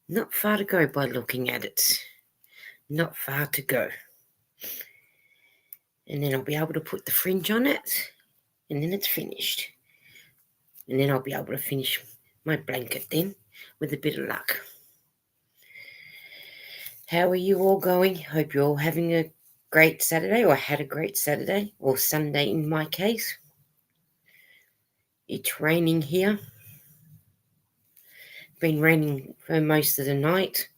Not far to go by looking at it. Not far to go. And then I'll be able to put the fringe on it, and then it's finished. And then I'll be able to finish my blanket then, with a bit of luck. How are you all going? Hope you're all having a great Saturday, or had a great Saturday, or Sunday in my case. It's raining here. Been raining for most of the night.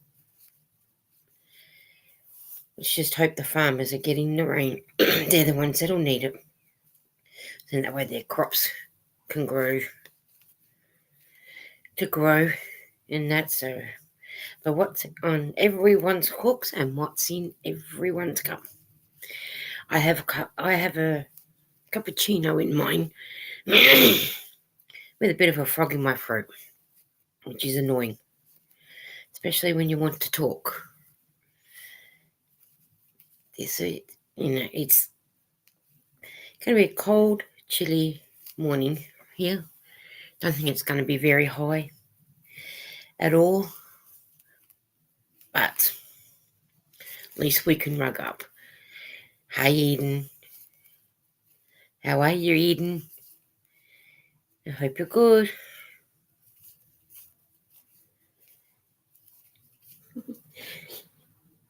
Let's just hope the farmers are getting the rain. They're the ones that'll need it. And that way their crops can grow and that. So, but what's on everyone's hooks and what's in everyone's cup? I have a cappuccino in mine with a bit of a frog in my throat, which is annoying, especially when you want to talk. It's going to be a cold, chilly morning here. Don't think it's going to be very high at all, but at least we can rug up. Hi, Eden. How are you, Eden? I hope you're good.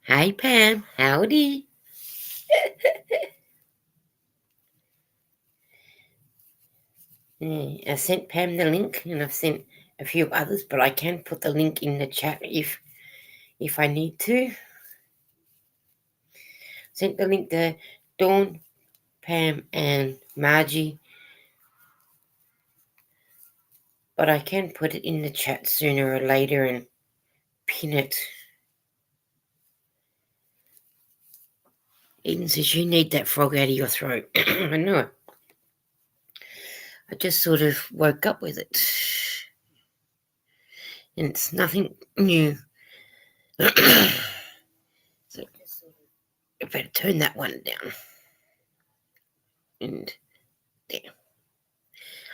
Hi, Pam. Howdy. I sent Pam the link, and I've sent a few others, but I can put the link in the chat if I need to. Sent the link to Dawn, Pam, and Margie, but I can put it in the chat sooner or later and pin it. Eden says you need that frog out of your throat. I know. I just sort of woke up with it. And it's nothing new. So I better turn that one down. And there.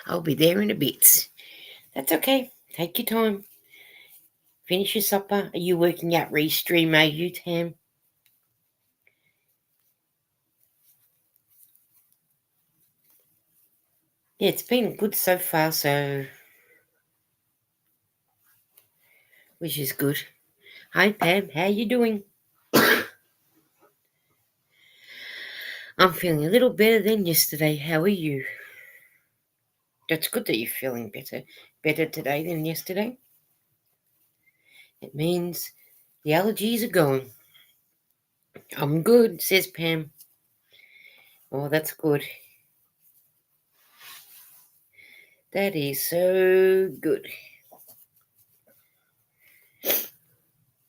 I'll be there in a bit. That's okay. Take your time. Finish your supper. Are you working out Restream, are you, Tam? Yeah, it's been good so far, so which is good. Hi, Pam. How you doing? I'm feeling a little better than yesterday. How are you? That's good that you're feeling better today than yesterday. It means the allergies are going. I'm good, says Pam. Oh, that's good. That is so good.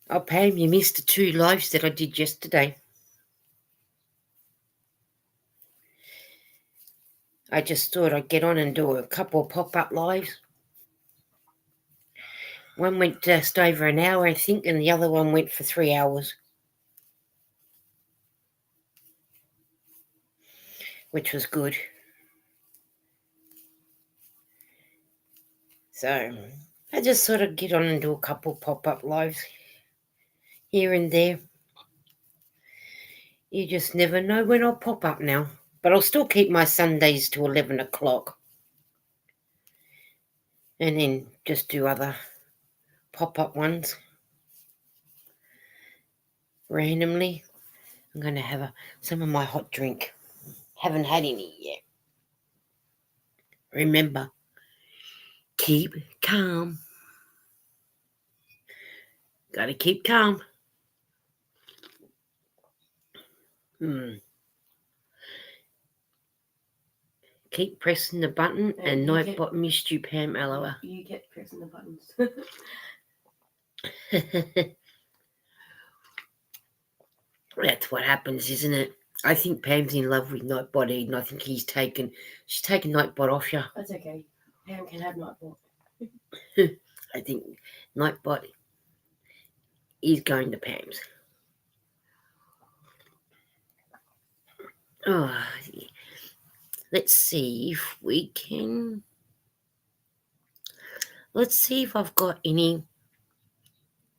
Oh, Pam, you missed the 2 lives that I did yesterday. I just thought I'd get on and do a couple of pop-up lives. One went just over an hour, I think, and the other one went for 3 hours, which was good. So I just sort of get on and do a couple of pop-up lives here and there. You just never know when I'll pop up now. But I'll still keep my Sundays to 11 o'clock. And then just do other pop-up ones randomly. I'm going to have some of my hot drink. Haven't had any yet. Remember, keep calm. Got to keep calm. Keep pressing the button and Nightbot missed you, Pam. LOL. You kept pressing the buttons. That's what happens, isn't it? I think Pam's in love with Nightbot, Eden. I think she's taken Nightbot off you. That's okay. Pam can have Nightbot. I think Nightbot is going to Pam's. Oh, let's see if we can. Let's see if I've got any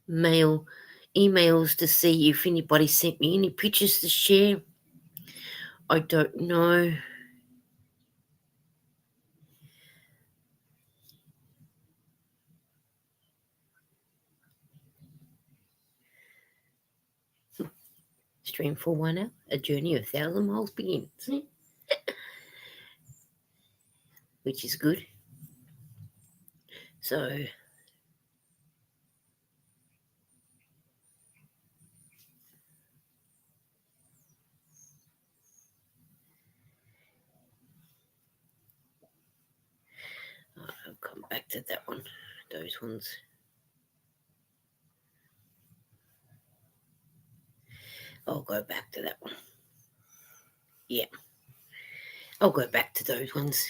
emails to see if anybody sent me any pictures to share. I don't know. Stream for 1 hour, a journey of 1,000 miles begins, which is good. So, I'll come back to that one, those ones. I'll go back to that one. Yeah, I'll go back to those ones.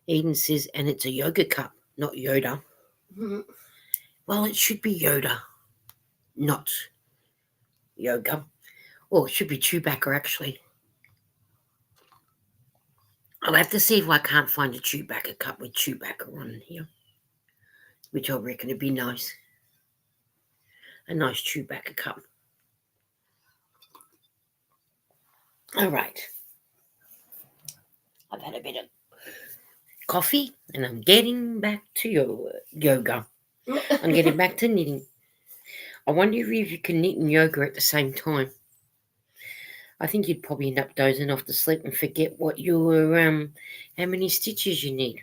Eden says, and it's a yoga cup, not Yoda. Mhm. Well, it should be Yoda, not yoga. Or it should be Chewbacca, actually. I'll have to see if I can't find a Chewbacca cup with Chewbacca on here, which I reckon would be nice. A nice Chewbacca cup. All right. I've had a bit of coffee and I'm getting back to yoga. I'm getting back to knitting. I wonder if you can knit and yoga at the same time. I think you'd probably end up dozing off to sleep and forget what your how many stitches you need.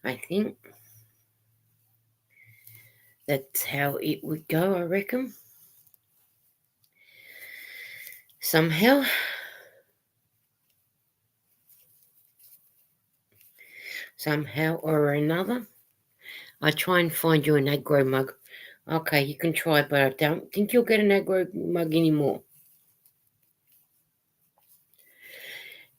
I think that's how it would go, I reckon. Somehow or another. I try and find you an aggro mug. Okay, you can try, but I don't think you'll get an aggro mug anymore.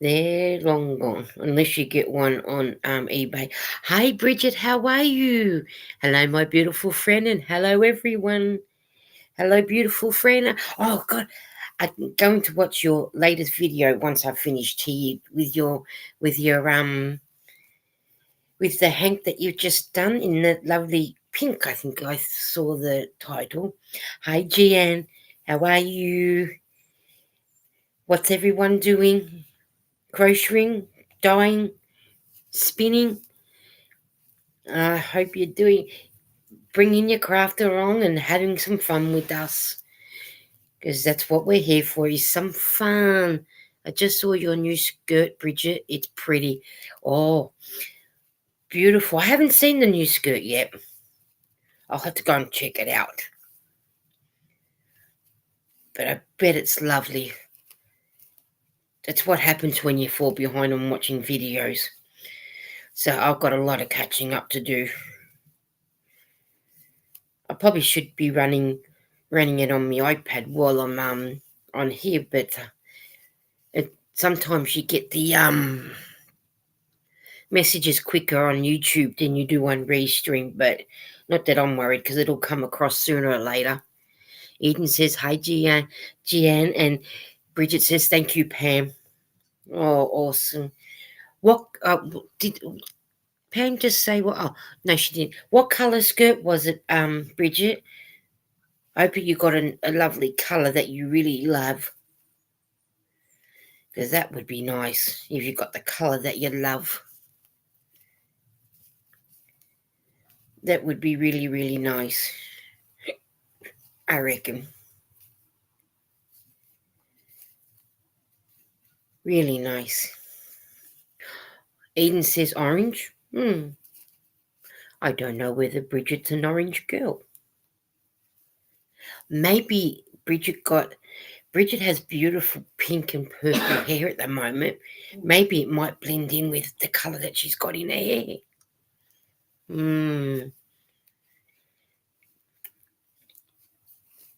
They're long gone, unless you get one on eBay. Hi, Bridget, how are you? Hello, my beautiful friend, and hello, everyone. Hello, beautiful friend. Oh, God, I'm going to watch your latest video once I've finished here with your with the hank that you've just done in that lovely pink. I think I saw the title. Hi, Gian, how are you? What's everyone doing? Crocheting, dyeing, spinning. I hope you're bringing your craft along and having some fun with us, because that's what we're here for, is some fun. I just saw your new skirt, Bridget. It's pretty. Oh, beautiful. I haven't seen the new skirt yet. I'll have to go and check it out. But I bet it's lovely. That's what happens when you fall behind on watching videos. So I've got a lot of catching up to do. I probably should be running it on my iPad while I'm on here, but sometimes you get the messages quicker on YouTube than you do on Restream, but not that I'm worried, because it'll come across sooner or later. Eden says, hi, Gian, and Bridget says, thank you, Pam. Oh, awesome. What did Pam just say? What? Oh, no, she didn't. What colour skirt was it, Bridget? I hope you got a lovely colour that you really love, because that would be nice if you got the colour that you love. That would be really, really nice, I reckon. Really nice. Eden says orange. I don't know whether Bridget's an orange girl. Maybe Bridget has beautiful pink and purple hair at the moment. Maybe it might blend in with the colour that she's got in her hair.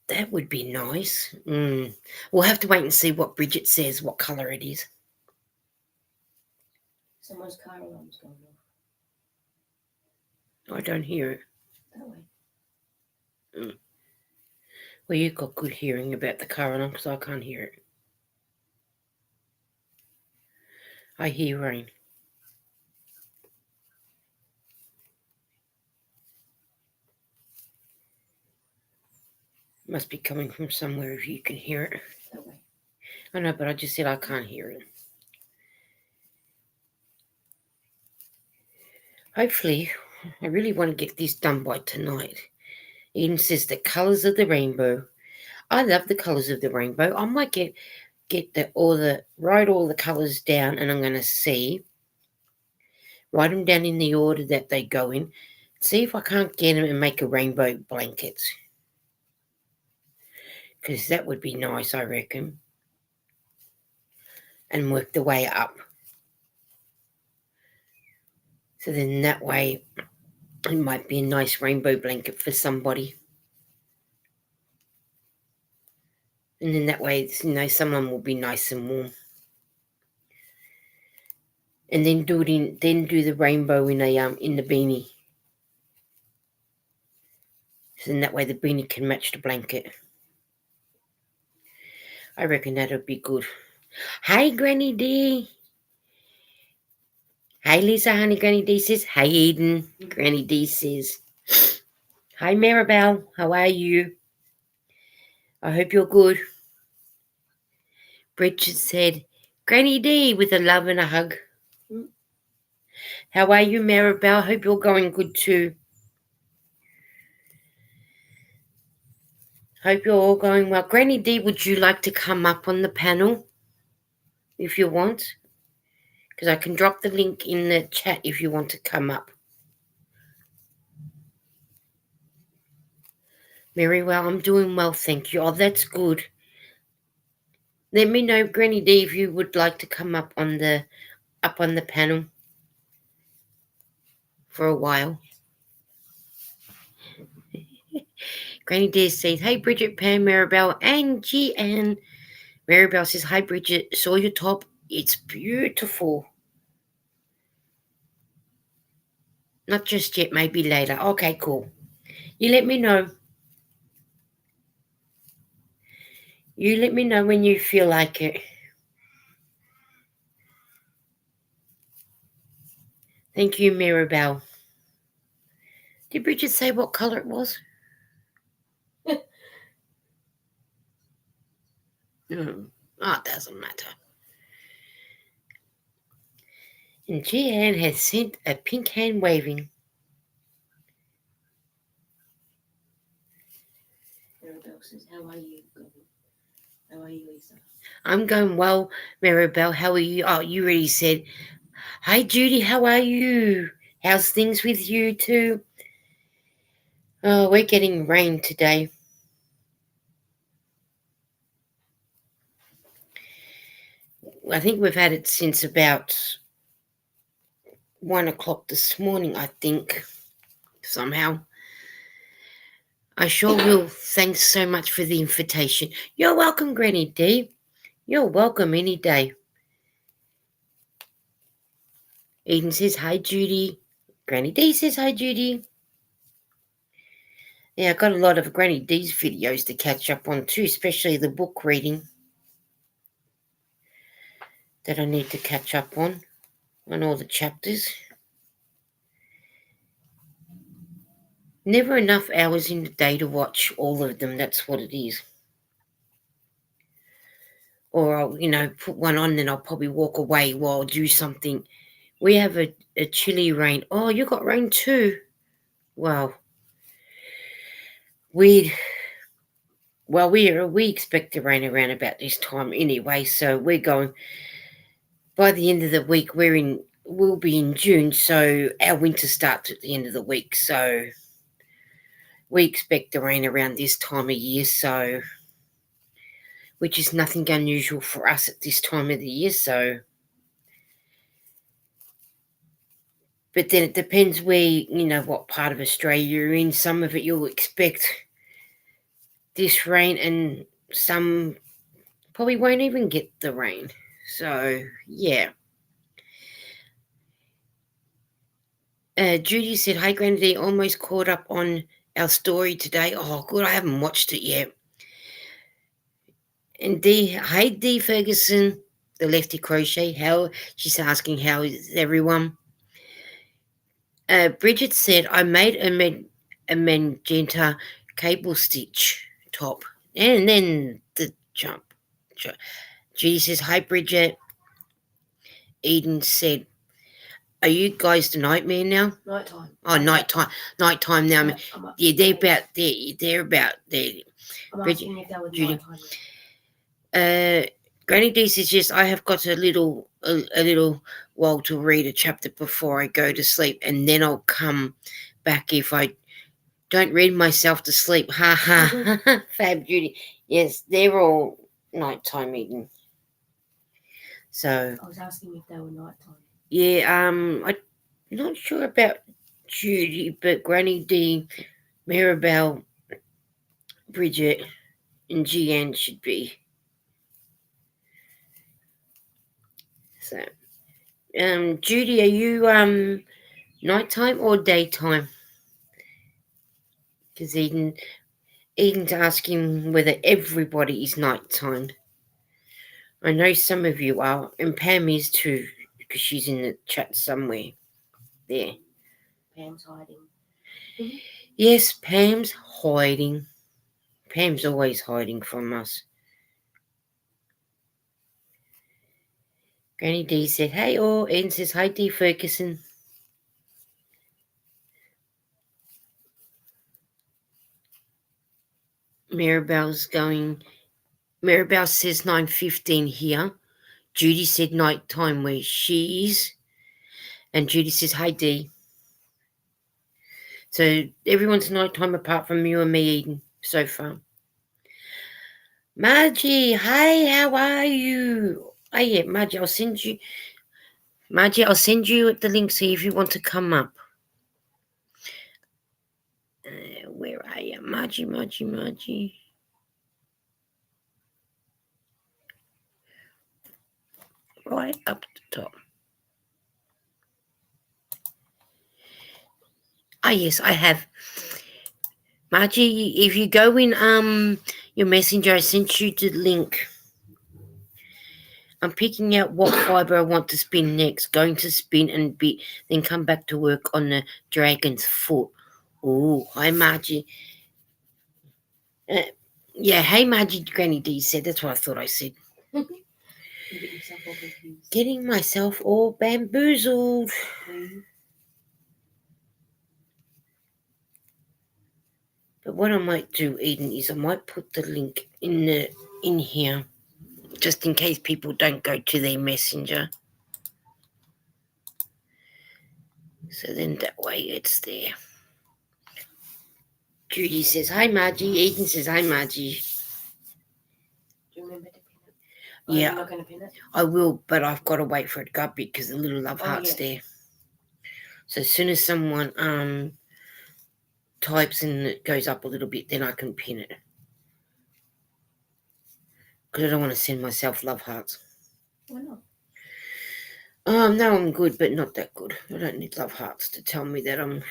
That would be nice. We'll have to wait and see what Bridget says, what colour it is. Someone's car alarm's going off. I don't hear it. That way. Well, you've got good hearing about the car alarm, because I can't hear it. I hear rain. Must be coming from somewhere if you can hear it. That way. I know, but I just said I can't hear it. Hopefully, I really want to get this done by tonight. Eden says the colours of the rainbow. I love the colours of the rainbow. I might write all the colours down, and I'm going to write them down in the order that they go in. See if I can't get them and make a rainbow blanket. Because that would be nice, I reckon. And work the way up. So then that way, it might be a nice rainbow blanket for somebody. And then that way, someone will be nice and warm. And then do the rainbow in the beanie. So then that way the beanie can match the blanket. I reckon that'll be good. Hi, Granny D. Hi, Lisa, honey. Granny D says, hi, Eden. Granny D says, hi, Maribel. How are you? I hope you're good. Bridget said, Granny D with a love and a hug. How are you, Maribel? Hope you're going good too. Hope you're all going well. Granny D, would you like to come up on the panel if you want? Because I can drop the link in the chat if you want to come up. Very well. I'm doing well, thank you. Oh, that's good. Let me know, Granny D, if you would like to come up on the panel for a while. Granny D says, hey, Bridget, Pam, Maribel, Angie, and Maribel says, hi, Bridget. Saw your top. It's beautiful. Not just yet, maybe later. Okay, cool. You let me know. You let me know when you feel like it. Thank you, Maribel. Did Bridget say what colour it was? No. Oh, it doesn't matter. And Jeanne has sent a pink hand waving. Maribel says, how are you? How are you, Lisa? I'm going well, Maribel. How are you? Oh, you already said. Hi, Judy. How are you? How's things with you too? Oh, we're getting rain today. I think we've had it since about 1 o'clock this morning, I think, somehow. I sure will. Thanks so much for the invitation. You're welcome, Granny D. You're welcome any day. Eden says, hi, Judy. Granny D says, hi, Judy. Yeah, I got a lot of Granny D's videos to catch up on too, especially the book reading that I need to catch up on all the chapters. Never enough hours in the day to watch all of them, that's what it is. Or I'll, put one on, then I'll probably walk away while I do something. We have a chilly rain. Oh, you got rain too? Wow. We expect to rain around about this time anyway, so we're going, by the end of the week, we'll be in June, so our winter starts at the end of the week, so we expect the rain around this time of year, so, which is nothing unusual for us at this time of the year, so. But then it depends where, what part of Australia you're in. Some of it you'll expect this rain, and some probably won't even get the rain. So, yeah. Judy said, hi, Granny, almost caught up on our story today. Oh, good, I haven't watched it yet. And hi, D Ferguson, the Lefty Crochet. She's asking, how is everyone? Bridget said, I made a magenta cable stitch top. And then the jump. Judy says, hi, Bridget. Eden said, are you guys the nightmare now? Nighttime. Oh, nighttime. Nighttime now. Yeah, they're about there. They're about there. I'm Bridget, asking if that was Judy. nighttime. Granny D says, yes, I have got a little while to read a chapter before I go to sleep, and then I'll come back if I don't read myself to sleep. Ha ha. Fab Judy. Yes, they're all nighttime eating. So I was asking if they were nighttime. yeah, I'm not sure about Judy, but Granny D, Maribel, Bridget, and Gian should be. So Judy, are you nighttime or daytime? Because Eden's asking whether everybody is nighttime. I know some of you are, and Pam is too, because she's in the chat somewhere. There. Pam's hiding. Yes, Pam's hiding. Pam's always hiding from us. Granny D said, hey all. Eden says, hi D Ferguson. Maribel says 9:15 here. Judy said nighttime where she is. And Judy says, hi D. So everyone's nighttime apart from you and me, Eden, so far. Margie, hi, how are you? Oh yeah, Margie, I'll send you the link, see if you want to come up. Where are you? Margie. Right up the top. Oh yes, I have. Margie, if you go in your messenger, I sent you the link. I'm picking out what fibre I want to spin next. Going to spin and then come back to work on the dragon's foot. Oh, hi Margie. Yeah, hey Margie, Granny D said. That's what I thought I said. Getting myself all bamboozled. But what I might do, Eden, is I might put the link in here, just in case people don't go to their messenger. So then that way it's there. Judy says, hi Margie. Eden says, hi Margie. Do you remember to pin it? Yeah, you're not going to pin it? I will, but I've got to wait for it to go up because the little love heart's there. So as soon as someone types and it goes up a little bit, then I can pin it. Because I don't want to send myself love hearts. Why not? No, I'm good, but not that good. I don't need love hearts to tell me that I'm...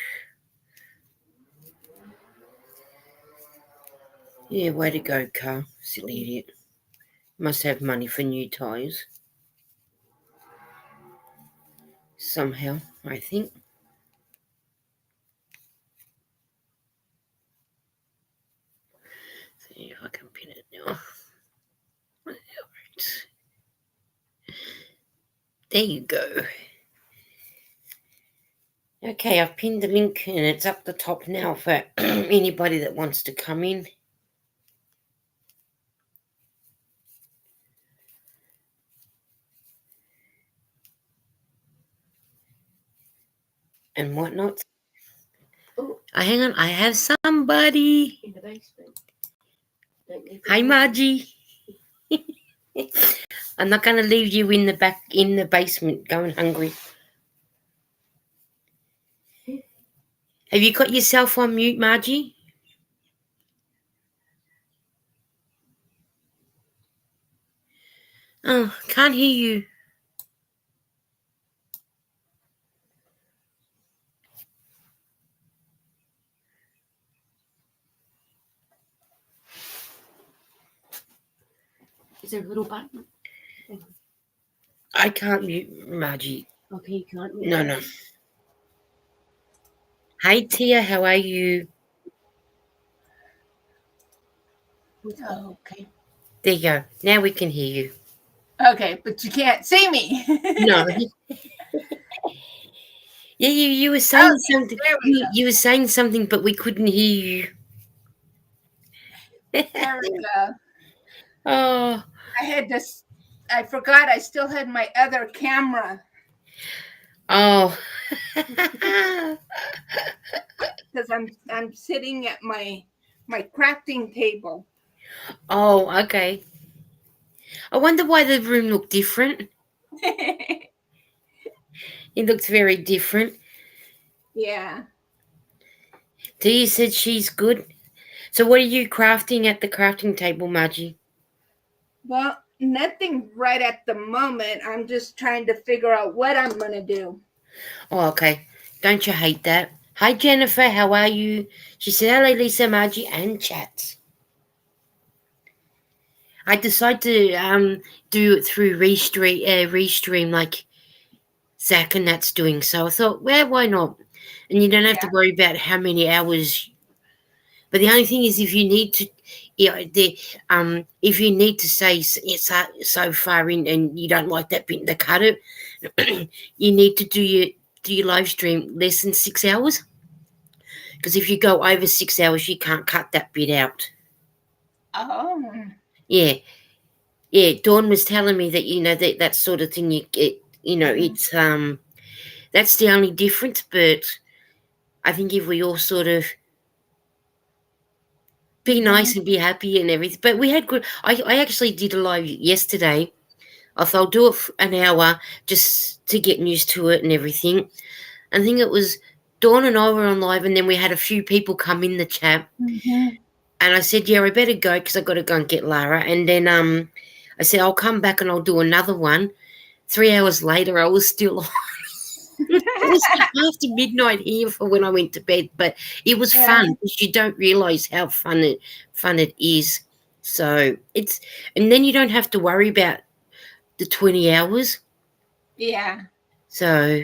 Yeah, way to go, car. Silly idiot. Must have money for new tyres. Somehow, I think. See if I can pin it now. There you go. Okay, I've pinned the link and it's up the top now for anybody that wants to come in. And whatnot. Oh, hang on, I have somebody. in the basement. Hi, Margie. I'm not going to leave you in the basement going hungry. Have you got yourself on mute, Margie? Oh, can't hear you. Is there a little button? I can't mute Margie. Okay, you can't mute. No. Hi, Tia. How are you? Oh, okay. There you go. Now we can hear you. Okay, but you can't see me. No. Yeah, you were saying something. There we go. You were saying something, but we couldn't hear you. There we go. Oh, I had this. I forgot. I still had my other camera oh. because I'm sitting at my crafting table. Oh, okay. I wonder why the room looked different. It looked very different. Yeah. Dee said she's good. So what are you crafting at the crafting table, Margie? Well, nothing right at the moment. I'm just trying to figure out what I'm gonna do. Oh, okay. Don't you hate that? Hi, Jennifer. How are you? She said, hello, Lisa, Margie, and chat. I decided to do it through Restream like Zach and that's doing. So I thought, well, why not? And you don't have to worry about how many hours. But the only thing is, if you need to, if you need to say it's so far in and you don't like that bit to cut it, you need to do your live stream less than 6 hours. Because if you go over 6 hours, you can't cut that bit out. Oh. Yeah. Yeah, Dawn was telling me that that sort of thing it's that's the only difference. But I think if we all sort of be nice and be happy and everything, but we had good. I actually did a live yesterday. I thought I'll do it for an hour just to get used to it and everything. I think it was Dawn and I were on live, and then we had a few people come in the chat, and I said, "Yeah, I better go because I got to go and get Lara." And then I said, "I'll come back and I'll do another one." 3 hours later, I was still on. It was after midnight here for when I went to bed, but it was fun because you don't realise how fun it is. So and then you don't have to worry about the 20 hours. Yeah. So,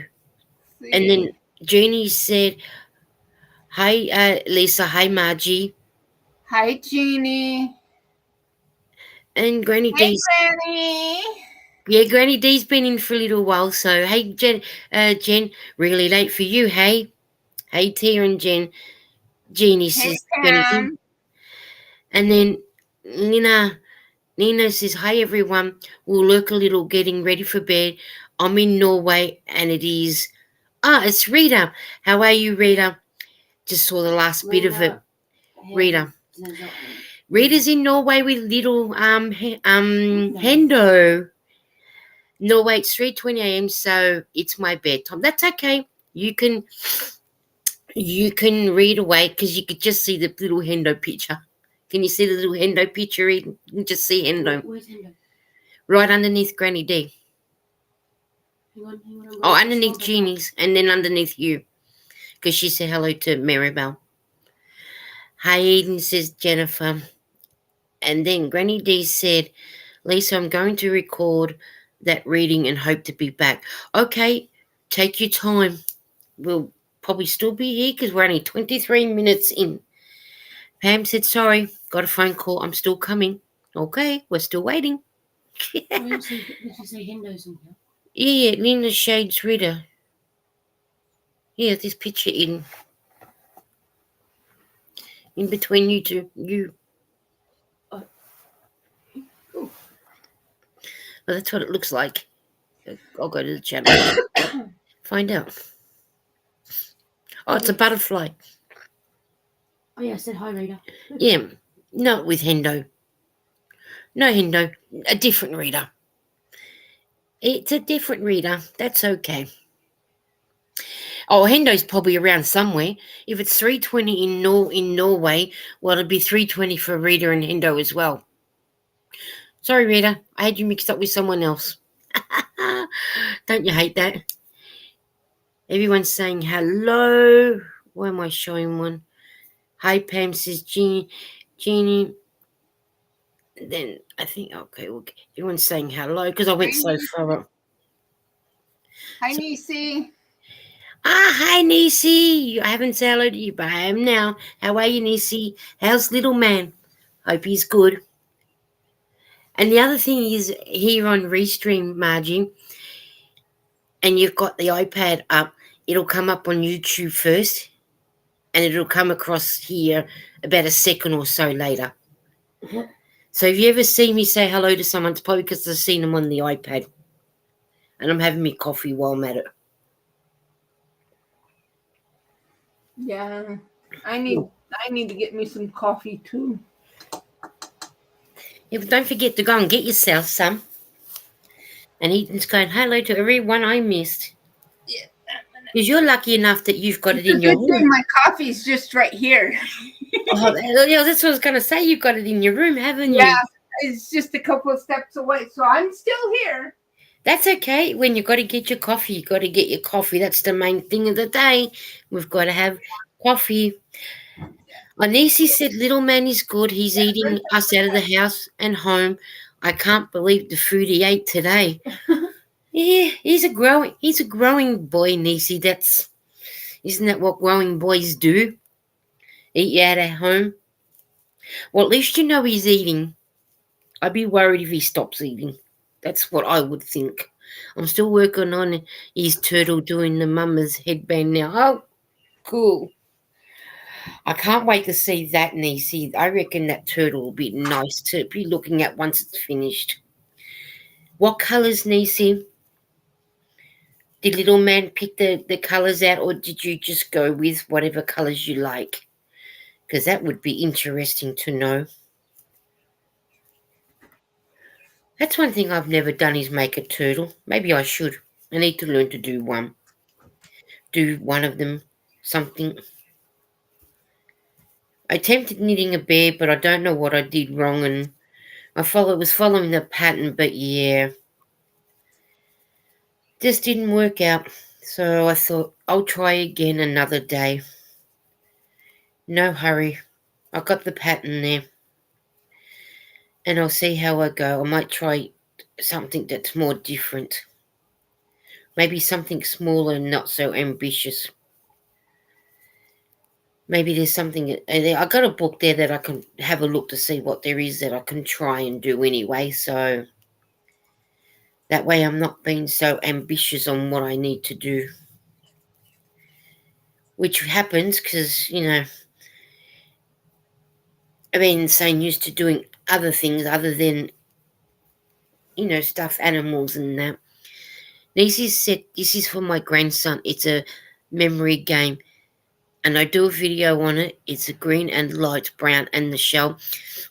and then Jeannie said, "Hey, Lisa. Hey, Margie." Hi, Jeannie. And Granny Hey, D's. Granny. Yeah, Granny D's been in for a little while. So, hey, Jen, really late for you, hey? Hey, Tia and Jen. Jeannie Hey, says, Granny D. Pam. And then Nina says, hey, everyone. We'll lurk a little getting ready for bed. I'm in Norway and it is... it's Rita. How are you, Rita? Just saw the last bit of it. Rita. Rita's in Norway with little Hendo. Norway, it's 3:20 a.m. So it's my bedtime. That's okay. You can read away because you could just see the little Hendo picture. Can you see the little Hendo picture? You can just see Hendo. Where's Hendo? Right underneath Granny D. Hang on. Oh, underneath Jeannie's and then underneath you. Because she said hello to Maribel. Hi, Eden, says Jennifer. And then Granny D said, Lisa, I'm going to record that reading and hope to be back. Okay, take your time. We'll probably still be here because we're only 23 minutes in. Pam said, sorry, got a phone call. I'm still coming. Okay, we're still waiting. Where does it say Hendo's in here? Yeah, Lena Shades Reader. Yeah, this picture in between you two. You. Oh. Well, that's what it looks like. I'll go to the channel. Find out. Oh, it's a butterfly. Oh, yeah, I said hi, Rita. Yeah, not with Hendo. No, Hendo. A different reader. It's a different reader. That's okay. Oh, Hendo's probably around somewhere. If it's 3:20 in Norway, well, it'd be 3:20 for Rita and Hendo as well. Sorry, Rita. I had you mixed up with someone else. Don't you hate that? Everyone's saying hello. Why am I showing one? Hi, Pam, says Jeannie. Then I think, okay, everyone's saying hello because I went so far up. Hi, Nisi. Hi, Nisi. I haven't said hello to you, but I am now. How are you, Nisi? How's little man? Hope he's good. And the other thing is here on Restream, Margie, and you've got the iPad up, it'll come up on YouTube first, and it'll come across here about a second or so later. So if you ever see me say hello to someone, it's probably because I've seen them on the iPad. And I'm having me coffee while I'm at it. Yeah, I need to get me some coffee too. Yeah, but don't forget to go and get yourself some. And Ethan's going, hello to everyone I missed. Yeah, Because you're lucky enough that you've got it it's in a your good thing room. my coffee's just right here. Oh, yeah, that's what I was going to say. You've got it in your room, haven't Yeah, you? it's just a couple of steps away, so I'm still here. That's okay. When you've got to get your coffee, you've got to get your coffee. That's the main thing of the day. We've got to have coffee. Anisi said, little man is good. He's eating us out of the house and home. I can't believe the food he ate today. Yeah, he's a growing boy, Nisi. Isn't that what growing boys do? Eat out at home. Well, at least you know he's eating. I'd be worried if he stops eating. That's what I would think. I'm still working on his turtle doing the mama's headband now. Oh, cool. I can't wait to see that, Nisi. I reckon that turtle will be nice to be looking at once it's finished. What colours, Nisi? Did little man pick the colours out, or did you just go with whatever colours you like? Because that would be interesting to know. That's one thing I've never done is make a turtle. Maybe I should. I need to learn to do one. Do one of them something. I attempted knitting a bear, but I don't know what I did wrong, and was following the pattern, but yeah, just didn't work out. So I thought I'll try again another day. No hurry. I got the pattern there, and I'll see how I go. I might try something that's more different. Maybe something smaller and not so ambitious. Maybe there's something. I got a book there that I can have a look to see what there is that I can try and do anyway. So that way I'm not being so ambitious on what I need to do. Which happens because, I've been so used to doing other things other than, stuffed animals and that. This is for my grandson. It's a memory game. And I do a video on it. It's a green and light brown, and the shell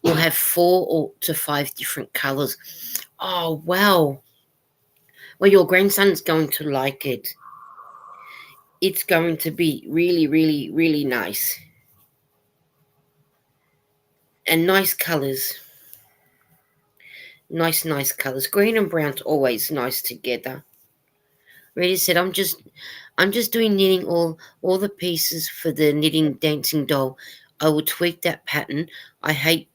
will have 4 to 5 different colours. Oh, wow. Well, your grandson's going to like it. It's going to be really, really, really nice. And nice colours. Nice colours. Green and brown's always nice together. Rita said, I'm just doing knitting all the pieces for the knitting dancing doll. I will tweak that pattern. I hate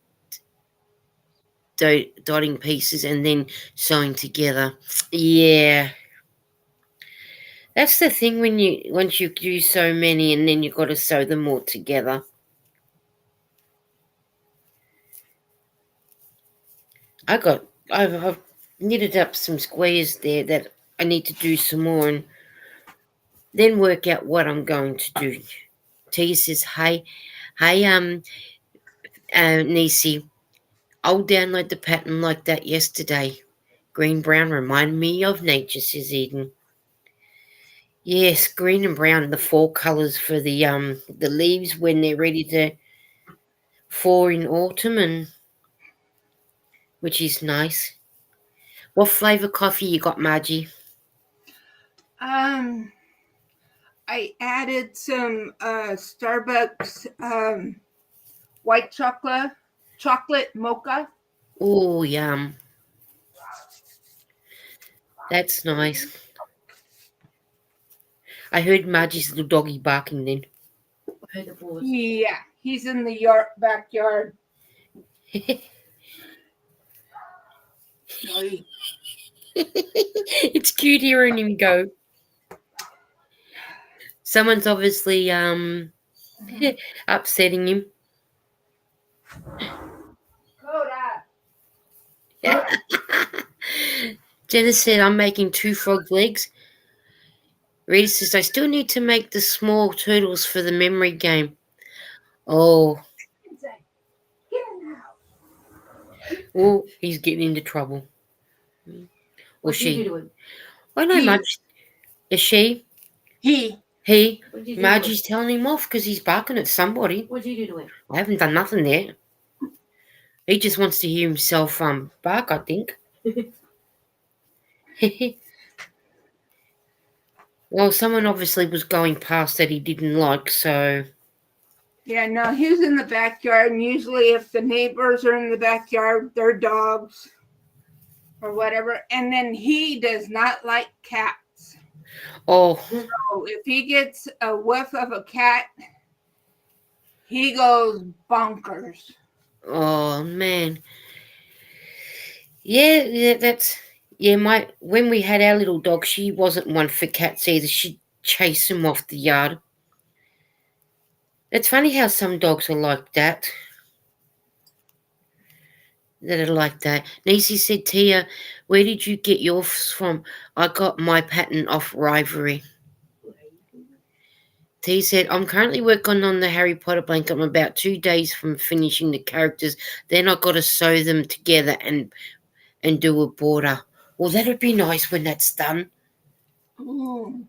dotting pieces and then sewing together. Yeah. That's the thing once you do so many and then you've got to sew them all together. I've knitted up some squares there that I need to do some more and then work out what I'm going to do. Tia says, hey, Nisi, I'll download the pattern like that yesterday. Green brown reminded me of nature, says Eden. Yes, green and brown, the 4 colours for the leaves when they're ready to fall in autumn, and which is nice. What flavour coffee you got, Margie? I added some Starbucks white chocolate mocha. Oh, yum. That's nice. I heard Margie's little doggy barking then. Yeah, he's in the backyard. It's cute hearing him go. Someone's obviously upsetting him. Jenna said, I'm making 2 frog legs. Rita says, I still need to make the small turtles for the memory game. Oh, Get in the house. well, he's getting into trouble. Or What'd you do she. to him? I know, He. Marge. Is she? He. He? What'd you do to him? Margie's telling him off because he's barking at somebody. What'd you do to him? I haven't done nothing there. He just wants to hear himself bark, I think. Well, someone obviously was going past that he didn't like, so... Yeah, no, he's in the backyard, and usually if the neighbors are in the backyard, their dogs or whatever. And then he does not like cats. Oh, So if he gets a whiff of a cat, he goes bonkers. oh, man. Yeah, that's... Yeah, when we had our little dog, she wasn't one for cats either. She'd chase him off the yard. It's funny how some dogs are like that. Nisi said, Tia, where did you get yours from? I got my pattern off Rivalry. Tia said, I'm currently working on the Harry Potter blanket. I'm about 2 days from finishing the characters. Then I got to sew them together and do a border. Well, that'd be nice when that's done. Ooh.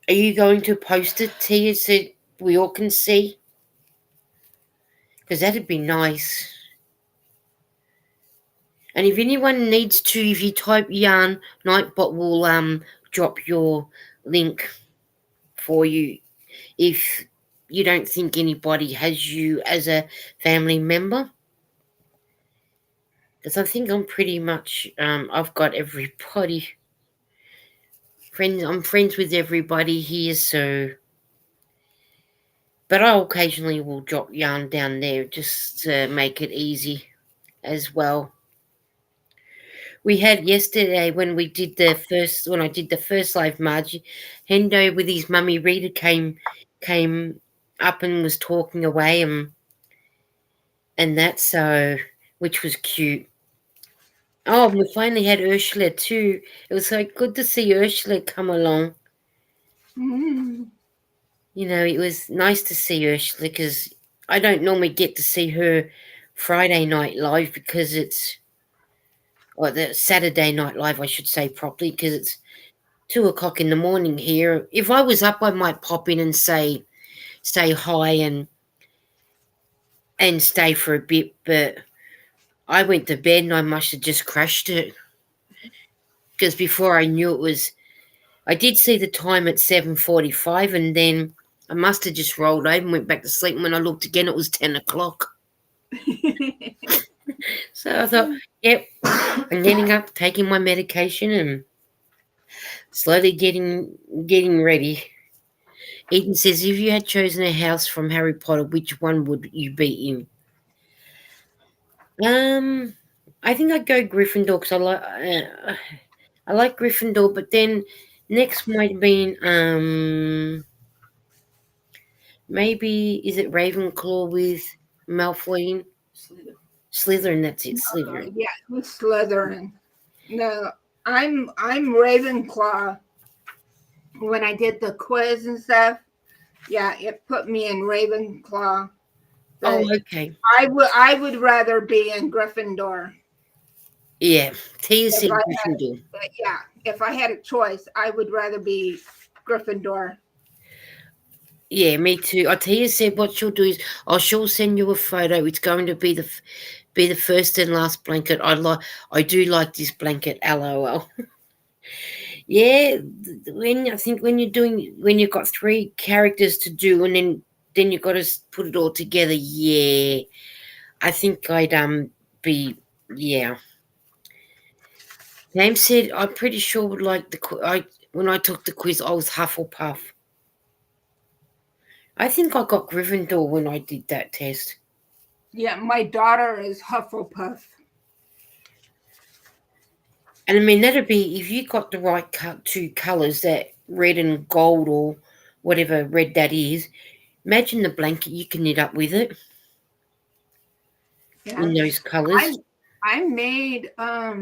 Are you going to post it, Tia, so we all can see? Because that'd be nice. And if anyone needs to, if you type yarn, Nightbot will drop your link for you if you don't think anybody has you as a family member. Because I think I'm pretty much, I've got everybody. I'm friends with everybody here, so... But I occasionally will drop yarn down there just to make it easy as well. We had yesterday when I did the first live, Margie, Hendo with his mummy Rita came up and was talking away and that, so which was cute. Oh, we finally had Ursula too. It was so good to see Ursula come along. Mm. You know, it was nice to see Ursula because I don't normally get to see her Friday night live because it's, or the Saturday night live, I should say properly, because it's 2:00 in the morning here. If I was up, I might pop in and say hi and stay for a bit, but I went to bed and I must have just crashed it because before I knew it was, I did see the time at 7:45 and then I must have just rolled over and went back to sleep. And when I looked again, it was 10:00. So I thought, yep, I'm getting up, taking my medication and slowly getting ready. Eden says, if you had chosen a house from Harry Potter, which one would you be in? I think I'd go Gryffindor because I like Gryffindor, but then next might have been maybe is it Ravenclaw with Malfoy? Slytherin, that's it, Slytherin. Yeah, who's Slytherin? No, I'm Ravenclaw. When I did the quiz and stuff, yeah, it put me in Ravenclaw. Oh, okay. I would rather be in Gryffindor. Yeah, Tia said If Gryffindor. Yeah, if I had a choice, I would rather be Gryffindor. Yeah, me too. Tia said what she'll do is she'll send you a photo. It's going to be the first and last blanket. I do like this blanket. LOL. Yeah, when you've got 3 characters to do and then you've got to put it all together. Yeah, I think I'd be, yeah. James said I'm pretty sure would like when I took the quiz I was Hufflepuff. I think I got Gryffindor when I did that test. Yeah, my daughter is Hufflepuff. And I mean, that'd be if you got the right 2 colours, that red and gold or whatever red that is. Imagine the blanket you can knit up with it in those colours. I made I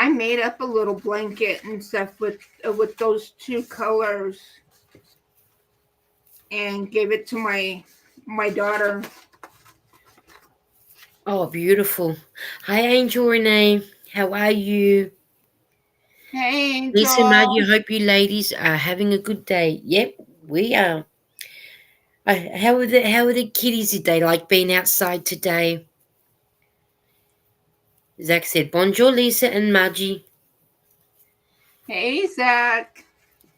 made up a little blanket and stuff with those two colors and gave it to my daughter. Oh, beautiful. Hi, Angel Renee. How are you? Hey, Listen, Angel. Margie, I hope you ladies are having a good day. Yep, we are. How are the kiddies today? Like being outside today? Zach said, Bonjour, Lisa and Margie. Hey, Zach.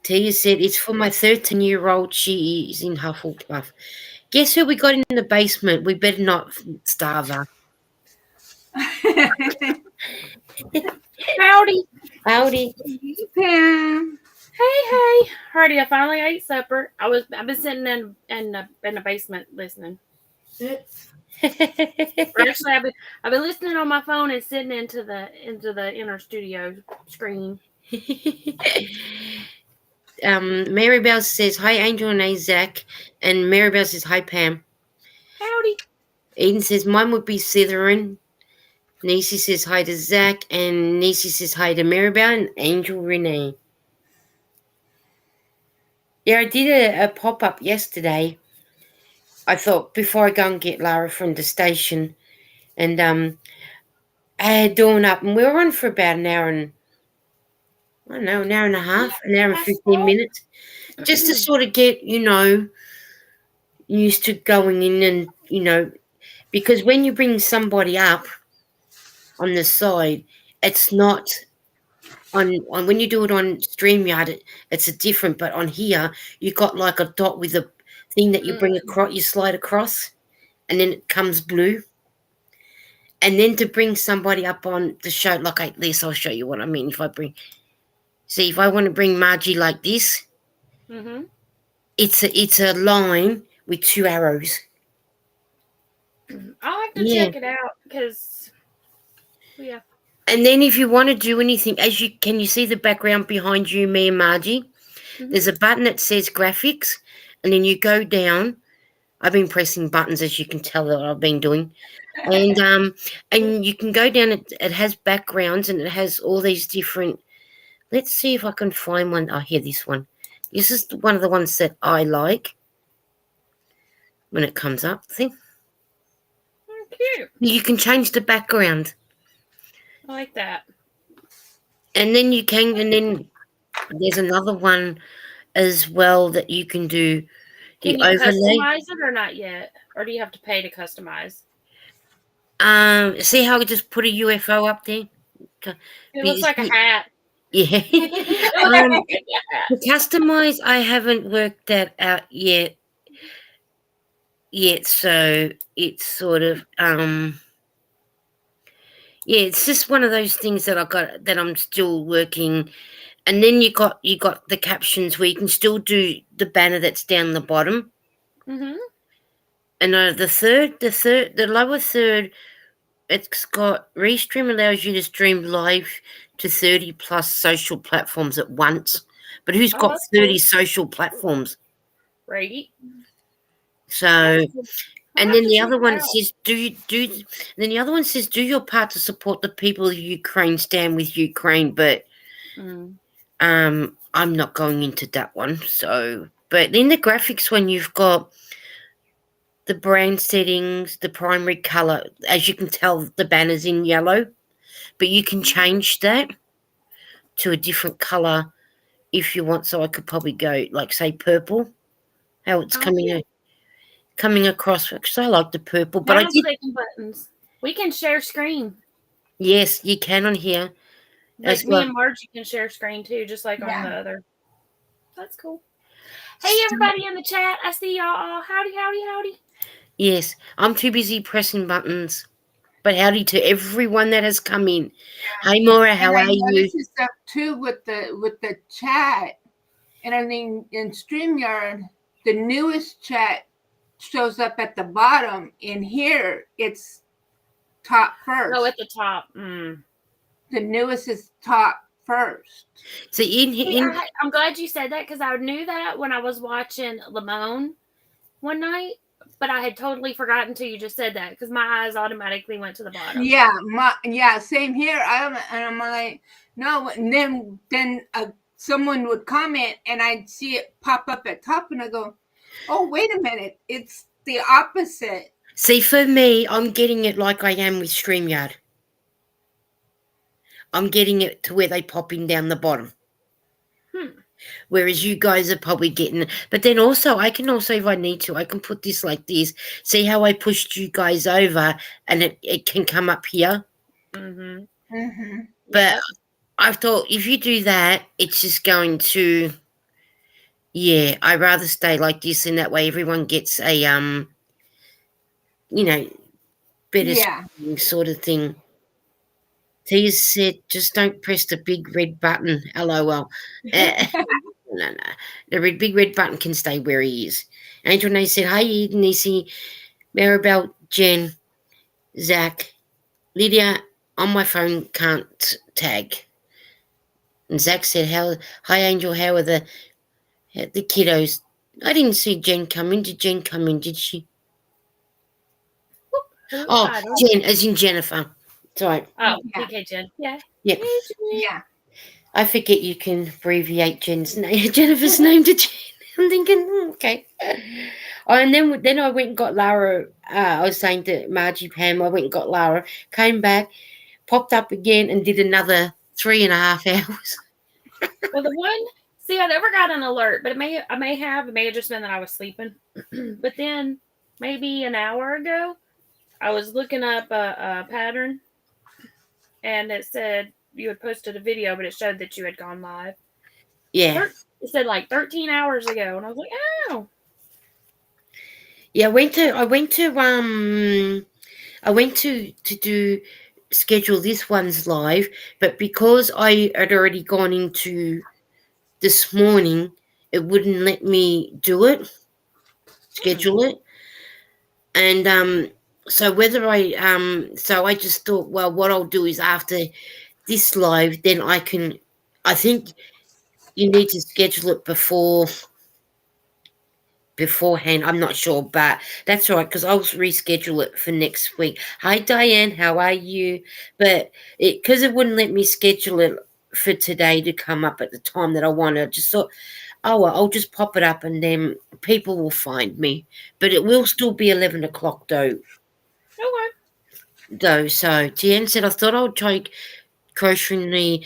Tia said, it's for my 13-year-old. She is in Hufflepuff. Guess who we got in the basement? We better not starve her. Howdy. Howdy. Pam. Hey. Hardy, I finally ate supper. I've been sitting in the basement listening. Or actually, I've been listening on my phone and sitting into the inner studio screen. Mary Bell says, hi, Angel and Zach. And Mary Bell says, hi, Pam. Howdy. Eden says, mine would be Slytherin. Nisi says hi to Zach. And Nisi says hi to Mary Bell and Angel Renee. Yeah, I did a pop-up yesterday. I thought before I go and get Lara from the station. And I had Dawn up. And we were on for about an hour and, I don't know, an hour and a half. An hour and 15 minutes. Just to sort of get, used to going in and, because when you bring somebody up on the side, it's not on when you do it on StreamYard, it's a different, but on here, you got like a dot with a thing that you bring across, you slide across, and then it comes blue. And then to bring somebody up on the show, like this, I'll show you what I mean. If I want to bring Margie like this, it's a line with two arrows. I'll have to check it out because, yeah. And then if you want to do anything, can you see the background behind you, me and Margie? There's a button that says graphics, and then you go down. I've been pressing buttons, as you can tell that I've been doing. And you can go down, it has backgrounds, and it has all these different, let's see if I can find one. Oh, here, this one. This is one of the ones that I like when it comes up. See? Cute. You can change the background. I like that. And then there's another one as well that you can do. Can you customize it or not yet? Or do you have to pay to customize? See how I just put a UFO up there? It looks like a hat. Yeah. To customize, I haven't worked that out yet. So it's sort of it's just one of those things that I'm still working. And then you got the captions where you can still do the banner that's down the bottom. And the lower third, it's got Restream allows you to stream live to 30 plus social platforms at once. But who's got 30 social platforms? Right. So, and then the other one says, then the other one says, do your part to support the people of Ukraine, stand with Ukraine. But I'm not going into that one. So, but in the graphics one, you've got the brand settings, the primary color. As you can tell, the banner's in yellow, but you can change that to a different color if you want. So I could probably go like, say, purple. How it's coming across, because I like the purple. But buttons. We can share screen. Yes, you can on here. Like me and Margie can share screen too, just like on the other. That's cool. Hey, everybody in the chat. I see y'all all. Howdy. Yes, I'm too busy pressing buttons. But howdy to everyone that has come in. Yeah. Hey, Maura, how are you? Stuff too with the chat. And I mean, in StreamYard, the newest chat shows up at the bottom. In here, it's top first. Oh, at the top. The newest is top first. So I'm glad you said that because I knew that when I was watching Lamone one night but I had totally forgotten until you just said that because my eyes automatically went to the bottom. Yeah, same here. I'm like, no, and then someone would comment, and I'd see it pop up at top, and I go, oh, wait a minute, it's the opposite. See, for me, I'm getting it like I am with StreamYard. I'm getting it to where they pop in down the bottom. Whereas you guys are probably getting it. But then also, I can also, if I need to, I can put this like this. See how I pushed you guys over and it can come up here? Mm-hmm. Mm-hmm. But Yep. I thought if you do that, it's just going to, yeah, I'd rather stay like this, and that way everyone gets a, you know, better Yeah. sort of thing. Tia said, just don't press the big red button. LOL. No. The big red button can stay where he is. Angel Nay said, hi, Eden, Nisi, Maribel, Jen, Zach, Lydia, on my phone, can't tag. And Zach said, hi, Angel, how are the kiddos? I didn't see Jen come in. Did Jen come in? Did she? Oh, Jen, as in Jennifer. Sorry. Oh, Yeah. okay, Jen. Yeah. Yep. Yeah. I forget you can abbreviate Jennifer's name to Jen. I'm thinking, okay. Oh, and then I went and got Lara. I was saying to Margie Pam, I went and got Lara, came back, popped up again, and did another 3.5 hours. Well, I never got an alert, but it may have just been that I was sleeping. But then maybe an hour ago, I was looking up a pattern, and it said you had posted a video, but it showed that you had gone live. Yeah. It said like 13 hours ago, and I was like, oh. Yeah, I went to do schedule this one's live, but because I had already gone into this morning, it wouldn't let me do it, schedule it. And so so I just thought, well, what I'll do is after this live, then I think you need to schedule it beforehand. I'm not sure, but that's all right, because I'll reschedule it for next week. Hi, Diane, how are you? But because it wouldn't let me schedule it for today to come up at the time that I want, I just thought, oh, well, I'll just pop it up and then people will find me. But it will still be 11 o'clock, though. Okay. So Diane said, I thought I'll try crocheting the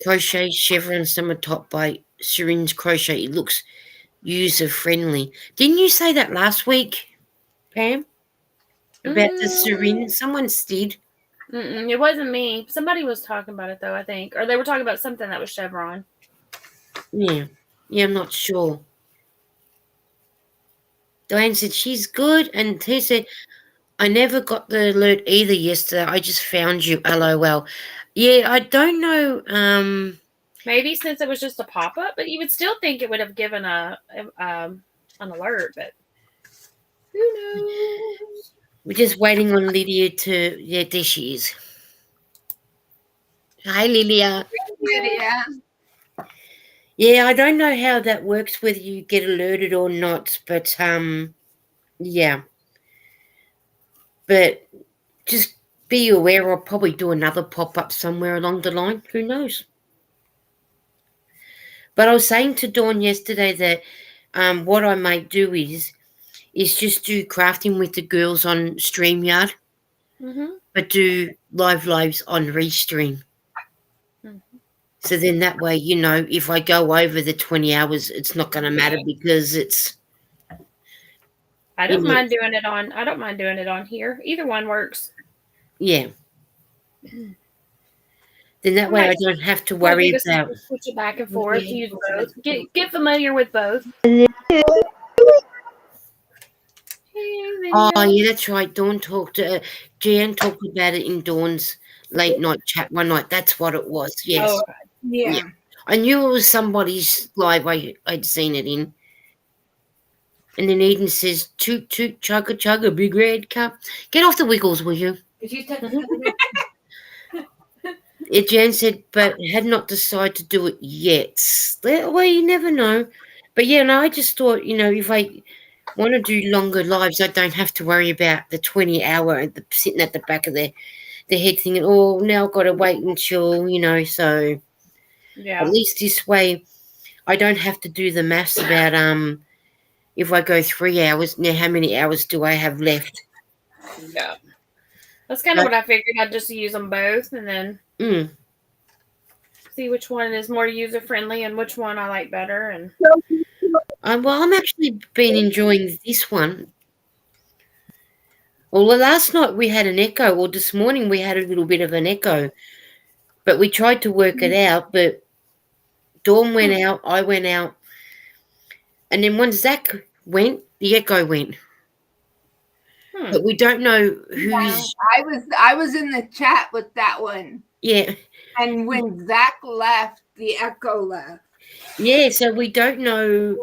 crochet chevron summer top by Syringe Crochet. It looks user friendly. Didn't you say that last week, Pam? About the syringe? Someone did. It wasn't me. Somebody was talking about it though, I think, or they were talking about something that was chevron. Yeah, I'm not sure. Diane said she's good, and he said, I never got the alert either yesterday. I just found you. LOL. Yeah, I don't know. Maybe since it was just a pop up, but you would still think it would have given an alert. But who knows? We're just waiting on Lydia to. Yeah, there she is. Hi, Lydia. Lydia. Yeah, I don't know how that works, whether you get alerted or not, but yeah. But just be aware, I'll probably do another pop-up somewhere along the line. Who knows? But I was saying to Dawn yesterday that what I might do is just do crafting with the girls on StreamYard, but do lives on Restream. So then that way, if I go over the 20 hours, it's not going to matter because it's. I don't mind doing it on here. Either one works. Yeah. Then that way I don't have to worry about. Switch it back and forth. Use both. Get familiar with both. Oh yeah, that's right. Dawn Jan talked about it in Dawn's late night chat one night. That's what it was. Yes. Oh, yeah. I knew it was somebody's live I'd seen it in. And then Eden says, toot, toot, chugga, chugga, big red cup. Get off the wiggles, will you? Jan said, but had not decided to do it yet. Well, you never know. But yeah, no, I just thought, if want to do longer lives, I don't have to worry about the 20-hour sitting at the back of the head thinking, oh, now I've got to wait until, so Yeah. at least this way I don't have to do the maths about if I go 3 hours, now how many hours do I have left? Yeah. That's kind of what I figured. I'd just use them both and then see which one is more user friendly and which one I like better. And well, I'm actually been enjoying this one. Well, last night we had an echo, or this morning we had a little bit of an echo, but we tried to work it out. But Dawn went out, I went out, and then when Zach went, the echo went. But we don't know who's. I was in the chat with that one. Yeah. And when Zach left, the echo left. Yeah, so we don't know.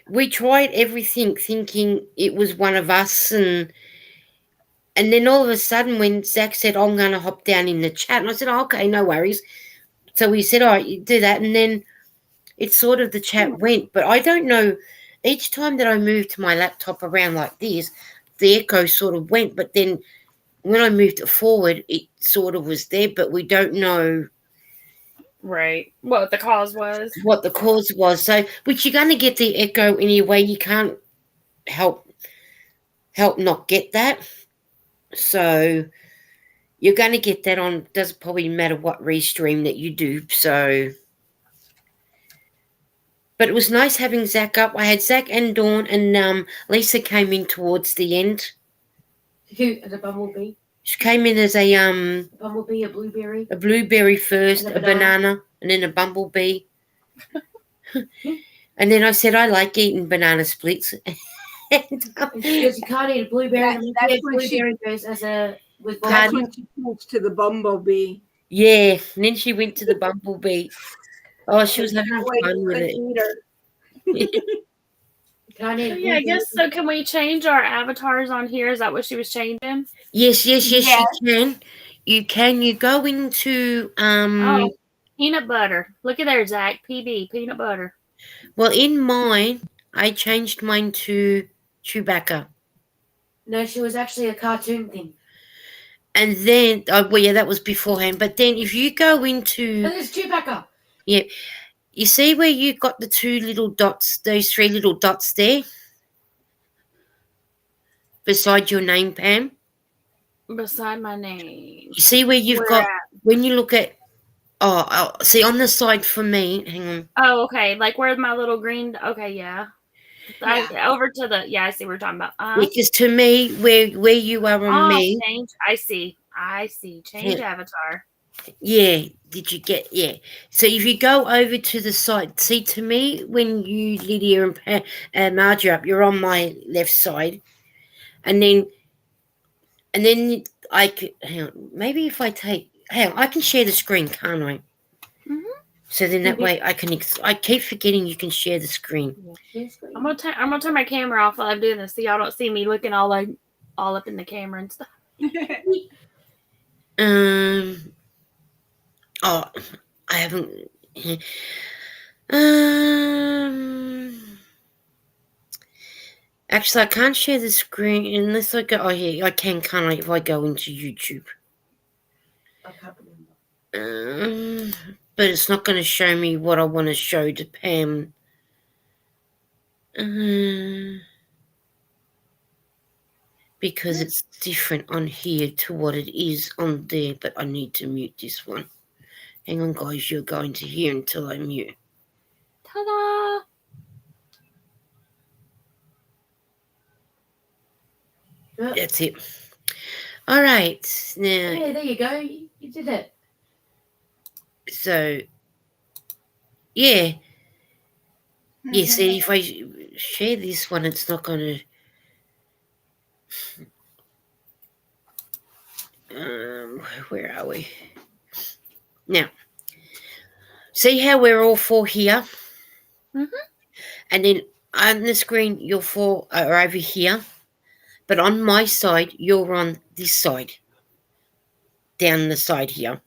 We tried everything thinking it was one of us, and then all of a sudden when Zach said, I'm going to hop down in the chat, and I said, oh, okay, no worries. So we said, all right, you do that, and then it's sort of the chat went. But I don't know, each time that I moved my laptop around like this, the echo sort of went, but then when I moved it forward, it sort of was there, but we don't know what the cause was. What the cause was. So, which you're going to get the echo anyway. You can't help not get that. So you're going to get that on. Doesn't probably matter what restream that you do. So, but it was nice having Zach up. I had Zach and Dawn, and Lisa came in towards the end. Who? The bumblebee. She came in as a bumblebee, a blueberry. A blueberry first, a banana, and then a bumblebee. And then I said I like eating banana splits. Because you can't eat a blueberry. That's when blueberry goes as a with. That's when she moves to the bumblebee. Yeah, and then she went to the bumblebee. Oh, she was having fun with it. I guess so. Can we change our avatars on here? Is that what she was changing? Yes, you can. You can. You go into peanut butter. Look at there, Zach. PB, peanut butter. Well, in mine, I changed mine to Chewbacca. No, she was actually a cartoon thing. And then, that was beforehand. But then if you go into... But there's Chewbacca. Yeah. You see where you got the two little dots, those three little dots there? Beside your name, Pam? Beside my name. You see where you've got... When you look at... Oh, see, on the side for me... Hang on. Oh, okay. Like where's my little green... Okay, yeah. Over to the... Yeah, I see what we're talking about. Because to me, where you are on me... Change. I see. Change avatar. Yeah. Did you get... Yeah. So if you go over to the side... See, to me, when you, Lydia and Margie up, you're on my left side. And then I could... Hang on. Maybe if I take... Hang on. I can share the screen, can't I? Mm-hmm. So then that way I can... I keep forgetting you can share the screen. I'm gonna turn my camera off while I'm doing this so y'all don't see me looking all up in the camera and stuff. Oh, I haven't... Actually, I can't share the screen unless I go... Oh, yeah, I can, can't I, if I go into YouTube? I can't remember. But it's not going to show me what I want to show to Pam. Because it's different on here to what it is on there, but I need to mute this one. Hang on, guys, you're going to hear until I mute. Ta-da! That's it. All right. Now, yeah, there you go. You did it. So, yeah. Yeah, see, if I share this one, it's not going to... where are we? Now, see how we're all four here? Mm-hmm. And then on the screen, your four are over here. But on my side, you're on this side. Down the side here.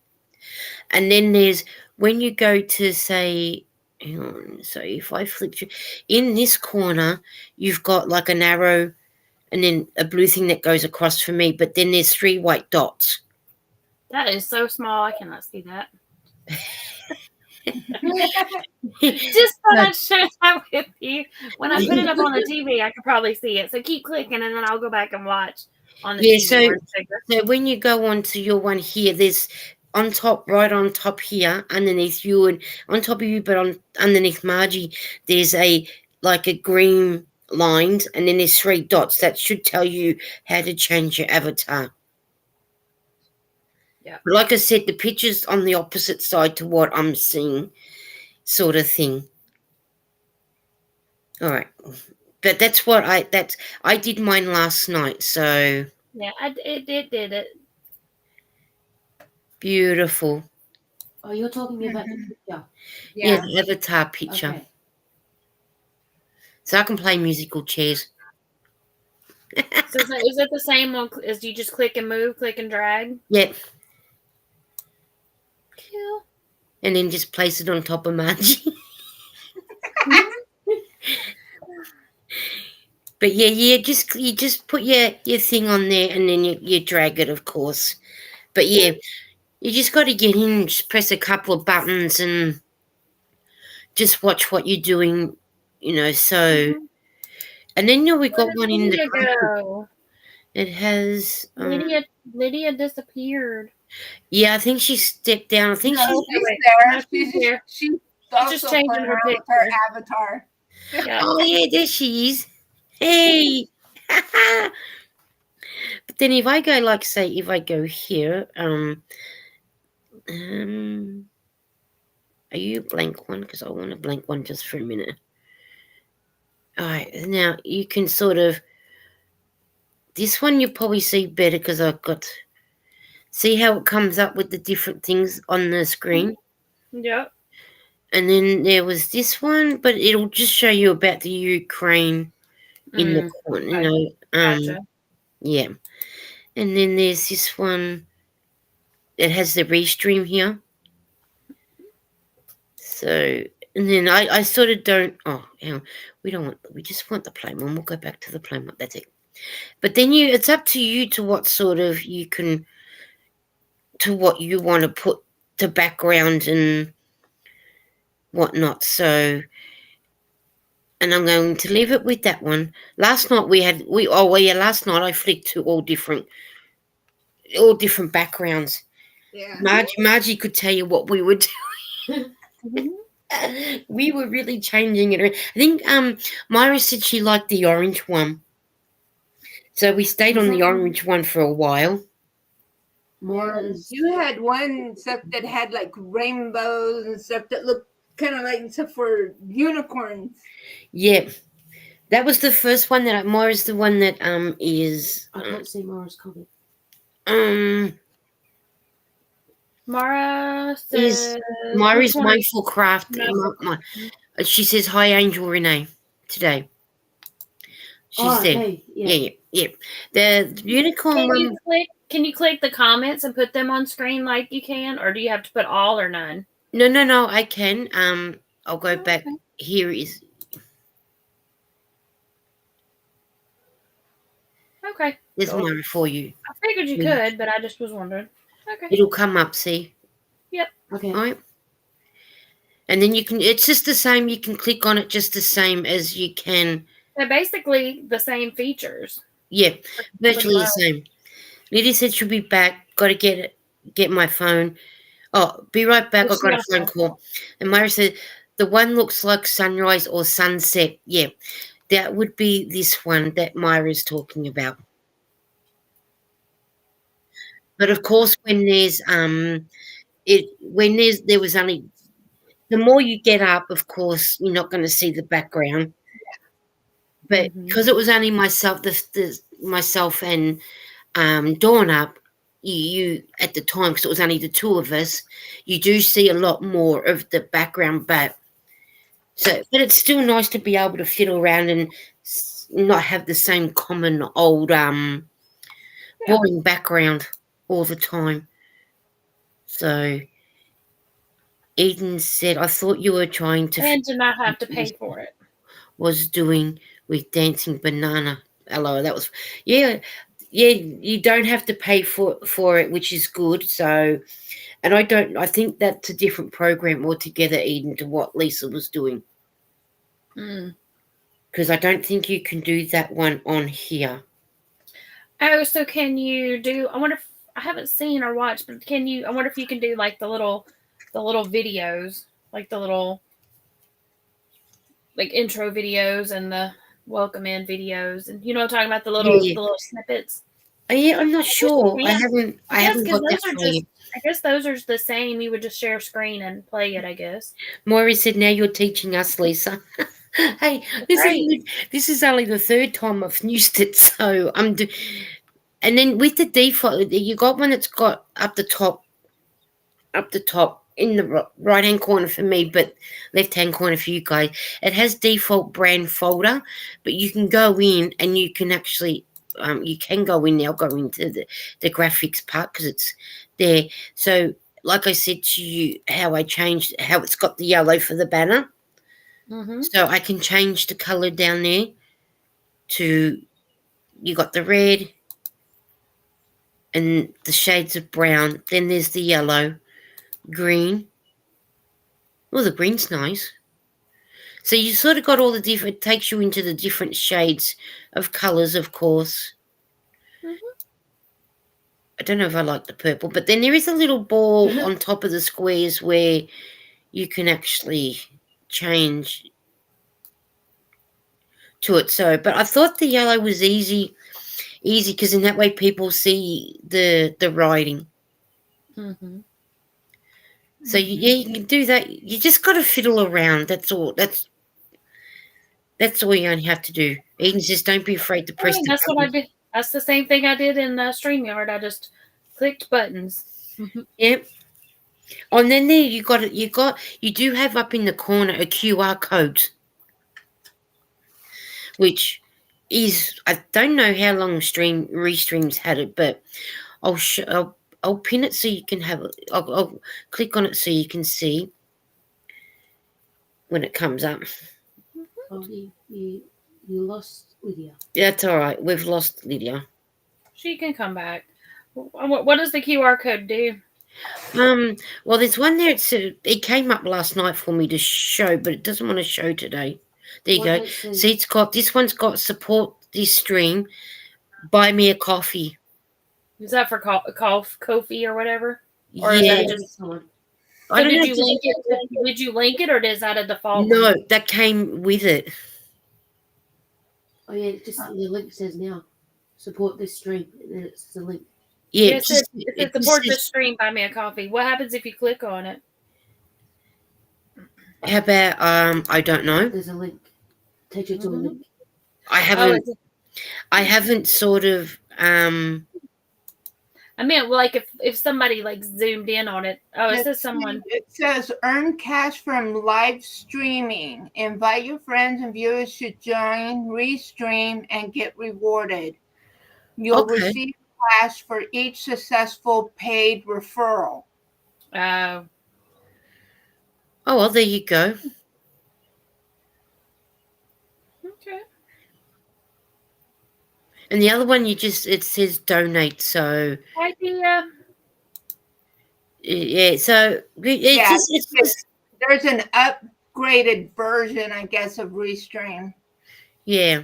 And then there's, when you go to, say, hang on. So if I flip through, in this corner, you've got like an arrow and then a blue thing that goes across for me, but then there's 3 white dots. That is so small. I cannot see that. Just thought I'd share that with you. When I put it up on the TV, I could probably see it. So keep clicking, and then I'll go back and watch on the TV. Where it's bigger. So when you go onto your one here, there's on top, right on top here, underneath you, and on top of you, but on underneath Margie, there's a like a green line, and then there's 3 dots that should tell you how to change your avatar. Yeah. But like I said, the picture's on the opposite side to what I'm seeing, sort of thing. All right, but that's what I did mine last night, so Yeah, it did it. beautiful. Oh, you're talking about the picture. Yeah, the avatar picture. Okay. So I can play musical chairs. So is it the same one as you just click and move, click and drag? Yep. Cool. And then just place it on top of Margie. But yeah, you just put your thing on there and then you drag it, of course. But yeah, you just got to get in, just press a couple of buttons and just watch what you're doing, so. And then we got one in the go? It has Lydia disappeared. Yeah, I think she stepped down. I think No, she's there. She's there. She's just also changing playing her around with picture. her avatar. Yeah. Oh yeah, there she is. Hey. But then if I go, like, say, if I go here, are you a blank one? Because I want a blank one just for a minute. All right, now you can sort of, this one you probably see better because I've got, see how it comes up with the different things on the screen? Yep. And then there was this one, but it'll just show you about the Ukraine in the corner, Gotcha. Yeah. And then there's this one that has the restream here. So, and then I sort of don't, we just want the plain one. We'll go back to the plain one. That's it. But then it's up to you to what sort of to what you want to put the background and whatnot. So, and I'm going to leave it with that one. Last night last night I flicked to all different backgrounds. Yeah. Margie could tell you what we were doing. We were really changing it. I think Myra said she liked the orange one. So we stayed on the orange one for a while. You had one stuff that had like rainbows and stuff that looked kind of like stuff for unicorns. Yeah. That was the first one that Myra's the one that is I don't see Mara's comment. Mara says Myra's Mindful Craft. She says, "Hi, Angel Renee." Today, she's there. Okay. Yeah. The unicorn one. Can you click the comments and put them on screen like you can, or do you have to put all or none? No. I can. I'll go back. Okay. Here is. Okay. There's Myra for you. I figured you could, but I just was wondering. Okay. It'll come up. See. Yep. Okay. All right. And then you can. It's just the same. You can click on it just the same as you can. They're basically the same features. Yeah, virtually the same. Lydia said she'll be back. Got to get my phone. Oh, be right back. I've got a phone call. And Myra said the one looks like sunrise or sunset. Yeah, that would be this one that Myra's talking about. But of course, when there's there was only, the more you get up, of course, you're not going to see the background. But because it was only myself, myself and Dawn up, you at the time, because it was only the two of us, you do see a lot more of the background. But it's still nice to be able to fiddle around and not have the same common old boring background all the time. So Eden said, I thought you were trying to And to not have to pay for it. was doing with Dancing Banana. Hello, that was yeah. You don't have to pay for it, which is good. So, and I think that's a different program altogether, Eden, to what Lisa was doing. Mm. Because I don't think you can do that one on here. Oh, so can you do? I wonder if I haven't seen or watched, but can you? I wonder if you can do like the little videos, like the little like intro videos and the welcome in videos, and you know, what I'm talking about Yeah. the little snippets. Yeah, I'm not sure. I Yeah. haven't. I guess haven't because got that those are far just. yet. I guess those are the same. You would just share screen and play it. I guess. Maury said, "Now you're teaching us, Lisa." Hey, Right. this is only the third time I've used it, so I'm. And then with the default, you got one that's got up the top in the right hand corner for me, but left hand corner for you guys. It has default brand folder, but you can go in and you can actually. You can go in now, go into the graphics part because it's there. So, like I said to you, how it's got the yellow for the banner. Mm-hmm. So I can change the color down there to you got the red and the shades of brown. Then there's the yellow, green. Oh, the green's nice. So you sort of got all the different. It takes you into the different shades of colors, of course. Mm-hmm. I don't know if I like the purple, but then there is a little ball on top of the squares where you can actually change to it. So, but I thought the yellow was easy because in that way people see the writing. Mm-hmm. So yeah, you can do that. You just got to fiddle around. That's all. That's all you only have to do. Eden says, "Don't be afraid to I press mean, the that's what I button." did. That's the same thing I did in StreamYard. I just clicked buttons. Yep. Oh, and then there you got it. You do have up in the corner a QR code, which is I don't know how long Restreams had it, but I'll pin it so you can have it. I'll click on it so you can see when it comes up. Oh, you lost Lydia. That's all right. We've lost Lydia. She can come back. What does the QR code do? Well, there's one there. It came up last night for me to show, but it doesn't want to show today. There you go. See, this one's got support this stream. Buy me a coffee. Is that for Kofi or whatever? Or Yeah, is that just? I So don't did know. you link it? Did you link it, or is that a default No, one? that came with it. Oh yeah, just the link says now support this stream, and then it's the link. Yeah, It says support this stream. Buy me a coffee. What happens if you click on it? How about I don't know. There's a link. Take you to a link. I haven't sort of I mean, like if somebody like zoomed in on it. Oh, it says someone. It says earn cash from live streaming. Invite your friends and viewers to join, restream, and get rewarded. You'll receive cash for each successful paid referral. Oh, well, there you go. Okay. And the other one, it says donate. So Idea. yeah, so it's there's an upgraded version, I guess, of Restream. Yeah.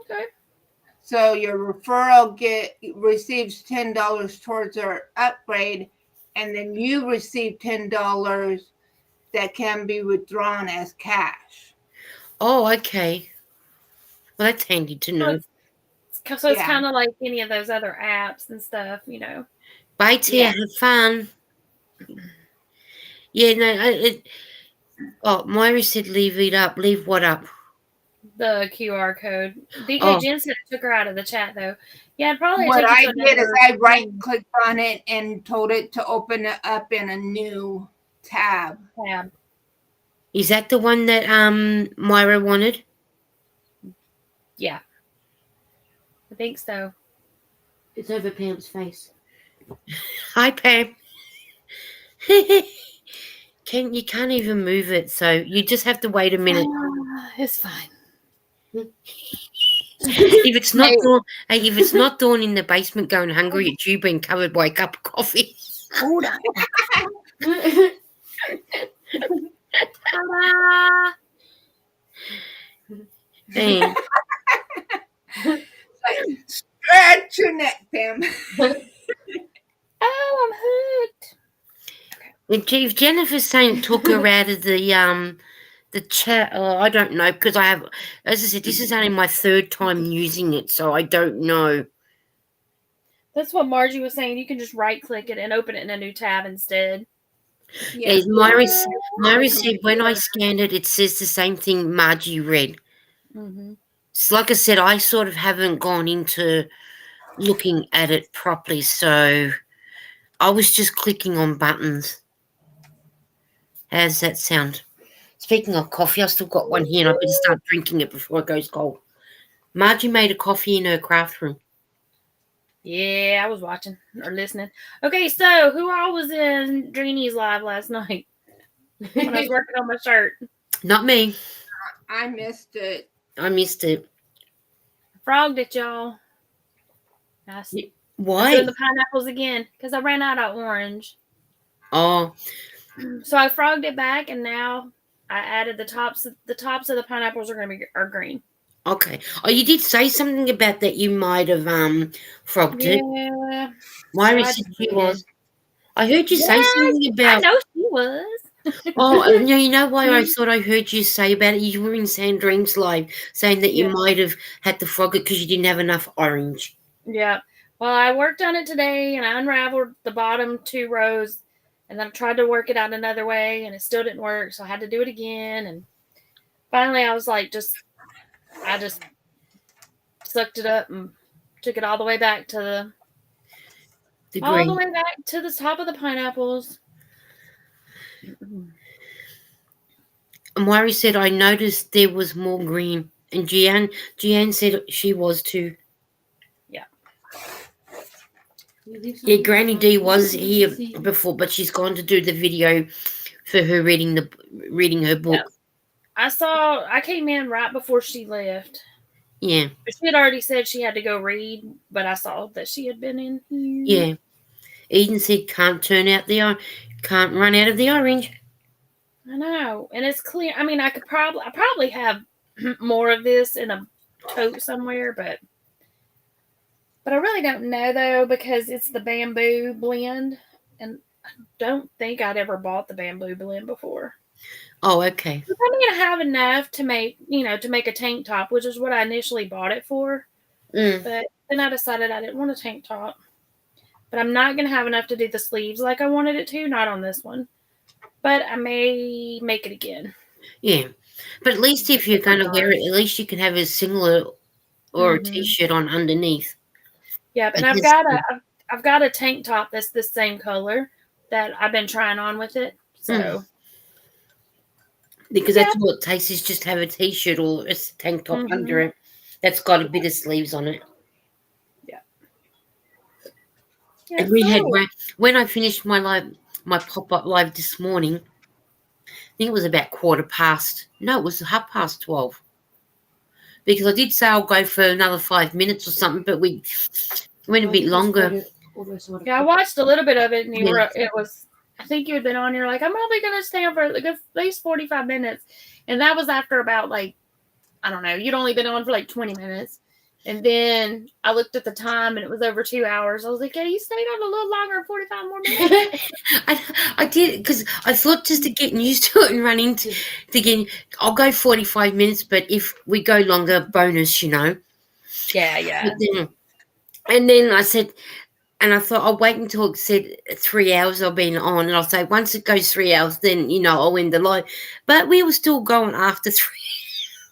Okay. So your referral receives $10 towards their upgrade, and then you receive $10 that can be withdrawn as cash. Oh, okay. Well, that's handy to know. So it's kind of like any of those other apps and stuff, you know. Bye, Tia. Have fun. Yeah, no. Moira said leave it up. Leave what up? The QR code. DK Jensen took her out of the chat though. Yeah, probably. What I did is I right-clicked on it and told it to open it up in a new tab. Is that the one that Moira wanted? Yeah, I think so. It's over Pam's face. Hi, Pam. You can't even move it, so you just have to wait a minute. It's fine. If it's not Hey. dawn, hey, if it's not dawn in the basement going hungry at you being covered by a cup of coffee. Hold on. Ta-da! Hey, Stretch your neck, Pam. Oh, I'm hooked. if Jennifer's saying took her out of the chat, I don't know, because I have, as I said, this is only my third time using it, so I don't know. That's what Margie was saying. You can just right click it and open it in a new tab instead. Yes, Myra said when I scanned it, it says the same thing Margie read. Mm-hmm. It's like I said, I sort of haven't gone into looking at it properly, so I was just clicking on buttons. How's that sound? Speaking of coffee, I've still got one here and I better start drinking it before it goes cold. Margie made a coffee in her craft room. Yeah, I was watching or listening. Okay, so who all was in Dreenie's live last night when I was working on my shirt? Not me. I missed it. I missed it. Frogged it, y'all. Nice. I'm Why? doing the pineapples again because I ran out of orange. Oh, So I frogged it back, and now I added the tops. The tops of the pineapples are green. okay. Oh, you did say something about that you might have frogged it. Yeah. Myra I said she did. was. I heard you say Yes, something I about. know she was. Oh, you know why I thought I heard you say about it? You were in Sandrine's live saying that you Yeah. might have had to frog it because you didn't have enough orange. Yeah. Well, I worked on it today, and I unraveled the bottom 2 rows, and then I tried to work it out another way, and it still didn't work, so I had to do it again. And finally, I was like, I just sucked it up and took it all the way back to The all the green. way back to the top of the pineapples. And Myra said, I noticed there was more green. And Jeanne said she was too. Yeah, Granny D was here before, but she's gone to do the video for her reading her book. Yeah. I came in right before she left. Yeah. She had already said she had to go read, but I saw that she had been in here. Yeah. Eden said can't run out of the orange. I know. And it's clear. I mean, I probably have more of this in a tote somewhere, but I really don't know though, because it's the bamboo blend, and I don't think I'd ever bought the bamboo blend before. Oh, okay. I'm gonna have enough to make a tank top, which is what I initially bought it for. But then I decided I didn't want a tank top. But I'm not gonna have enough to do the sleeves like I wanted it to, not on this one. But I may make it again. Yeah. But at least if you're gonna wear it, at least you can have a singlet or a t-shirt on underneath. Yeah, and I've got a tank top that's the same color that I've been trying on with it. So because that's all it takes is just have a t-shirt or a tank top under it that's got a bit of sleeves on it. Yeah. And we had when I finished my pop-up live this morning, I think it was about 12:15. No, it was 12:30. Because I did say I'll go for another 5 minutes or something, but we went a bit longer. Yeah, I watched a little bit of it, and I think you had been on here like, I'm probably going to stay on for like at least 45 minutes. And that was after about I don't know, you'd only been on for like 20 minutes. And then I looked at the time and it was over 2 hours. I was like, yeah, you stayed on a little longer, 45 more minutes. I did, because I thought just to get used to it and run into again, I'll go 45 minutes, but if we go longer, bonus, Yeah. And then I said, and I thought I'll wait until it said 3 hours I've been on, and I'll say once it goes 3 hours, then I'll end the live. But we were still going after 3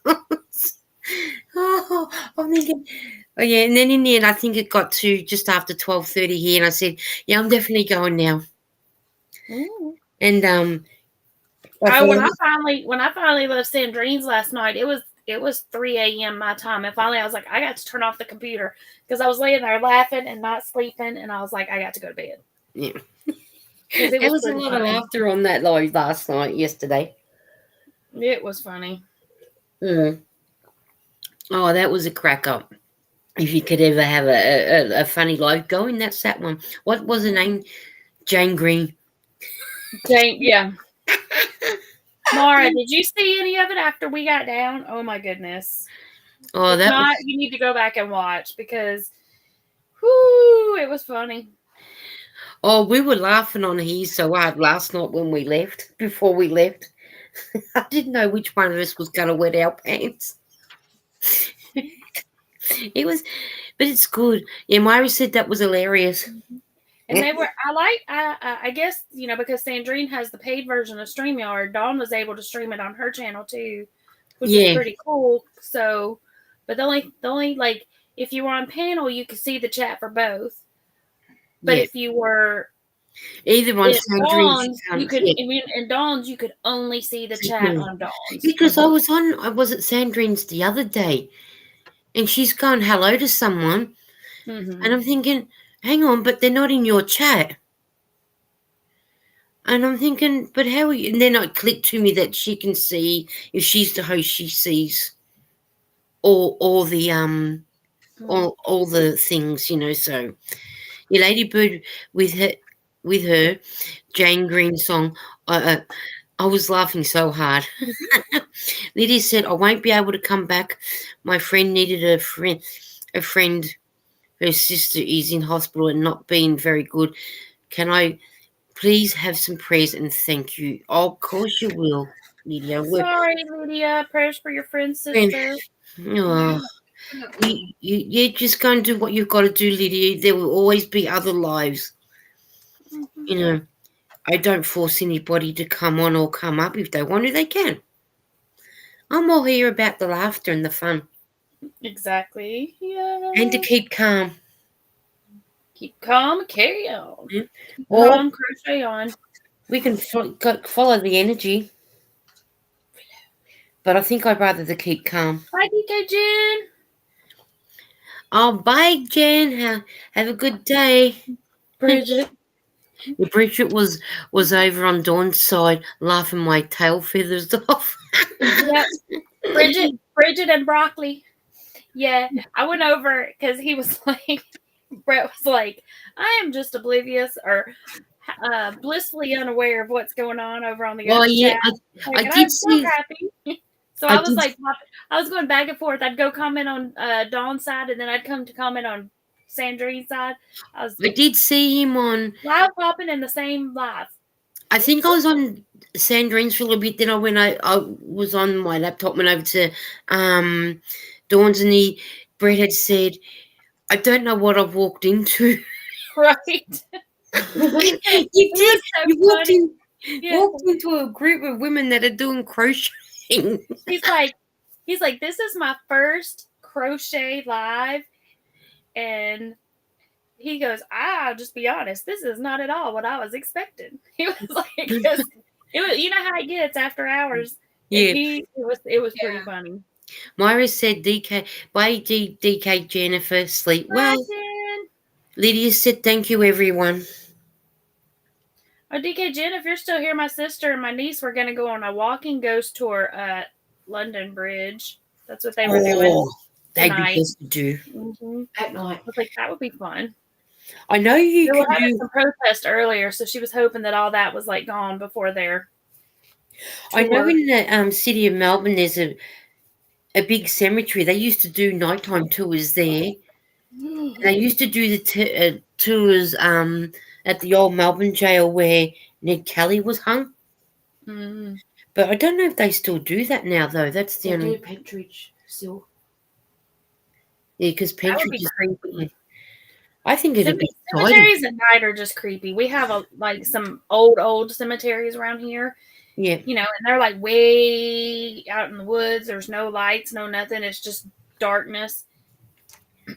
hours. Oh, I'm thinking, oh yeah, and then in the end, I think it got to just after 12:30 here, and I said, yeah, I'm definitely going now. And when I finally left Sandrine's last night, it was 3 a.m. my time, and finally I was like, I got to turn off the computer because I was laying there laughing and not sleeping, and I was like, I got to go to bed. Yeah. because it There was was a pretty lot of funny. laughter on that live last night, yesterday. It was funny. Mm. Oh, that was a crack up. If you could ever have a funny live going, that's that one. What was her name? Jane Green. Jane, yeah. Mara, did you see any of it after we got down? Oh my goodness. Oh, If that not, was. you need to go back and watch because whoo, it was funny. Oh, we were laughing on here so hard last night when we left. Before we left, I didn't know which one of us was going to wet our pants. It was, but it's good. Yeah, Myra said that was hilarious. And they were, I guess, because Sandrine has the paid version of StreamYard, Dawn was able to stream it on her channel too, which was Yeah. pretty cool. So, but the only like, if you were on panel, you could see the chat for both. But Yeah. if you were Either one, in Dawn's, you could, yeah. in Dawn's, you could only see the chat on Dawn's. Because I was at Sandrine's the other day, and she's going hello to someone, Mm-hmm. and I'm thinking, hang on, but they're not in your chat. And I'm thinking, but how are you? And then it clicked to me that she can see, if she's the host, she sees all the all the things, So your Ladybird with her Jane Green song. I was laughing so hard. Lydia said, "I won't be able to come back. My friend needed a friend. Her sister is in hospital and not being very good. Can I please have some prayers and thank you?" Oh, of course you will, Lydia. Sorry, Lydia. Prayers for your friend's sister. Oh, you just go and do what you've got to do, Lydia. There will always be other lives. Mm-hmm. I don't force anybody to come on or come up. If they want to, they can. I'm all here about the laughter and the fun. Exactly. Yeah. And to keep calm. Keep calm, carry on. Yeah. Keep Or calm, crochet on. we can follow the energy. But I think I'd rather to keep calm. Bye, DK Jen. Oh, bye, Jen. Have a good day. Bridget. Bridget was over on Dawn's side laughing my tail feathers off. Yep. Bridget and broccoli. Yeah, I went over because he was like, Brett was like, I am just oblivious or blissfully unaware of what's going on over on the other Yeah, chat. I And did I'm so see. happy. So I I was did- like, I was going back and forth. I'd go comment on Dawn's side, and then I'd come to comment on Sandrine's side. I did see him on. live popping in the same live. I think I was on Sandrine's for a little bit. Then I was on my laptop, went over to Dawn's, and Brett had said, "I don't know what I've walked into." Right. You did. So You walked funny. in. Walked into a group of women that are doing crocheting. He's like, this is my first crochet live, and he goes, I'll just be honest, this is not at all what I was expecting. He was like, it was, you know how it gets after hours. Yeah, it was pretty funny. Myra said, "DK, bye, DK Jennifer, sleep well." Jen. Lydia said, "Thank you, everyone." Oh, DK Jen, if you're still here, my sister and my niece were going to go on a walking ghost tour at London Bridge. That's what they were doing. That'd tonight. be best to do. Mm-hmm. At night. I was like, that would be fun. I know you They were can having do. some protest earlier, so she was hoping that all that was like gone before their I know tour. in the city of Melbourne, there's a big cemetery. They used to do nighttime tours there. They used to do the tours at the old Melbourne jail where Ned Kelly was hung. Mm-hmm. But I don't know if they still do that now, though. That's the They only. do Pentridge still. Yeah, because That would Pentridge be is. creepy. I think it'd be exciting. Cemeteries at night are just creepy. We have some old cemeteries around here. Yeah. And they're like way out in the woods. There's no lights, no nothing. It's just darkness.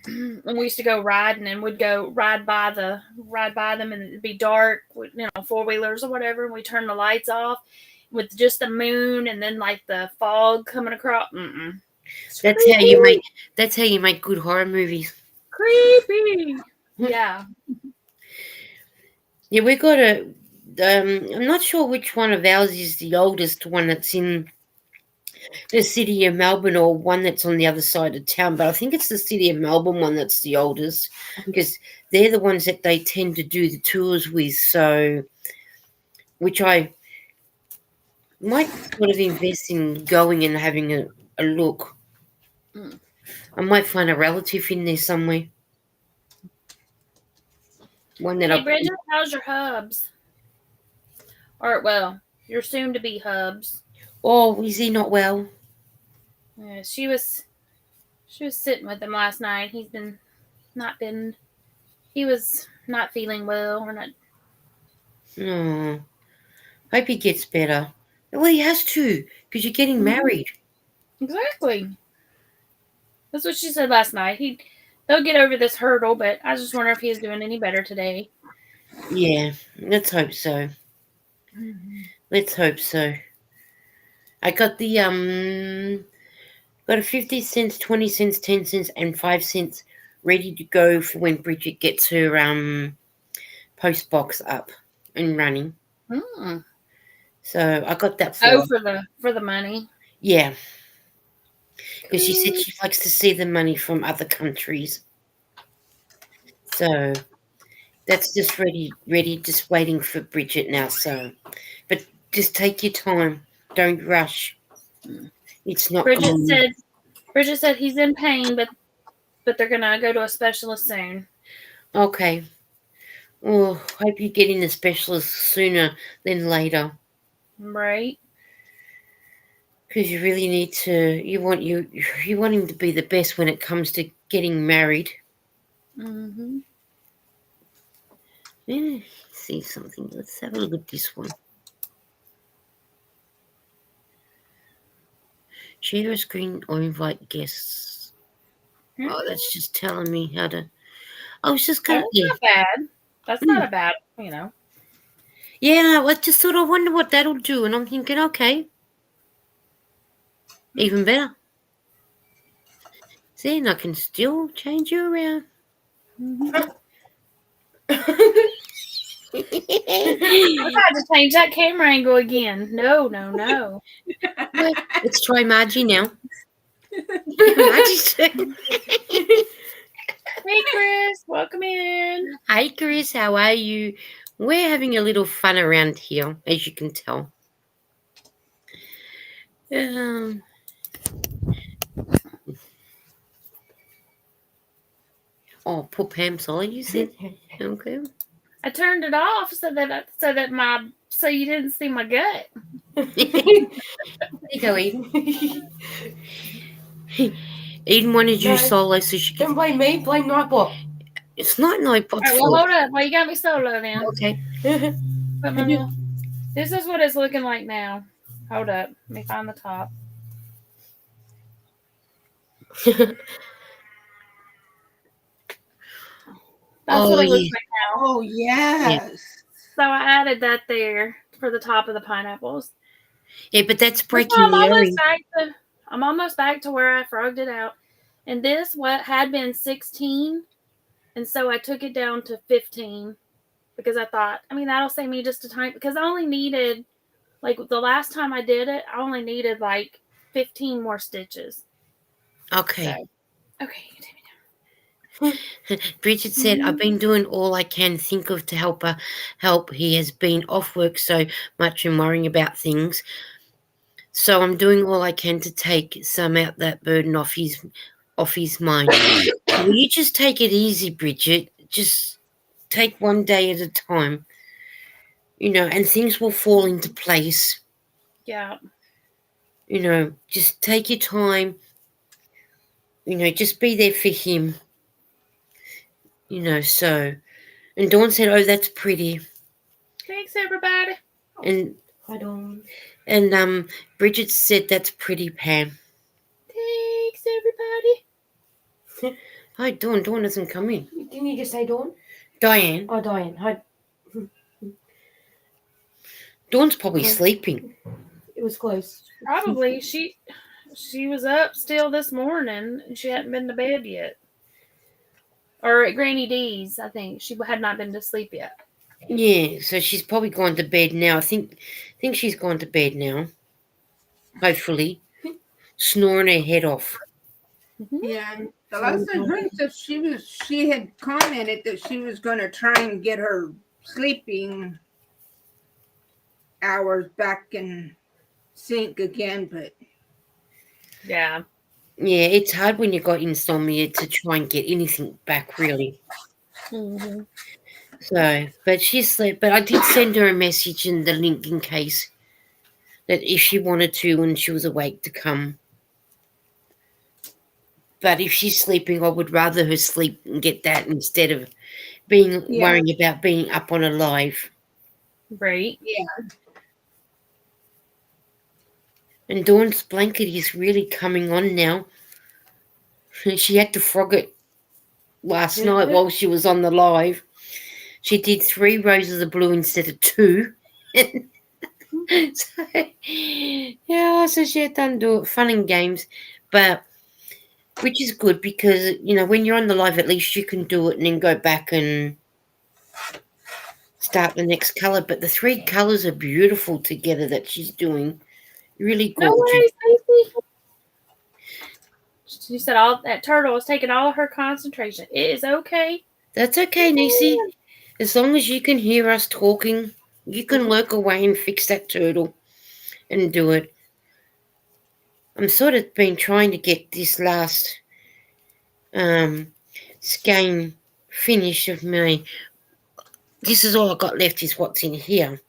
And we used to go riding, and we'd go ride by them, and it'd be dark, with, 4-wheelers or whatever. And we turn the lights off with just the moon, and then like the fog coming across. That's creepy. how you make good horror movies. Creepy. Yeah. Yeah, I'm not sure which one of ours is the oldest one that's in the city of Melbourne or one that's on the other side of town, but I think it's the city of Melbourne one that's the oldest because they're the ones that they tend to do the tours with. So, which I might sort of invest in going and having a look. Mm. I might find a relative in there somewhere. One that Hey, I. Bridget, how's your hubs? Or, well, your soon to be hubs. Oh, is he not well? Yeah, she was sitting with him last night. He was not feeling well or not. Oh, hope he gets better. Well, he has to because you're getting married. Exactly. That's what she said last night. They'll get over this hurdle, but I just wonder if he's doing any better today. Yeah, let's hope so. Let's hope so. I got got a 50 cents, 20 cents, 10 cents, and 5 cents ready to go for when Bridget gets her post box up and running. Mm. So I got that Oh, her. for the money. Yeah, because she said she likes to see the money from other countries. So that's just ready, just waiting for Bridget now. So, but just take your time. Don't rush. It's not Bridget common. said he's in pain, but they're gonna go to a specialist soon. Okay. Well, hope you get in a specialist sooner than later. Right. Because you really need to. You want him to be the best when it comes to getting married. Mm-hmm. Yeah, see something. Let's have a look at this one. Share a screen or invite guests. Oh, that's just telling me how to. I was just gonna. That's not bad. That's not a bad, Yeah, I just thought I wonder what that'll do, and I'm thinking, okay, even better. See, and I can still change you around. Mm-hmm. I tried to change that camera angle again. No. Let's try Margie now. Margie's turn. Hey, Chris, welcome in. Hi, Chris. How are you? We're having a little fun around here, as you can tell. Oh, poor Pam Solly, you said? Okay. I turned it off so you didn't see my gut. There you go, Eden. Eden wanted you solo so she Don't blame me, blame Nightbot. It's not Nightbot's All right, well, fault. hold up. Well, you got me solo then. Okay. Put my little... This is what it's looking like now. Hold up. Let me find the top. That's what it looks like now. Oh, yes. So I added that there for the top of the pineapples. Yeah, but that's breaking I'm the almost earring. I'm almost back to where I frogged it out. And this what had been 16, and so I took it down to 15 because I thought, that'll save me just a tiny, because I only needed, like the last time I did it, I only needed like 15 more stitches. Okay. So, okay, you take me down. Bridget said, I've been doing all I can think of to help her help. He has been off work so much and worrying about things. So I'm doing all I can to take some out that burden off his mind. Will you just take it easy, Bridget? Just take one day at a time. And things will fall into place. Yeah. Just take your time. Just be there for him. So. And Dawn said, oh, that's pretty. Thanks, everybody. And Hi, Dawn. And Bridget said, that's pretty, Pam. Thanks, everybody. Hi, Dawn. Dawn doesn't come in. Didn't you just say Dawn? Diane. Oh, Diane. Hi. Dawn's probably sleeping. It was close. Probably. She was up still this morning, and she hadn't been to bed yet. Or at Granny D's, I think. She had not been to sleep yet. Yeah, so she's probably gone to bed now. I think she's gone to bed now. Hopefully, snoring her head off. Yeah, and the last I heard that she had commented that she was going to try and get her sleeping hours back in sync again, but Yeah. Yeah, it's hard when you got insomnia to try and get anything back, really. Mm-hmm. So, but she slept. But I did send her a message in the link in case that if she wanted to when she was awake to come. But if she's sleeping, I would rather her sleep and get that instead of being yeah, worrying about being up on a live. Right. yeah, And Dawn's blanket is really coming on now. She had to frog it last night while she was on the live. She did 3 roses of blue instead of 2. So, yeah, so she had done do fun and games, but which is good because when you're on the live, at least you can do it and then go back and start the next color. But the 3 colors are beautiful together that she's doing, really No gorgeous. worries, Stacy. She said all that turtle is taking all of her concentration. It is okay. That's okay, Nisi. As long as you can hear us talking, you can lurk away and fix that turtle and do it. I'm sort of been trying to get this last skein finish of my. This is all I got left is what's in here.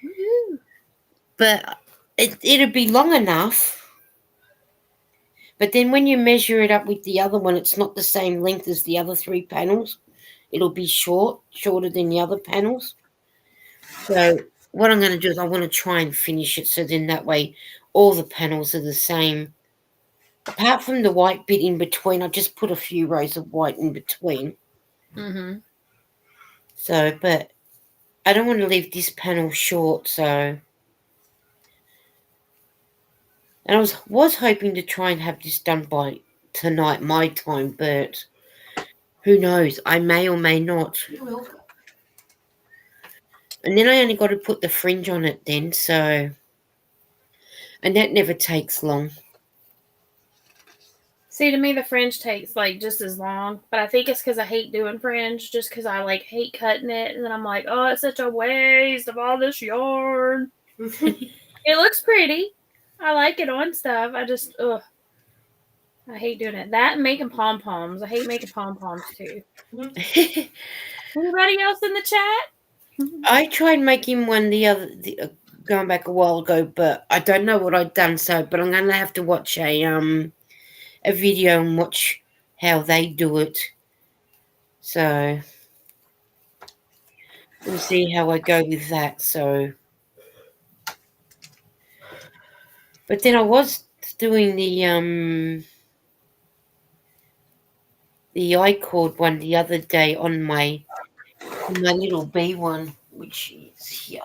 Woo-hoo. But it'd be long enough. But then when you measure it up with the other one, it's not the same length as the other 3 panels. It'll be shorter than the other panels. So what I'm going to do is I want to try and finish it so then that way all the panels are the same. Apart from the white bit in between, I just put a few rows of white in between. Mm-hmm. So, but I don't want to leave this panel short, so. And I was hoping to try and have this done by tonight, my time, but who knows? I may or may not. You will. And then I only got to put the fringe on it then, so. And that never takes long. See, to me, the fringe takes like just as long, but I think it's because I hate doing fringe, just because I like hate cutting it, and then I'm like, oh, it's such a waste of all this yarn. It looks pretty. I like it on stuff. I just, I hate doing it. That and making pom poms. I hate making pom poms too. Anybody else in the chat? I tried making one going back a while ago, but I don't know what I'd done. So, but I'm gonna have to watch a video and watch how they do it. So we'll see how I go with that. So, but then I was doing the I-cord one the other day on my little bee one, which is here.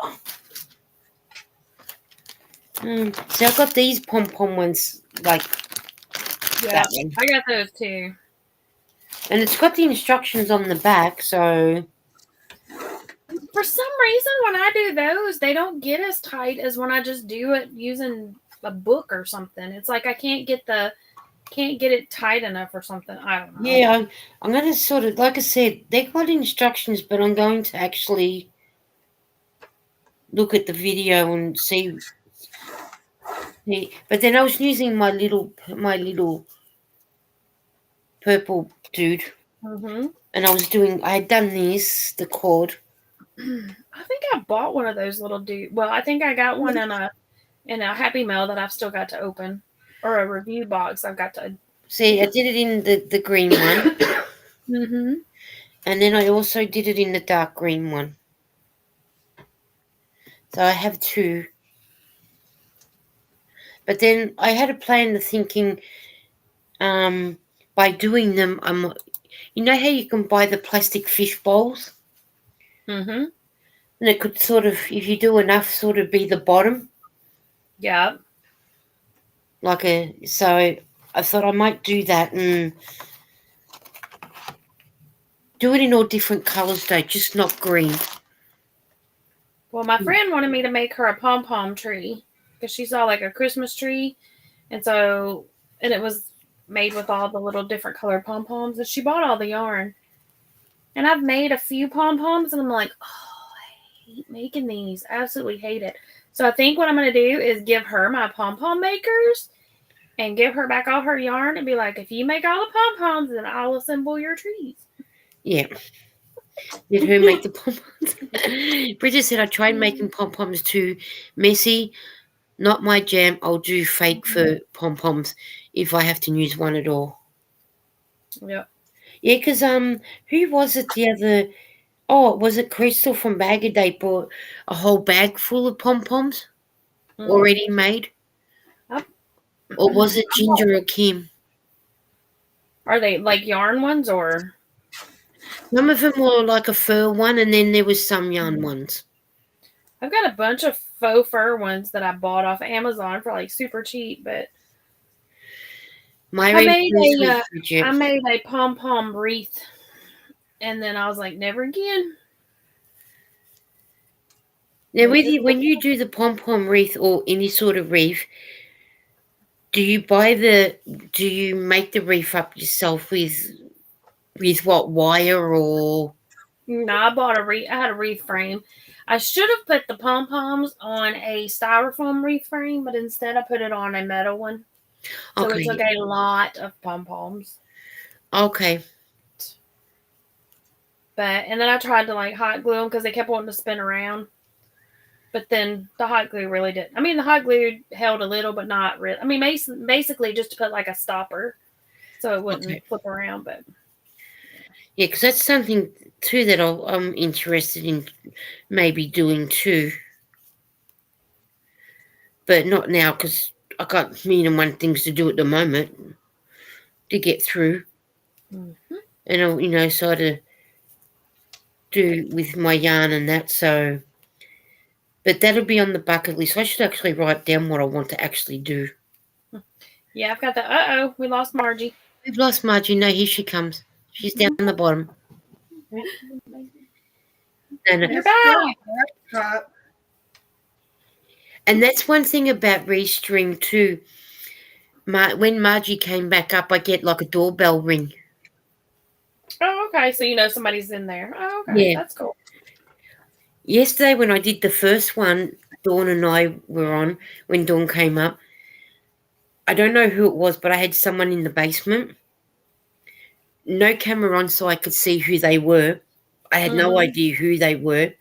So I've got these pom-pom ones like Yeah, that one. I got those too. And it's got the instructions on the back, so For some reason, when I do those, they don't get as tight as when I just do it using a book or something. It's like I can't get it tight enough or something. I don't know. yeah, I'm going to sort of, like I said, they've got instructions, but I'm going to actually look at the video and see. But then I was using my little purple dude, Mm-hmm. and I had done the cord. I think I bought one of those little dude. Well, I think I got one in a Happy Mail that I've still got to open, or a review box I've got to. See, I did it in the green one, Mm-hmm. and then I also did it in the dark green one. So I have 2. But then I had a plan of thinking, by doing them, you know how you can buy the plastic fish bowls? Mm-hmm. And it could sort of, if you do enough, sort of be the bottom. Yeah. So I thought I might do that and do it in all different colours though, just not green. Well, my friend wanted me to make her a pom-pom tree because she saw like a Christmas tree. And it was made with all the little different colored pom-poms. And she bought all the yarn. And I've made a few pom-poms and I'm like, oh, I hate making these. I absolutely hate it. So I think what I'm going to do is give her my pom-pom makers and give her back all her yarn and be like, if you make all the pom-poms, then I'll assemble your trees. Yeah. Did her make the pom-poms? Bridget said, I tried making pom-poms too messy. Not my jam. I'll do fake for pom-poms if I have to use one at all. Yep. Yeah, because who was it the other? Oh, was it Crystal from Bagger? They bought a whole bag full of pom-poms already made. Yep. Or was it Ginger or Kim? Are they like yarn ones or? Some of them were like a fur one, and then there was some yarn ones. I've got a bunch of faux fur ones that I bought off Amazon for like super cheap, but I made a pom-pom wreath, and then I was like, never again. Now, when you do the pom-pom wreath or any sort of wreath, do you make the wreath up yourself with what wire or? No, I bought I had a wreath frame. I should have put the pom-poms on a styrofoam wreath frame, but instead I put it on a metal one. So it took a lot of pom-poms. Okay. And then I tried to like hot glue them because they kept wanting to spin around. But then the hot glue really didn't. I mean, the hot glue held a little, but not really. I mean, basically just to put like a stopper so it wouldn't flip around. But yeah, because that's something too that I'm interested in maybe doing too. But not now because I got a million and one things to do at the moment to get through. Mm-hmm. And I'll, sort of do with my yarn and that. So, but that'll be on the bucket list. I should actually write down what I want to actually do. Yeah, I've got the. We lost Margie. We've lost Margie. No, here she comes. She's down the bottom. You're back. And that's one thing about Restream too. When Margie came back up, I get like a doorbell ring. Oh, okay. So somebody's in there. Oh, okay. Yeah. That's cool. Yesterday when I did the first one, Dawn and I were on when Dawn came up. I don't know who it was, but I had someone in the basement. No camera on so I could see who they were. I had no idea who they were.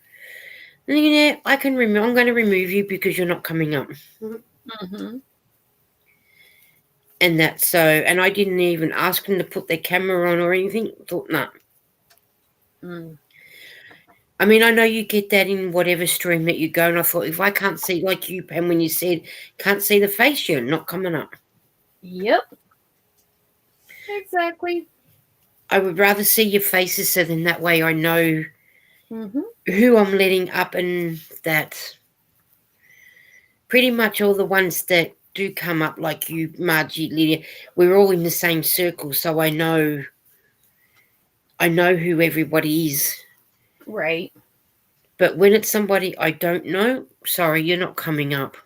And yeah, I can remove. I'm going to remove you because you're not coming up. Mm-hmm. And and I didn't even ask them to put their camera on or anything. Thought, no. I mean, I know you get that in whatever stream that you go, and I thought, if I can't see, like you, Pam, when you said, can't see the face, you're not coming up. Yep. Exactly. I would rather see your faces so then that way I know who I'm letting up, and that pretty much all the ones that do come up, like you, Margie, Lydia, we're all in the same circle, so I know who everybody is. Right. But when it's somebody I don't know, sorry, you're not coming up.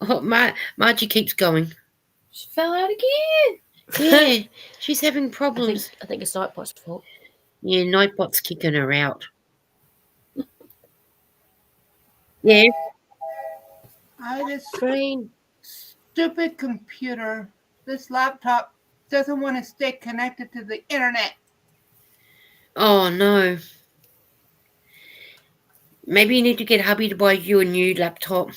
Oh, Margie keeps going. She fell out again. Yeah, she's having problems. I think it's Nightbot's fault. Yeah, Nightbot's kicking her out. Yeah. This stupid computer, this laptop doesn't want to stay connected to the internet. Oh, no. Maybe you need to get hubby to buy you a new laptop.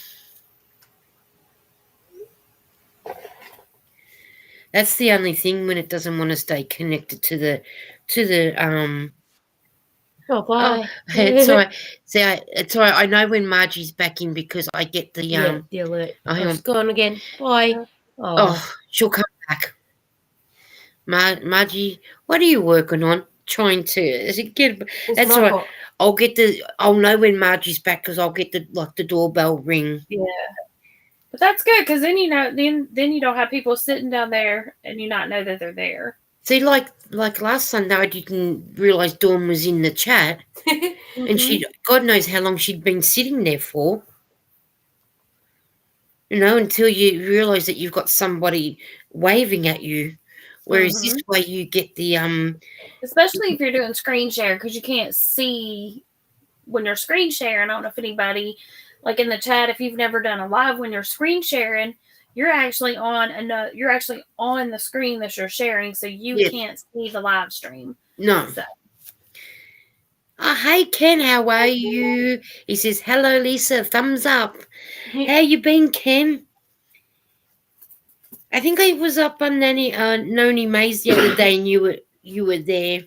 That's the only thing when it doesn't want to stay connected to the Oh, bye. it's all right. See, it's all right. I know when Margie's back in because I get the the alert. It's gone again. Bye. She'll come back. Margie, what are you working on? Trying to get. That's all right. I'll know when Margie's back because I'll get the doorbell ring. Yeah. But that's good because then then you don't have people sitting down there and you not know that they're there. See, like last Sunday, I didn't realize Dawn was in the chat, And she, God knows how long she'd been sitting there for. Until you realise that you've got somebody waving at you. Whereas this way you get the especially if you're doing screen share, because you can't see when you're screen sharing. I don't know if anybody, like in the chat, if you've never done a live, when you're screen sharing, you're actually on the screen that you're sharing, so you can't see the live stream. No. So. Oh, hey Ken, how are you? He says, hello Lisa, thumbs up. How you been, Ken? I think I was up on Noni Mays the other day and you were there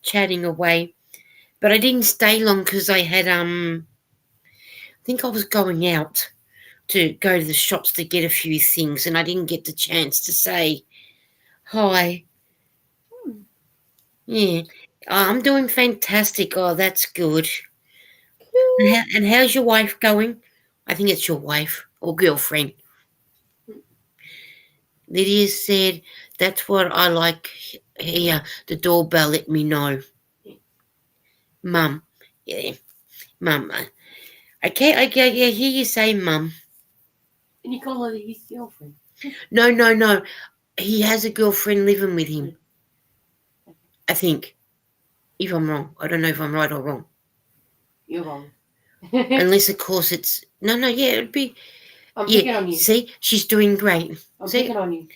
chatting away. But I didn't stay long because I had I think I was going out to go to the shops to get a few things and I didn't get the chance to say hi. Yeah. I'm doing fantastic. Oh, that's good. And how's your wife going? I think it's your wife or girlfriend. Lydia said, that's what I like here. The doorbell let me know. Mum. Yeah. Mum. I hear you say mum. And you call her his girlfriend? No. He has a girlfriend living with him. I think. If I'm wrong. I don't know if I'm right or wrong. You're wrong. Unless, of course, it's... No, yeah, it'd be... I'm picking on you. See, she's doing great. Picking on you.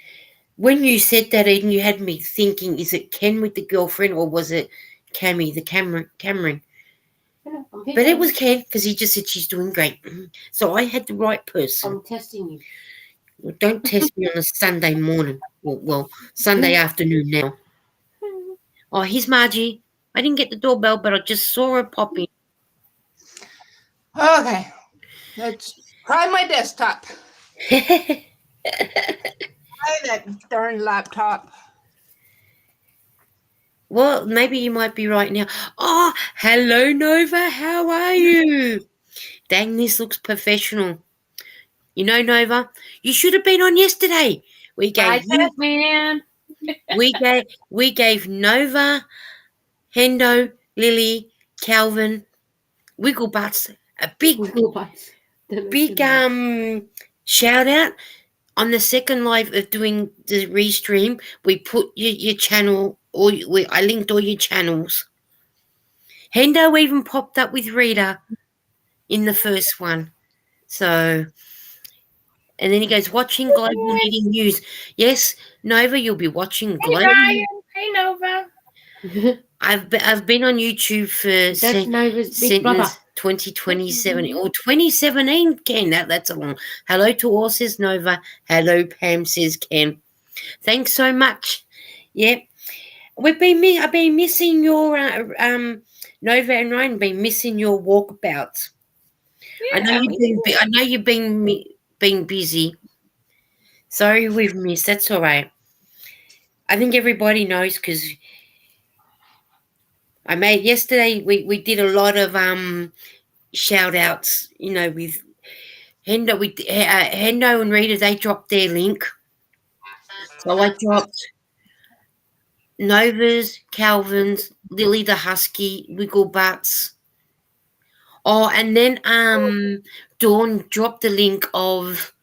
When you said that, Eden, you had me thinking, is it Ken with the girlfriend or was it Cammy, the Cameron? But it was Ken because he just said she's doing great. So I had the right person. I'm testing you. Well, don't test me on a Sunday morning. Well, Sunday afternoon now. Oh, here's Margie. I didn't get the doorbell, but I just saw her pop in. Okay. Let's try my desktop. Try that darn laptop. Well, maybe you might be right now. Oh, hello, Nova. How are you? Dang, this looks professional. You know, Nova, you should have been on yesterday. We gave we gave Nova, Hendo, Lily, Calvin, Wiggle Butts a big shout out on the second live of doing the restream. We put your channel, I linked all your channels. Hendo even popped up with Rita in the first one. So, and then he goes, watching Global Knitting News. Yes, Nova, you'll be watching Global. Hey, Nova. I've been on YouTube for since 2027 or 2017, Ken. That's a long. Hello to all, says Nova. Hello, Pam, says Ken. Thanks so much. Yeah, I've been missing your Nova and Ryan. Been missing your walkabouts. Yeah, I know you've been busy. Sorry we've missed. That's all right. I think everybody knows because I made yesterday. We did a lot of shout outs. With Hendo, Hendo and Rita, they dropped their link. So I dropped Nova's, Calvin's, Lily the Husky, Wiggle Butts. Oh, and then Dawn dropped the link of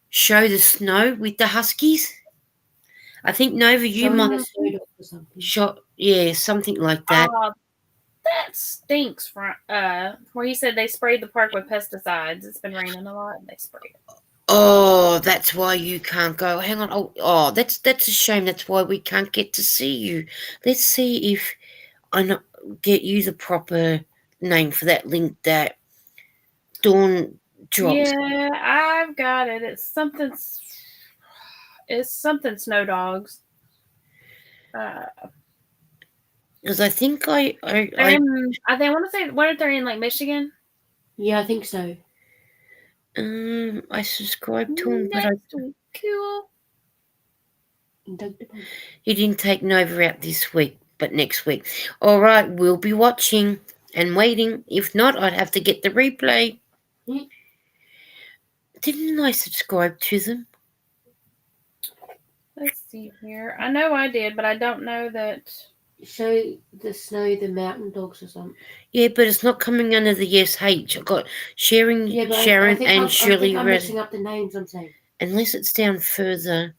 Show the Snow with the Huskies. I think Nova, you might something like that. That stinks. Where you said they sprayed the park with pesticides. It's been raining a lot, and they sprayed it. Oh, that's why you can't go. Hang on. Oh, that's a shame. That's why we can't get to see you. Let's see if I get you the proper name for that link that Dawn dropped. Yeah, I've got it. It's something Snow Dogs. Because I think I want to say, weren't they in like Michigan? Yeah, I think so. I subscribed to him, but cool. He didn't take Nova out this week, but next week. All right, we'll be watching and waiting. If not, I'd have to get the replay. Didn't I subscribe to them? Let's see here. I know I did, but I don't know that. show the snow the mountain dogs or something. Yeah, but it's not coming under the SH. I've got Sharon, Yeah, but I Sharon think and I Shirley. think I'm mixing up the names. I'm saying. Unless it's down further,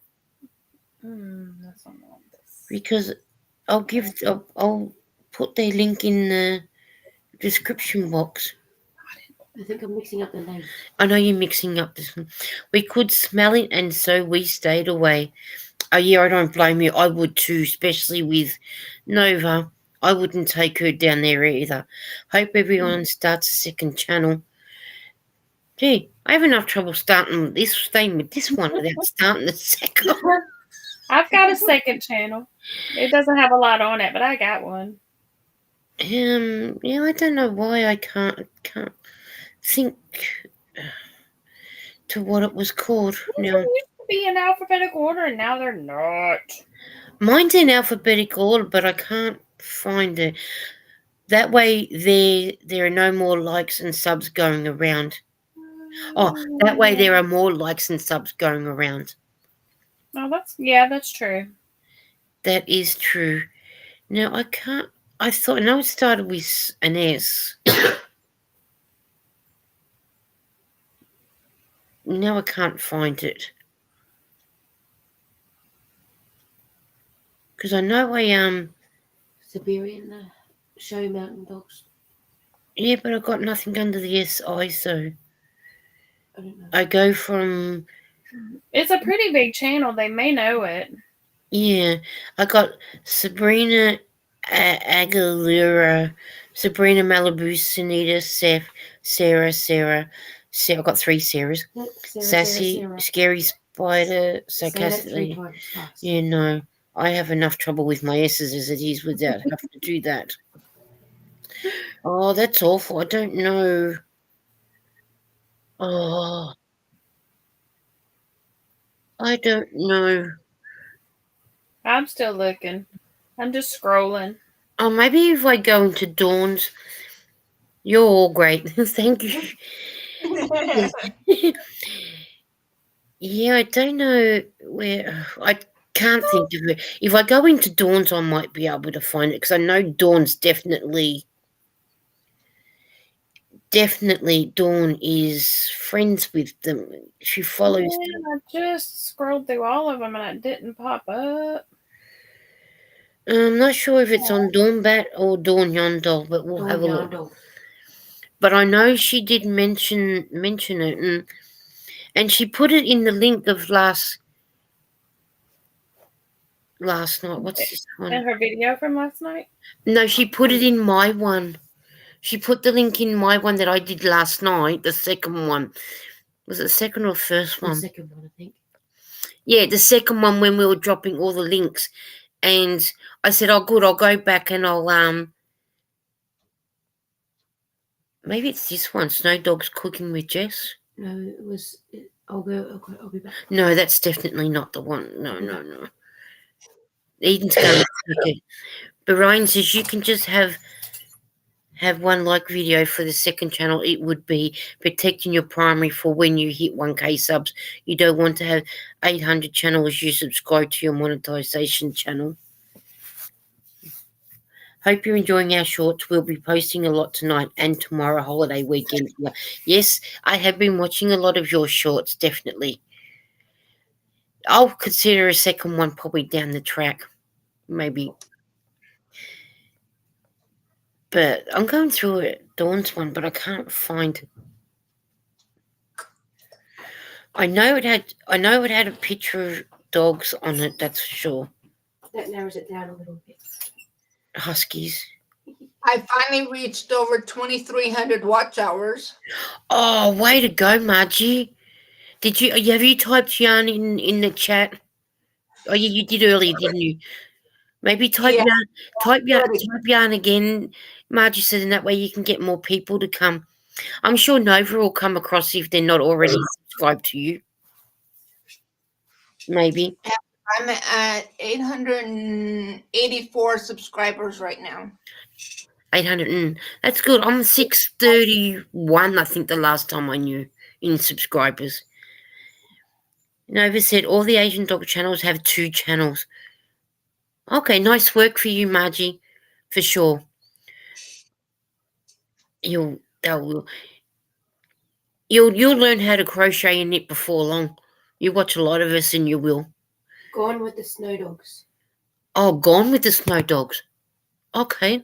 That's not this. because I'll put their link in the description box. I think I'm mixing up the names. I know you're mixing up this one. We could smell it, and so we stayed away. Oh yeah, I don't blame you. I would too, especially with Nova. I wouldn't take her down there either. Hope everyone starts a second channel. Gee, I have enough trouble staying with this one without starting the second. I've got a second channel. It doesn't have a lot on it, but I got one. Yeah, I don't know why I can't think to what it was called. These Now, used to be in alphabetical order, and now they're not. mine's in alphabetical order, but I can't find it. That way, there are no more likes and subs going around. Oh, that way there are more likes and subs going around. Oh, that's true. That is true. Now I can't. I know it started with an S. Now I can't find it. Because I know Siberian show mountain dogs. yeah, but I got nothing under the SI, so I don't know. I go from It's a pretty big channel. They may know it. yeah. I got Sabrina Aguilera, Sabrina Malibu, Sunita, Seth, Sarah. I've got 3 Sarahs. Yep, Sassy, Sarah. Scary Spider, Say that 3 sarcastically. times fast. Yeah, no. I have enough trouble with my S's as it is without having to do that. Oh, that's awful. I don't know. Oh, I don't know. I'm still looking. I'm just scrolling. Oh, maybe if I go into Dawn's. You're all great. Thank you. Yeah, I don't know where. I can't think of it. If I go into Dawn's, I might be able to find it because I know Dawn's definitely Dawn is friends with them. She follows them. I just scrolled through all of them and it didn't pop up. I'm not sure if it's on Dawnbat or Dawn Yondol, but we'll have a look. But I know she did mention it, and she put it in the link of last night. What's this one? And her video from last night? No, she put it in my one. She put the link in my one that I did last night, the second one. Was it the second or first one? The second one, I think. Yeah, the second one when we were dropping all the links. And I said, oh, good, I'll go back and I'll, maybe it's this one, Snow Dogs Cooking with Jess. No, it was, I'll be back. No, that's definitely not the one. No. Eden's going to cook it. But Ryan says you can just have one like video for the second channel. It would be protecting your primary for when you hit 1K subs. You don't want to have 800 channels you subscribe to your monetization channel. Hope you're enjoying our shorts. We'll be posting a lot tonight and tomorrow, holiday weekend. Yes, I have been watching a lot of your shorts, definitely. I'll consider a second one probably down the track, maybe. But I'm going through it, Dawn's one, but I can't find it. I know it had a picture of dogs on it, that's for sure. That narrows it down a little bit. Huskies. I finally reached over 2,300 watch hours. Oh, way to go, Margie. Have you typed yarn in the chat? Oh, yeah, you did earlier, didn't you? Maybe type yarn again, Margie said, and that way you can get more people to come. I'm sure Nova will come across if they're not already subscribed to you. Maybe. I'm at 884 subscribers right now. 800. That's good. I'm 631, I think, the last time I knew, in subscribers. Nova said all the Asian dog channels have 2 channels. Okay, nice work for you, Margie, for sure. They'll you'll learn how to crochet and knit before long. You watch a lot of us, and you will. Gone with the snow dogs. Oh, Gone with the Snow Dogs. Okay,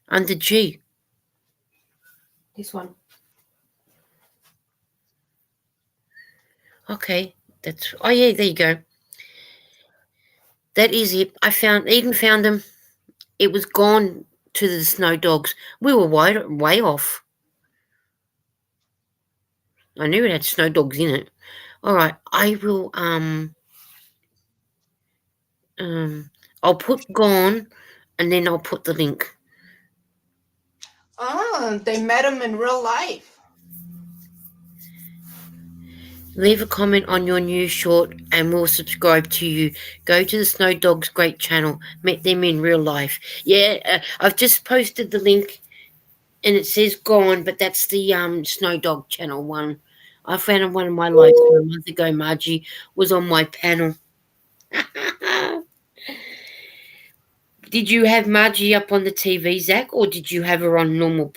under G. This one. Okay, that's. Oh yeah, there you go. That is it. I found them. It was Gone to the Snow Dogs. We were way off. I knew it had snow dogs in it. All right, I will. I'll put Gone, and then I'll put the link. Oh, they met him in real life. Leave a comment on your new short, and we'll subscribe to you. Go to the Snow Dogs Great channel. Met them in real life. Yeah, I've just posted the link, and it says Gone, but that's the Snow Dog channel one. I found one of my lives a month ago. Margie was on my panel. Did you have Margie up on the TV, Zach, or did you have her on normal?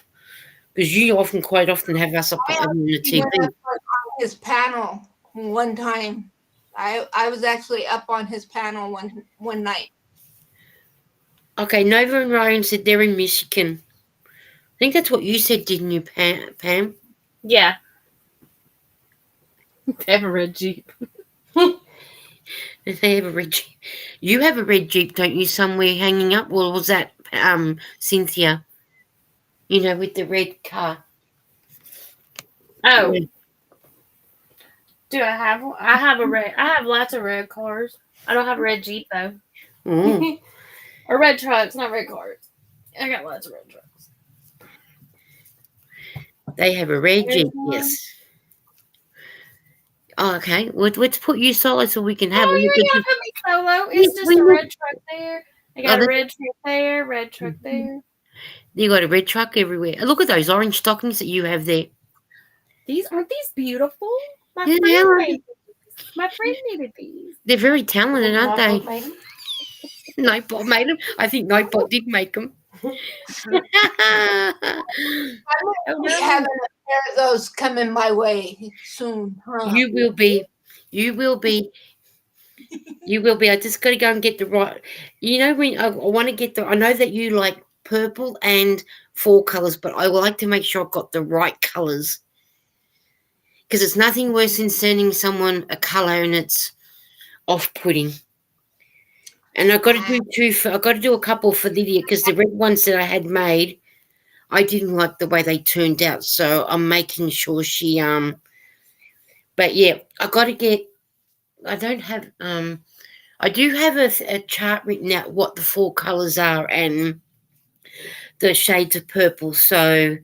Because you quite often have us up on the He TV. went up on his panel one time. I was actually up on his panel one night. Okay, Nova and Ryan said they're in Michigan. I think that's what you said, didn't you, Pam? Yeah. They have a red Jeep. They have a red Jeep. You have a red Jeep, don't you, somewhere hanging up? Or was that Cynthia? You know, with the red car. Oh. Yeah. Do I have one? I have lots of red cars. I don't have a red Jeep though. Oh. Or red trucks, not red cars. I got lots of red trucks. They have a red There's Jeep, one. yes. Oh, okay. Let's put you solo so we can have Oh, a you look ain't at got you. to be solo. Yes, It's just we a will. red truck there. I got Oh, a red truck there, red truck there. You got a red truck everywhere. Look at those orange stockings that you have there. Aren't these beautiful? My Yeah, friend they are. made these. My friend needed these. They're very talented, aren't they? Made 'em. Nightbot made them. I think Nightbot did make them. I might be having a pair of those coming my way soon. Huh? You will be. You will be. You will be. I just got to go and get the right. You know, when I want to get the. I know that you like purple and fall colors, but I would like to make sure I've got the right colors. Because it's nothing worse than sending someone a color and it's off-putting. And I've got to do two. I've got to do a couple for Lydia because the red ones that I had made, I didn't like the way they turned out. So I'm making sure she But yeah, I got to get. I don't have I do have a chart written out what the four colors are and the shades of purple. So,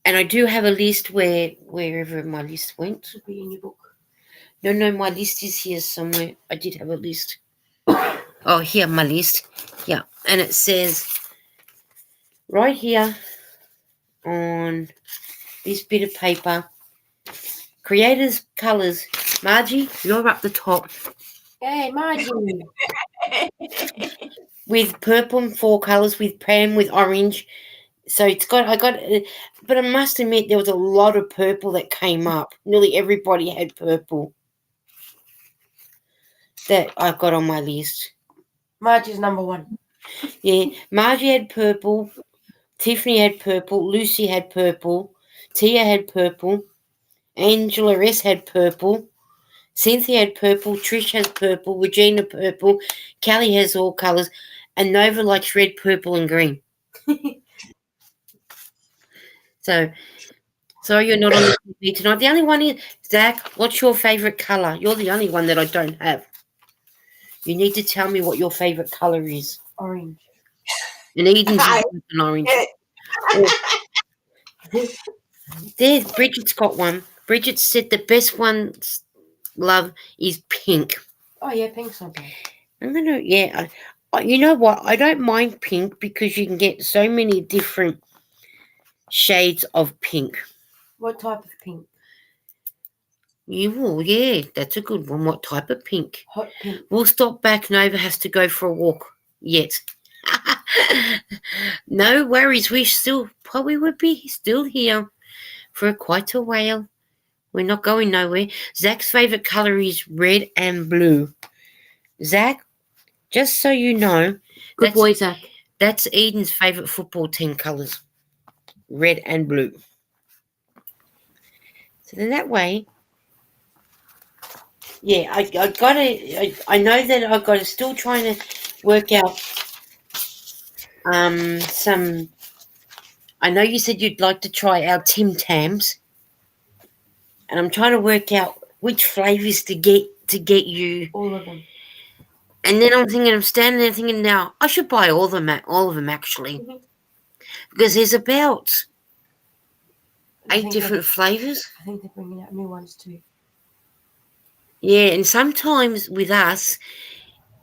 and I do have a list wherever my list went. Should be in your book. No, my list is here somewhere. I did have a list. Oh, here, my list. Yeah, and it says right here on this bit of paper, creators' colors. Margie, you're up the top Hey, Margie. with purple and four colors, with Pam with orange. So but I must admit there was a lot of purple that came up. Nearly everybody had purple that I got on my list. Margie's number one. Yeah, Margie had purple, Tiffany had purple, Lucy had purple, Tia had purple, Angela S had purple, Cynthia had purple, Trish has purple, Regina purple, Callie has all colours, and Nova likes red, purple, and green. So sorry you're not on the TV tonight. The only one is Zach. What's your favourite colour? You're the only one that I don't have. You need to tell me what your favourite colour is. Orange. And Eden's is an orange. There, Bridget's got one. Bridget said the best one, love, is pink. Oh yeah, pink's not bad. I'm gonna, yeah. You know what? I don't mind pink because you can get so many different shades of pink. What type of pink? You will, yeah. That's a good one. What type of pink? Hot pink. We'll stop back. Nova has to go for a walk yet. No worries. We still probably would be still here for quite a while. We're not going nowhere. Zach's favourite colour is red and blue. Zach, just so you know, Good boy, Zach. that's Eden's favourite football team colours. Red and blue. So then that way, yeah, I gotta. I know that I've got to still trying to work out some. I know you said you'd like to try our Tim Tams, and I'm trying to work out which flavours to get you. All of them. And then I'm standing there thinking, now I should buy all of them actually, because there's about I 8 think different flavours. I think they're bringing out new ones too. Yeah, and sometimes with us,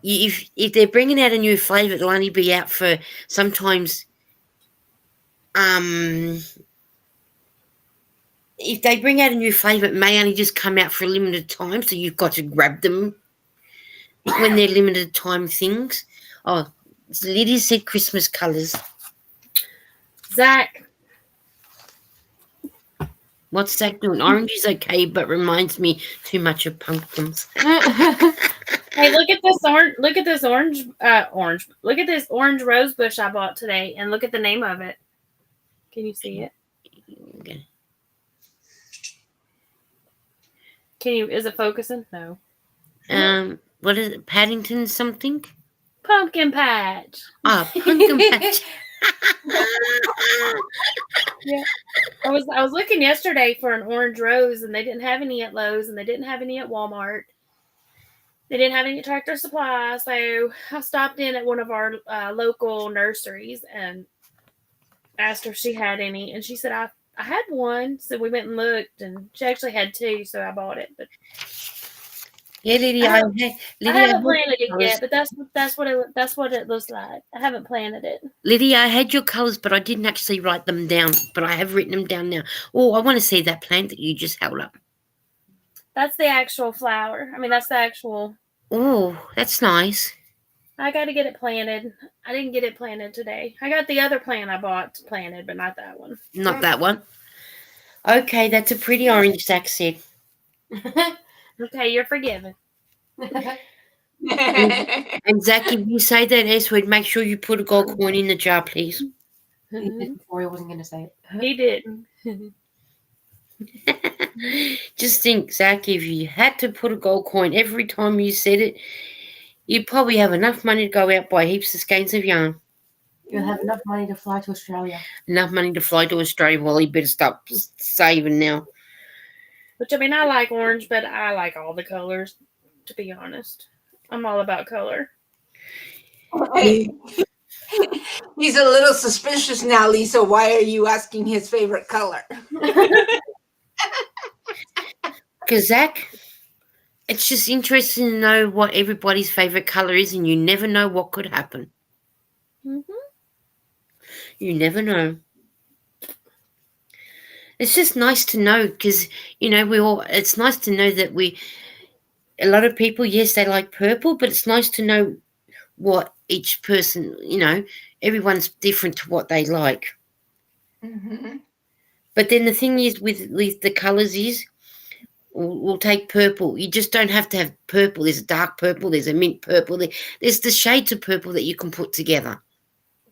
if they're bringing out a new flavour, it'll only be out for sometimes. If they bring out a new flavour, it may only just come out for a limited time, so you've got to grab them when they're limited time things. Oh, Lydia said Christmas colours. Zach, What's Zach doing? Orange is okay, but reminds me too much of pumpkins. hey, look at this orange. Look at this orange. Look at this orange rose bush I bought today, and look at the name of it. Can you see it? Okay. Can you? Is it focusing? No. What is it? Paddington something? Pumpkin patch. Ah, pumpkin patch. Yeah. I was looking yesterday for an orange rose, and they didn't have any at Lowe's, and they didn't have any at Walmart. They didn't have any at Tractor Supply, so I stopped in at one of our local nurseries and asked her if she had any, and she said I had one. So we went and looked, and she actually had 2, so I bought it. But Yeah, Lydia, I haven't planted it yet, but that's what it looks like. I haven't planted it. Lydia, I had your colours, but I didn't actually write them down. But I have written them down now. Oh, I want to see that plant that you just held up. That's the actual flower. I mean, that's the actual. Oh, that's nice. I got to get it planted. I didn't get it planted today. I got the other plant I bought planted, but not that one. Not that one. Okay, that's a pretty orange, Zach said. Okay, you're forgiven. And Zach, if you say that S word, make sure you put a gold coin in the jar, please. He did before he wasn't going to say it. He didn't. Just think, Zach, if you had to put a gold coin every time you said it, you'd probably have enough money to go out buy heaps of skeins of yarn. You'll have enough money to fly to Australia. Enough money to fly to Australia. Well, you better stop saving now. Which, I mean, I like orange, but I like all the colors, to be honest. I'm all about color. He's a little suspicious now, Lisa. Why are you asking his favorite color? Because, Zach, it's just interesting to know what everybody's favourite colour is, and you never know what could happen. Mm-hmm. You never know. It's just nice to know because, it's nice to know that a lot of people, yes, they like purple, but it's nice to know what each person, everyone's different to what they like. Mm-hmm. But then the thing is with the colours is, we'll take purple. You just don't have to have purple. There's a dark purple. There's a mint purple. There's the shades of purple that you can put together.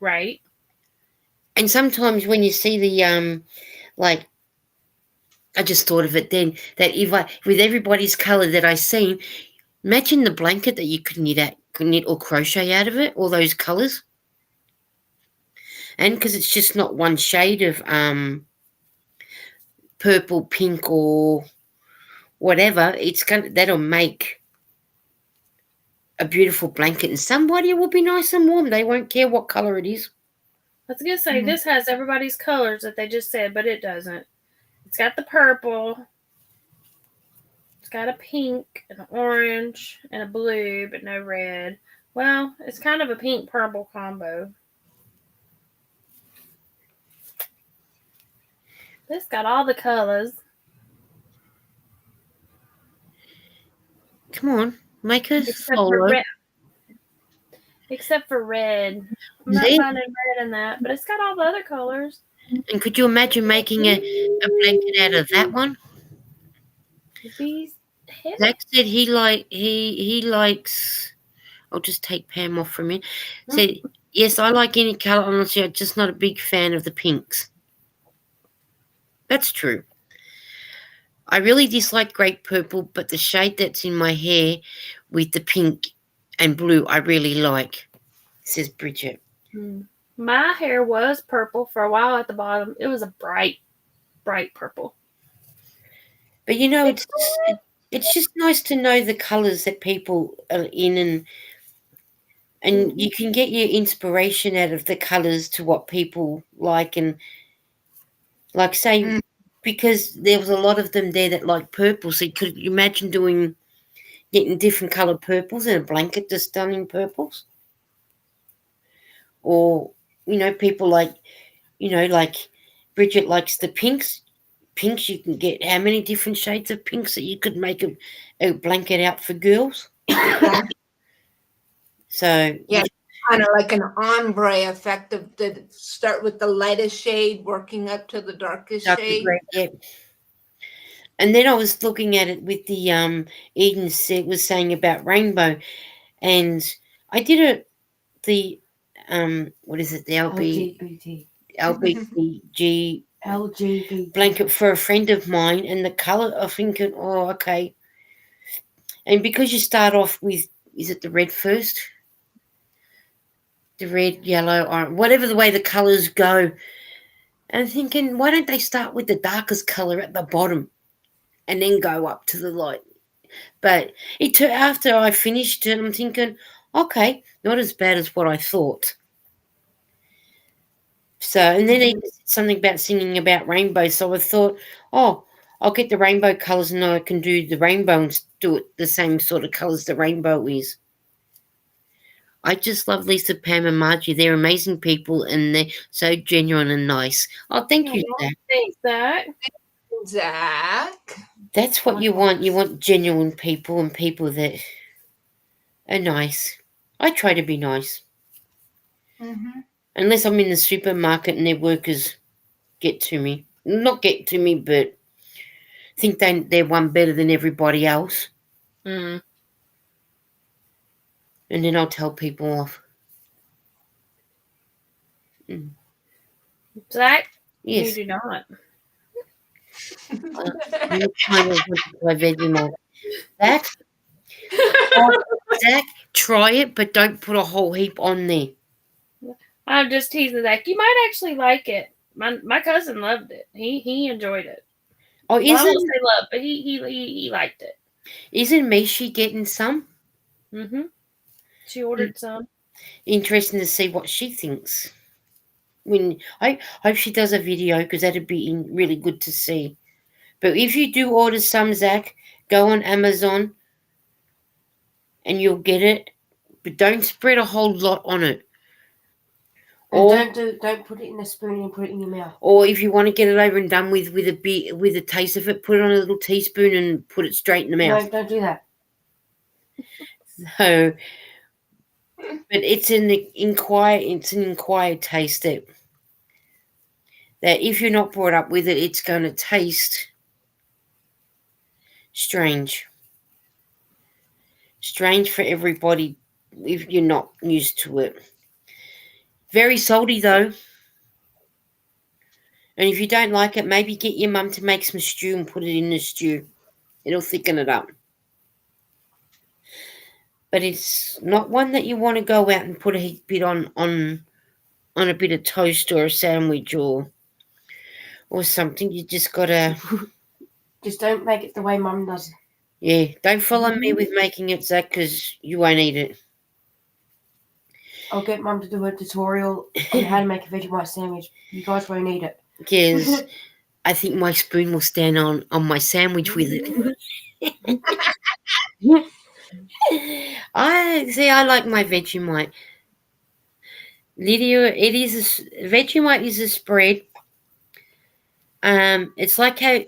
Right. And sometimes when you see the, I just thought of it then, that with everybody's colour that I seen, imagine the blanket that you could knit or crochet out of it, all those colours. And because it's just not one shade of purple, pink, or whatever, that'll make a beautiful blanket, and somebody will be nice and warm. They won't care what colour it is. I was going to say, this has everybody's colors that they just said, but it doesn't. It's got the purple. It's got a pink, and an orange, and a blue, but no red. Well, it's kind of a pink-purple combo. It's got all the colors. Come on, make us Except for follow. red. Except for red. I'm not See? finding red in that, but it's got all the other colors. And could you imagine making a blanket out of that one? It'd be heavy. Zach said he likes. I'll just take Pam off for a minute. Said yes, I like any color. Honestly, I'm just not a big fan of the pinks. That's true. I really dislike grape purple, but the shade that's in my hair with the pink and blue, I really like. Says Bridget. My hair was purple for a while at the bottom. It was a bright purple. But you know, it's just nice to know the colors that people are in, and you can get your inspiration out of the colors to what people like, and like say because there was a lot of them there that like purple. So could you imagine getting different colored purples and a blanket just done in purples? Or people like like Bridget likes the pinks. Pinks, you can get how many different shades of pinks that you could make a blanket out for girls. So Yeah, kind of like an ombre effect of the start with the lightest shade, working up to the darkest shade. yeah. And then I was looking at it with the Eden was saying about rainbow, and I did the what is it, the LBG LGBT blanket for a friend of mine, and the color I'm thinking, oh, okay. And because you start off with, is it the red first? The red, yellow, orange, whatever the way the colors go. And I'm thinking, why don't they start with the darkest color at the bottom and then go up to the light? But after I finished it, I'm thinking, okay, not as bad as what I thought. So, and then he said something about singing about rainbow. So I thought, oh, I'll get the rainbow colors and I can do the rainbow and do it the same sort of colors the rainbow is. I just love Lisa, Pam, and Margie. They're amazing people and they're so genuine and nice. Oh, thank you, Zach. Thanks, Zach. Zach. That's what you want. You want genuine people and people that are nice. I try to be nice. Mm-hmm. Unless I'm in the supermarket and their workers get to me. Not get to me, but think they're one better than everybody else. Mm. And then I'll tell people off. Zach, Yes. you do not. I'm trying to play Vegemite. Zach, try it, but don't put a whole heap on there. I'm just teasing Zach. You might actually like it. My cousin loved it. He enjoyed it. Oh, I won't say love, but he liked it. Isn't Mishi getting some? Mm-hmm. She ordered some. Interesting to see what she thinks. I hope she does a video because that'd be really good to see. But if you do order some, Zach, go on Amazon and you'll get it. But don't spread a whole lot on it. And don't put it in a spoon and put it in your mouth. Or if you want to get it over and done with a taste of it, put it on a little teaspoon and put it straight in the mouth. No, don't do that. So, but it's an acquired taste that if you're not brought up with it, it's going to taste strange. Strange for everybody if you're not used to it. Very salty though. And if you don't like it, maybe get your mum to make some stew and put it in the stew. It'll thicken it up. But it's not one that you want to go out and put a bit on a bit of toast or a sandwich or something. You just gotta. Just don't make it the way Mum does. Yeah, don't follow me with making it, Zach, because you won't eat it. I'll get Mum to do a tutorial on how to make a Vegemite sandwich. You guys won't eat it. Because I think my spoon will stand on my sandwich with it. I like my Vegemite. Lydia, Vegemite is a spread. It's like how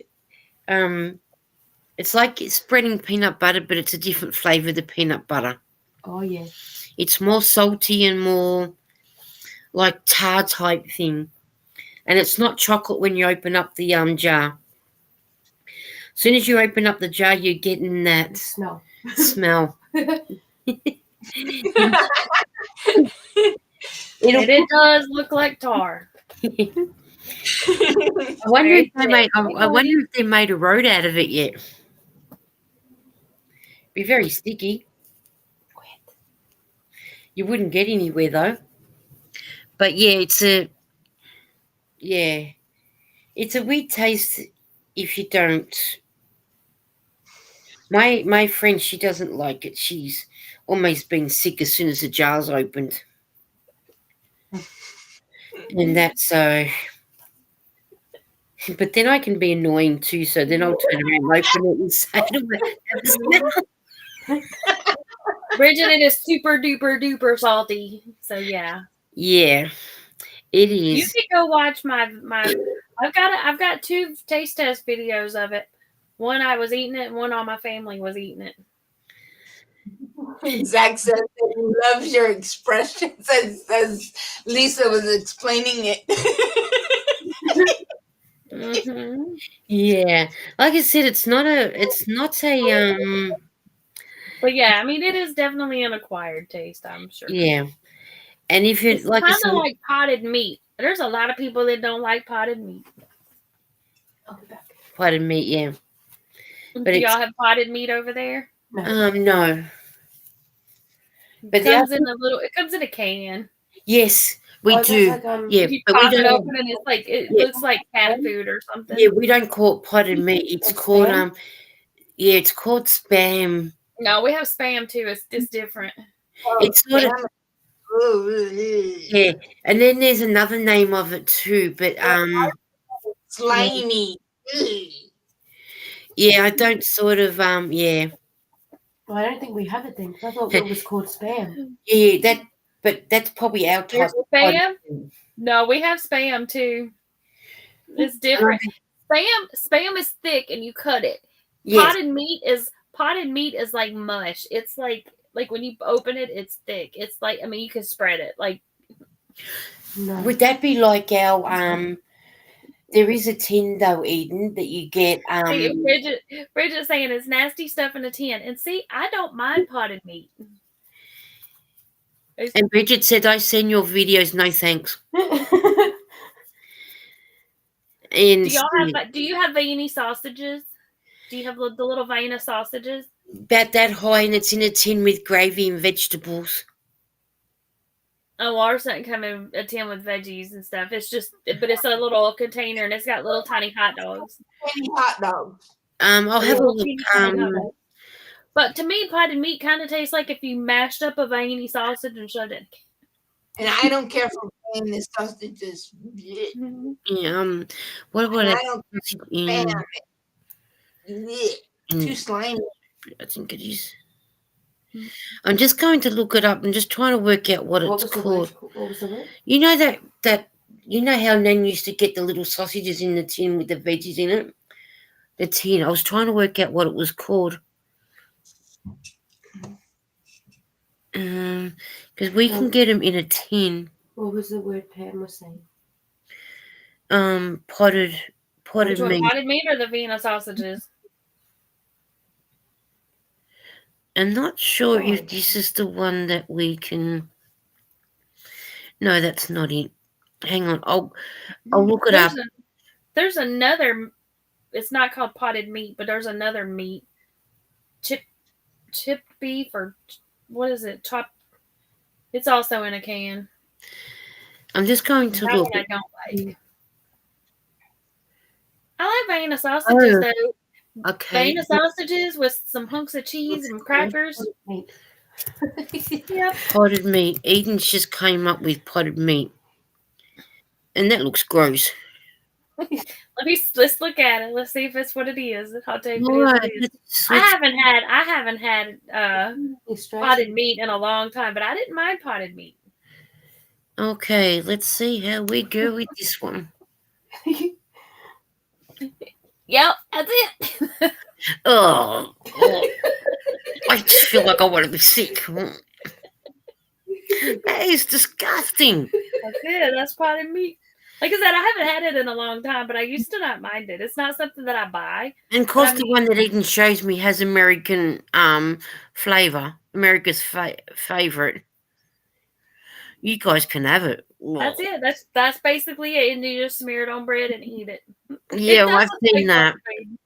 It's like it's spreading peanut butter, but it's a different flavour of the peanut butter. Oh yeah. It's more salty and more like tar type thing. And it's not chocolate when you open up the jar. As soon as you open up the jar, you're getting that Smell. smell. And it does look like tar. I wonder Very if they made. I wonder if they made a road out of it yet. Be very sticky. You wouldn't get anywhere though. But yeah, it's a weird taste if you don't. My friend, she doesn't like it. She's almost been sick as soon as the jar's opened, and that's so. But then I can be annoying too, so then I'll turn around and open it and say, "Have a smell." Bridget, it is super duper duper salty. So yeah. Yeah, it You is. can go watch my I've got 2 taste test videos of it. One I was eating it, and one all my family was eating it. Zach says that he loves your expressions as Lisa was explaining it. Mm-hmm. Yeah, like I said, it's not a. But yeah, I mean, it is definitely an acquired taste, I'm sure. Yeah, and if you It's like I kind said, of like potted meat. There's a lot of people that don't like potted meat. I'll be back. pardon me, yeah. But Do y'all have potted meat over there? No. But It comes in a can. Yes, we do. Like, Yeah, You but we pop it don't. open and it's like it Yeah. looks like cat food or something. Yeah, we don't call it potted meat. It's Like called Spam? Yeah, it's called spam. No, we have spam too. It's just different. It's sort of yeah, and then there's another name of it too. But Slimy. yeah, I don't sort of yeah. Well, I don't think we have it then, 'cause I thought it was called spam. Yeah, but that's probably our type There's of potted spam. meat. No, we have spam too. It's different. Spam is thick and you cut it. Yes. Potted meat is like mush. It's like when you open it, it's thick. It's like, I mean, you can spread it. Like, No. Would that be like our there is a tin though, Eden, that you get Bridget's saying it's nasty stuff in a tin. And see, I don't mind potted meat. and Bridget said I send your videos, no thanks. And Do you have veiny sausages? Do you have the little Vienna sausages? about that high, and it's in a tin with gravy and vegetables. Oh, ours doesn't come in a tin with veggies and stuff. It's a little container and it's got little tiny hot dogs. Tiny hot dogs. I'll have a look. But to me, potted meat kind of tastes like if you mashed up a veiny sausage and shoved it. And I don't care for playing the sausages. Yeah, what about I don't spam it. Mm. Too slimy. I think it is. I'm just going to look it up. I'm just trying to work out what it's called. What was the word? You know that you know how Nan used to get the little sausages in the tin with the veggies in it? The tin. I was trying to work out what it was called. Because we can get them in a tin. What was the word Pam was saying? Potted meat. Potted meat or the Vienna sausages? I'm not sure if this is the one that we can. No, that's not it. Hang on, I'll look it up. There's another. It's not called potted meat, but there's another meat. Chipped beef or what is it? Chopped. It's also in a can. I'm just going to look. I don't like. I like Vienna sausages though. Okay. Vienna sausages with some hunks of cheese and crackers. Yep. Potted meat. Eden's just came up with potted meat, and that looks gross. Let's look at it. Let's see if it's what it is. I'll tell you what it is. I haven't had potted meat in a long time, but I didn't mind potted meat. Okay, let's see how we go with this one. Yep, that's it. Oh, I just feel like I want to be sick. That is disgusting. That's it. That's potted meat. Like I said, I haven't had it in a long time, but I used to not mind it. It's not something that I buy. And of course, the one that Eden shows me has American flavor. America's favorite. You guys can have it. That's it. That's basically it. And you just smear it on bread and eat it. Yeah, It well, I've does look seen like that. dog food.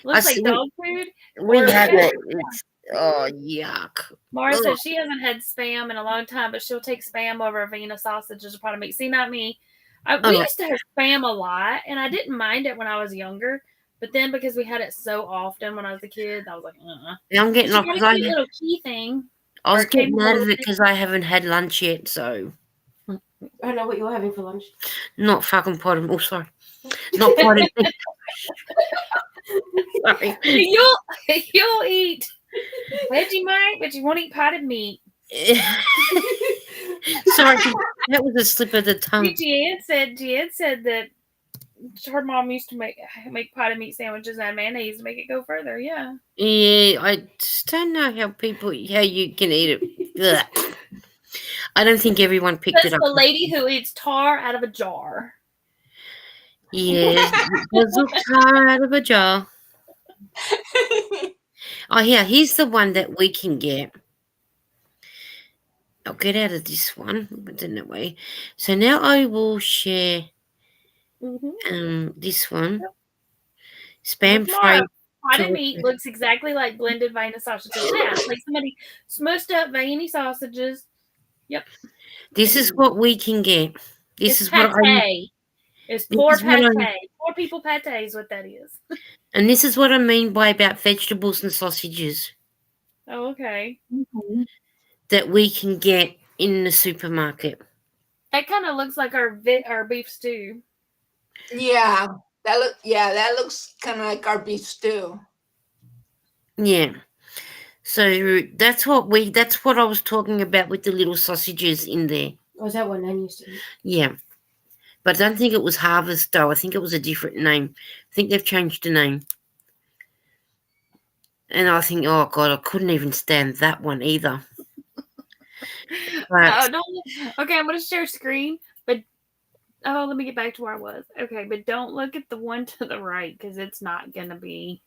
Looks like dog food. We Or- had it. It's, oh, yuck. Mara Ugh. says she hasn't had Spam in a long time, but she'll take Spam over Avena sausages or pot of meat. See, not me. We Oh. used to have Spam a lot, and I didn't mind it when I was younger. But then because we had it so often when I was a kid, I was like, I'm getting off She got because a cute little key thing. I was or it came getting a out little of it bit- because I haven't had lunch yet, so I don't know what you're having for lunch. not fucking potted. Oh, sorry, not potted. Sorry. You'll eat Vegemite, but you won't eat potted meat. Sorry, that was a slip of the tongue. Jan said that her mom used to make potted meat sandwiches and mayonnaise to make it go further. Yeah. Yeah, I just don't know how you can eat it. Ugh. I don't think everyone picked That's it up. the lady who eats tar out of a jar. Yeah, there's a tar out of a jar. Oh, yeah, here's the one that we can get. I'll get out of this one, but in that way. So now I will share this one. Spam With more fried. potted meat looks exactly like blended Vienna sausages. Yeah, it's like somebody smushed up Vienna sausages. Yep. This is what we can get. This is what pate. It's poor is what pate. Poor people pate is what that is. and this is what I mean by about vegetables and sausages Oh, okay. that we can get in the supermarket. That kind of looks like our beef stew. Yeah, that looks kind of like our beef stew. Yeah. So that's what I was talking about with the little sausages in there. Oh, is that what Nan used to eat? Yeah. But I don't think it was Harvest though. I think it was a different name. I think they've changed the name. And I think, oh God, I couldn't even stand that one either. But, Okay, I'm going to share screen, but let me get back to where I was. Okay, but don't look at the one to the right because it's not going to be.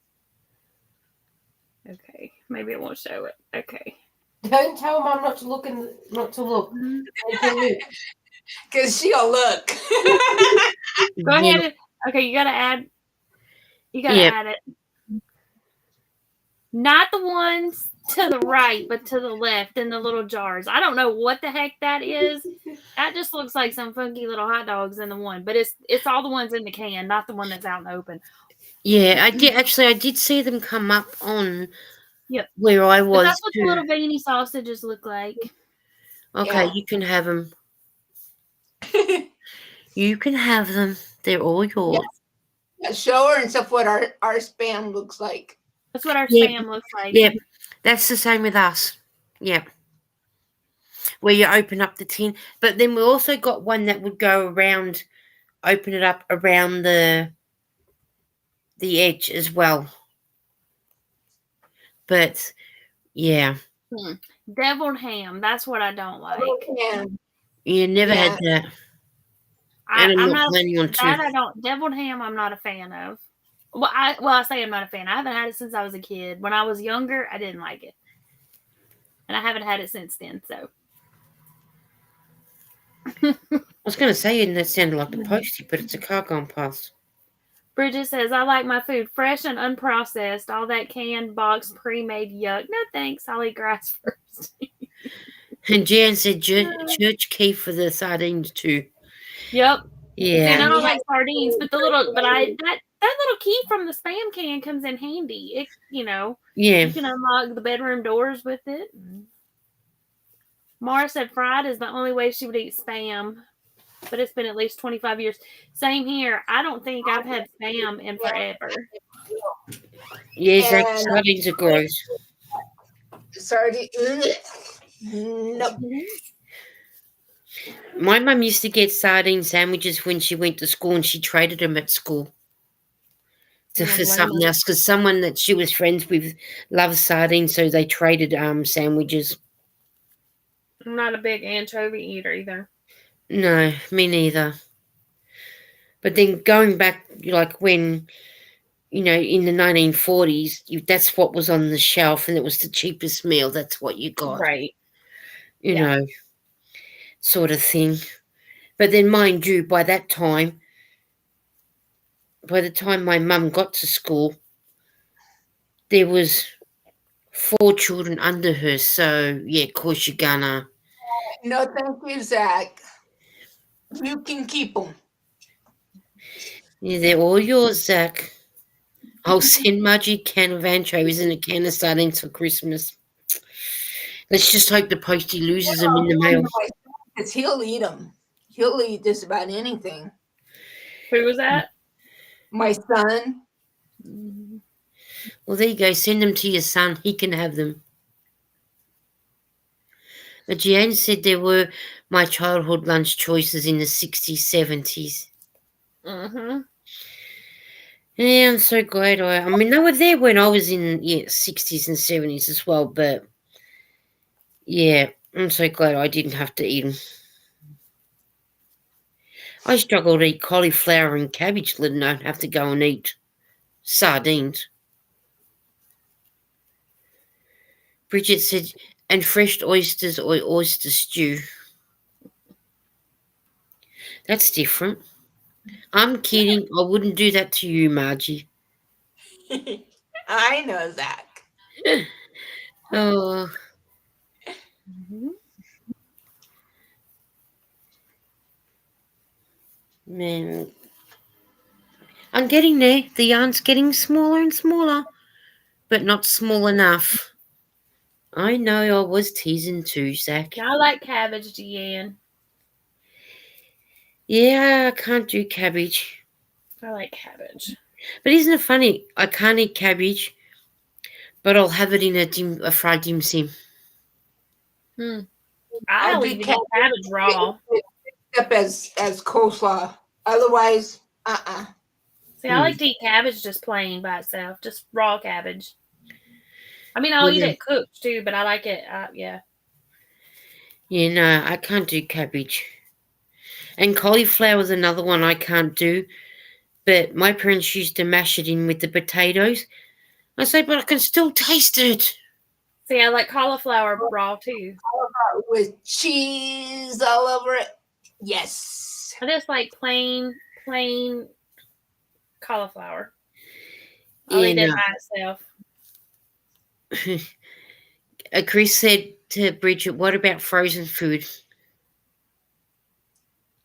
Okay, maybe it won't show it. Okay. Don't tell Mum not to look. Because she'll look. Go ahead. Okay, you got to add. You got to add it. Not the ones to the right, but to the left in the little jars. I don't know what the heck that is. That just looks like some funky little hot dogs in the one, but it's all the ones in the can, not the one that's out in the open. Yeah, I did see them come up on where I was. But that's what the little veiny sausages look like. Okay, you can have them. You can have them. They're all yours. Yeah. Show her and stuff what our Spam looks like. That's what our Spam looks like. Yep. That's the same with us. Yep. Where you open up the tin. But then we also got one that would go around, open it up around the edge as well. But, yeah. Deviled ham. That's what I don't like. You never had that. And I'm not planning on that. Deviled ham, I'm not a fan of. Well, I say I'm not a fan. I haven't had it since I was a kid. When I was younger, I didn't like it. And I haven't had it since then, so. I was going to say that sounded like a postie, but it's a car gone past. Bridget says, I like my food fresh and unprocessed. All that canned, boxed, pre-made yuck. No thanks. I'll eat grass first. And Jan said church key for the sardines too. Yep. Yeah. And I don't like sardines, but that little key from the Spam can comes in handy. It, Yeah. You can unlock the bedroom doors with it. Mara said fried is the only way she would eat Spam, but it's been at least 25 years. Same here. I don't think I've had Spam in forever. Yes, sardines are gross. Nope. My mum used to get sardine sandwiches when she went to school, and she traded them at school. I don't for blame something her. else because someone that she was friends with loves sardines, so they traded sandwiches. I'm not a big anchovy eater either. No, me neither. But then going back, like when in the 1940s, that's what was on the shelf, and it was the cheapest meal. That's what you got, Right. you Yeah. know, sort of thing. But then, mind you, by the time my mum got to school, there was 4 children under her. So yeah, of course you're gonna. No, thank you, Zach. You can keep them. Yeah, they're all yours, Zach. I'll send Margie a can of anchovies and a can of sardines for Christmas. Let's just hope the postie loses them in the mail. Because he'll eat them. He'll eat just about anything. Who was that? My son. Well, there you go. Send them to your son. He can have them. But Jeanne said there were my childhood lunch choices in the 60s, 70s. Mm-hmm. Yeah, I'm so glad. I mean, they were there when I was in 60s and 70s as well. But yeah, I'm so glad I didn't have to eat them. I struggle to eat cauliflower and cabbage, let alone have to go and eat sardines. Bridget said, and fresh oysters or oyster stew. That's different. I'm kidding. I wouldn't do that to you, Margie. I know, Zach. Oh, Mm-hmm. man. I'm getting there. The yarn's getting smaller and smaller, but not small enough. I know I was teasing too, Zach. I like cabbage, Deanne. Yeah, I can't do cabbage. I like cabbage. But isn't it funny? I can't eat cabbage, but I'll have it in a fried dim sum. I'll even eat cabbage raw. Except as coleslaw. Otherwise, See, I like to eat cabbage just plain by itself, just raw cabbage. I mean, I'll Well, eat then- it cooked too, but I like it. Yeah. Yeah, no, I can't do cabbage. And cauliflower is another one I can't do. But my parents used to mash it in with the potatoes. I say, but I can still taste it. See, I like cauliflower raw too. with cheese all over it. Yes. I just like plain cauliflower. I'll eat it by itself. Chris said to Bridget, what about frozen food?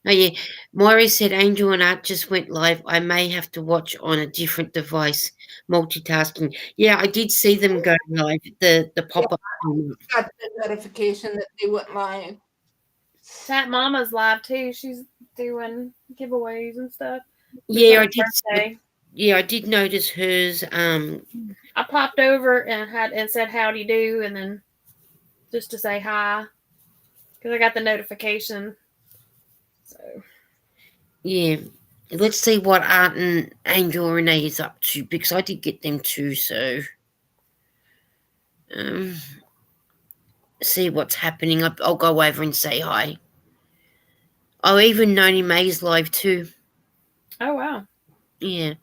Oh, yeah. Moira said Angel and Art just went live. I may have to watch on a different device. Multitasking. Yeah, I did see them go live. The pop-up. Got the notification that they went live. Tat Mama's live too. She's doing giveaways and stuff. Yeah, I It's did. her birthday. Yeah, I did notice hers. I popped over and said howdy do, and then just to say hi because I got the notification. So Yeah, let's see what Art and Angel Renee is up to because I did get them too. So, see what's happening. I'll go over and say hi. Oh, even Noni May's live too. oh wow. Yeah,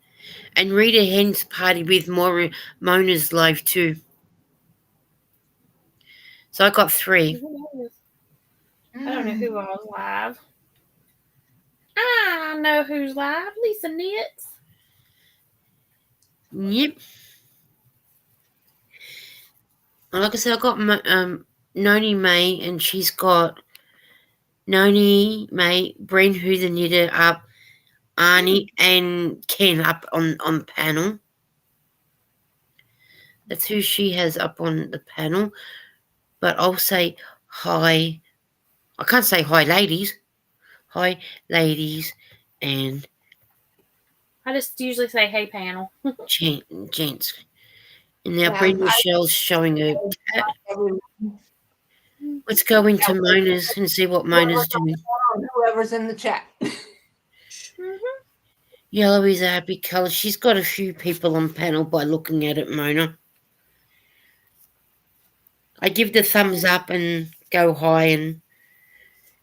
and Rita Hen's party with Mona's live too. So I got 3. I don't know who all's live. I know who's live. Lisa Knits. Yep. Like I said, I got Noni May, and she's got Noni May, Bren Who the Knitter up, Arnie and Ken up on panel. That's who she has up on the panel. But I'll say hi. I can't say hi, ladies. Hi, ladies, and I just usually say hey panel. gents. And now Yeah, Brenda Michelle's showing her cat. Let's go into Mona's and see what Mona's doing. Whoever's in the chat. Yellow is a happy colour. She's got a few people on panel by looking at it, Mona. I give the thumbs up and go high, and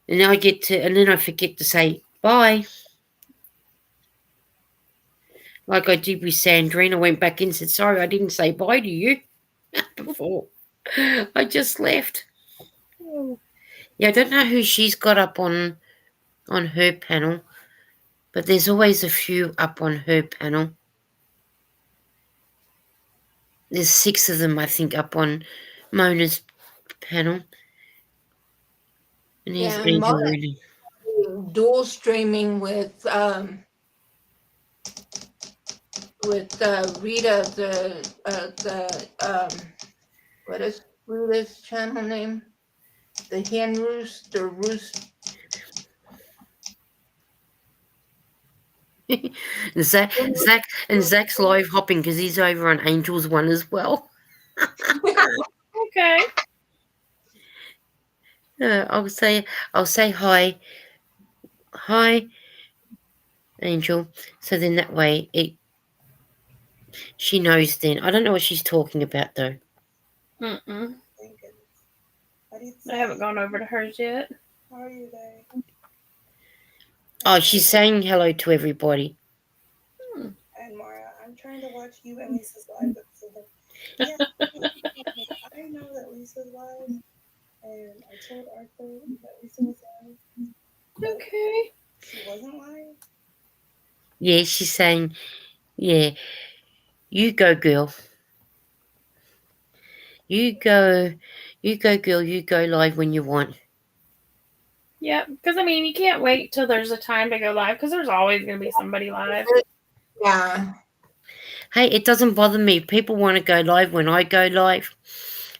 then I forget to say bye. Like I did with Sandrine. I went back in and said, sorry, I didn't say bye to you before. I just left. Yeah, I don't know who she's got up on her panel, but there's always a few up on her panel. There's 6 of them, I think, up on Mona's panel. And here's Yeah, Angel Mona reading. dual streaming with Rita, what is Rita's channel name? The Hen Roost or Roost. Zach's live hopping because he's over on Angel's one as well. Okay. I'll say hi, Angel. So then that way she knows. Then I don't know what she's talking about though. Mm-mm. I haven't gone over to hers yet. How are you there? Oh, she's saying hello to everybody. And Mara, I'm trying to watch you and Lisa's live. Yeah, I know that Lisa's live, and I told Arthur that Lisa was live. Okay. She wasn't live. Yeah, she's saying, yeah, you go, girl. You go, girl. You go live when you want. Yeah, because I mean, you can't wait till there's a time to go live because there's always going to be somebody live. Yeah. Hey, it doesn't bother me. If people want to go live when I go live,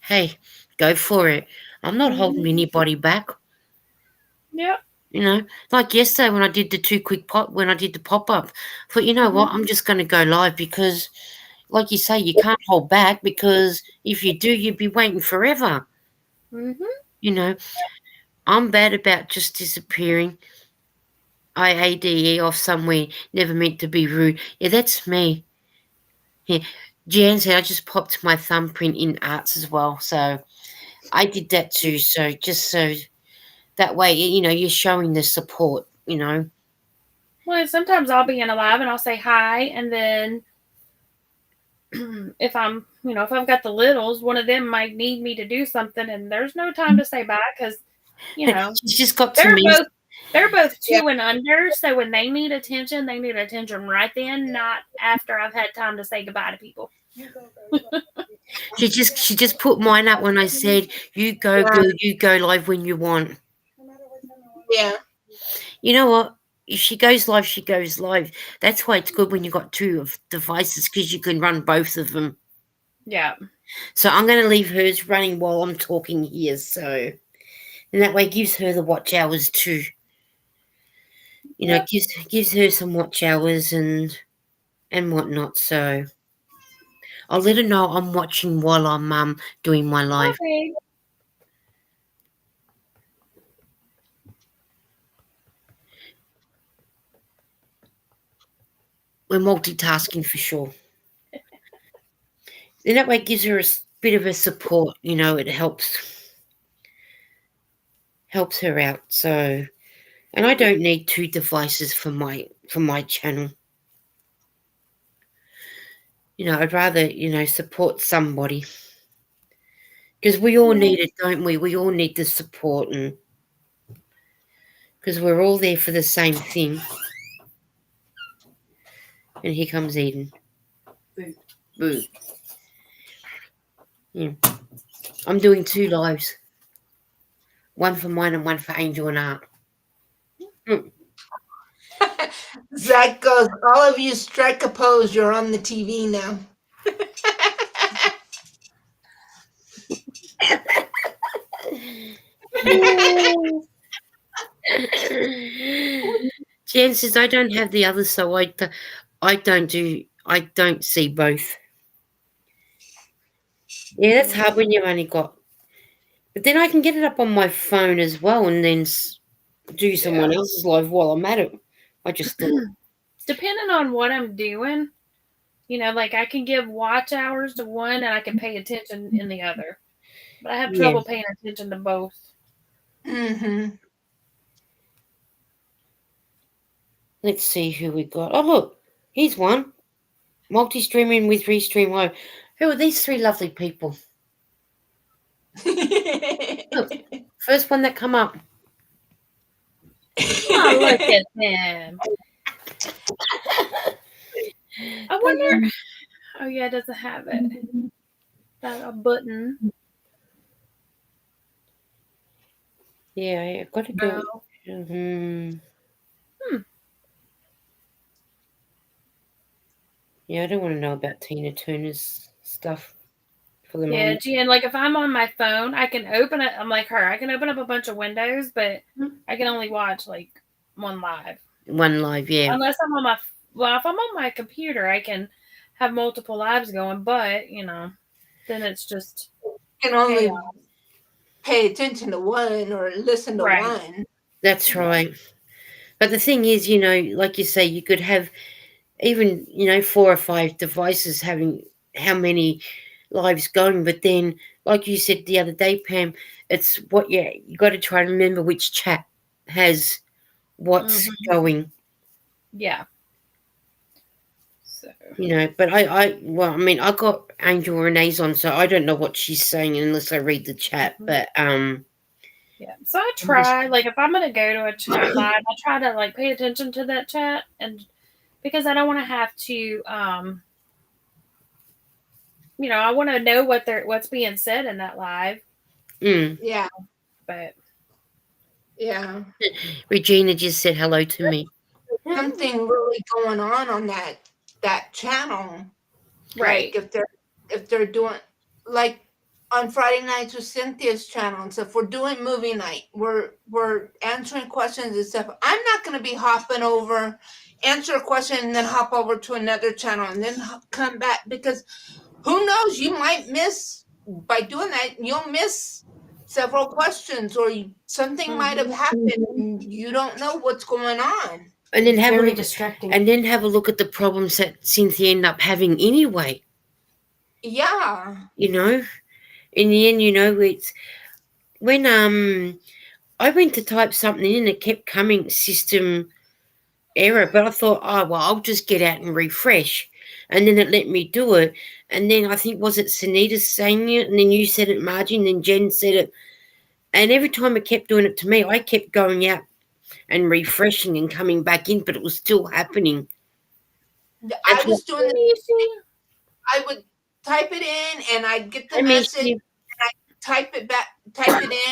hey, go for it. I'm not holding anybody back. Yeah. You know, like yesterday when I did the pop up, I thought, you know what, I'm just going to go live because, like you say, you can't hold back because if you do, you'd be waiting forever. Mm-hmm. You know, I'm bad about just disappearing. IADE off somewhere, never meant to be rude. Yeah, that's me. Yeah, Jan said I just popped my thumbprint in arts as well, so I did that too. So just so that way, you know, you're showing the support. You know. Well, sometimes I'll be in a live and I'll say hi, and then if I've got the littles, one of them might need me to do something, and there's no time to say bye because, she's just got to me. They're both 2 and under, so when they need attention right then, not after I've had time to say goodbye to people. She just put mine up when I said, "You go, girl, you go live when you want." Yeah. You know what? If she goes live, she goes live. That's why it's good when you got 2 of devices because you can run both of them. Yeah. So I'm going to leave hers running while I'm talking here. So, and that way it gives her the watch hours too. You know, gives her some watch hours and whatnot. So I'll let her know I'm watching while I'm doing my live. Okay. We're multitasking for sure. And that way it gives her a bit of a support. You know, it helps her out. So, and I don't need 2 devices for my channel. You know, I'd rather, support somebody. Because we all need it, don't we? We all need the support, and because we're all there for the same thing. And here comes Eden. Boo. Yeah. I'm doing 2 lives. One for mine and one for Angel and Art. Zach goes, all of you strike a pose. You're on the TV now. Jan says I don't have the other, so I don't see both. Yeah, that's hard when you've only got. But then I can get it up on my phone as well, and then do someone else's live while I'm at it. I just thought. depending on what I'm doing. Like I can give watch hours to one and I can pay attention in the other. But I have Yeah. trouble paying attention to both. Mm-hmm. Let's see who we got. Oh, look, here's one. Multi-streaming with Restream Live. Who are these three lovely people? Look, first one that come up. Oh, look at them. I wonder. Oh, yeah, it doesn't have it. Got a button. Yeah, I've got to go. Yeah, I don't want to know about Tina Turner's stuff for the Yeah, moment. gee, and like if I'm on my phone, I can open it. I'm like her. I can open up a bunch of windows, but I can only watch like one live. One live, yeah. Unless I'm on if I'm on my computer, I can have multiple lives going, but then it's just Can only pay attention to one or listen to Right. one. That's right. But the thing is, like you say, you could have even, 4 or 5 devices having how many lives going. But then, like you said the other day, Pam, it's you got to try and remember which chat has what's going. Yeah. So. But I got Angel Renee's on, so I don't know what she's saying unless I read the chat. But yeah. So I try, like, if I'm gonna go to a chat live, I try to like pay attention to that chat, and because I don't want to have to, I want to know what's being said in that live. Yeah. But yeah. Regina just said hello to me. Something really going on that channel. Right. Like if they're doing like on Friday nights with Cynthia's channel and stuff, we're doing movie night. We're answering questions and stuff. I'm not going to be hopping over, answer a question, and then hop over to another channel and then come back, because who knows? You might miss by doing that. You'll miss several questions, or something might have happened, and you don't know what's going on. And then have Very distracting. And then have a look at the problems that Cynthia ended up having anyway. Yeah. In the end, it's when I went to type something in, it kept coming system error, but I thought, oh well, I'll just get out and refresh, and then it let me do it. And then I think, was it Sunita saying it, and then you said it, Margie, and then Jen said it, and every time it kept doing it to me, I kept going out and refreshing and coming back in, but it was still happening. I was doing the I would type it in and I'd get the message and I'd type it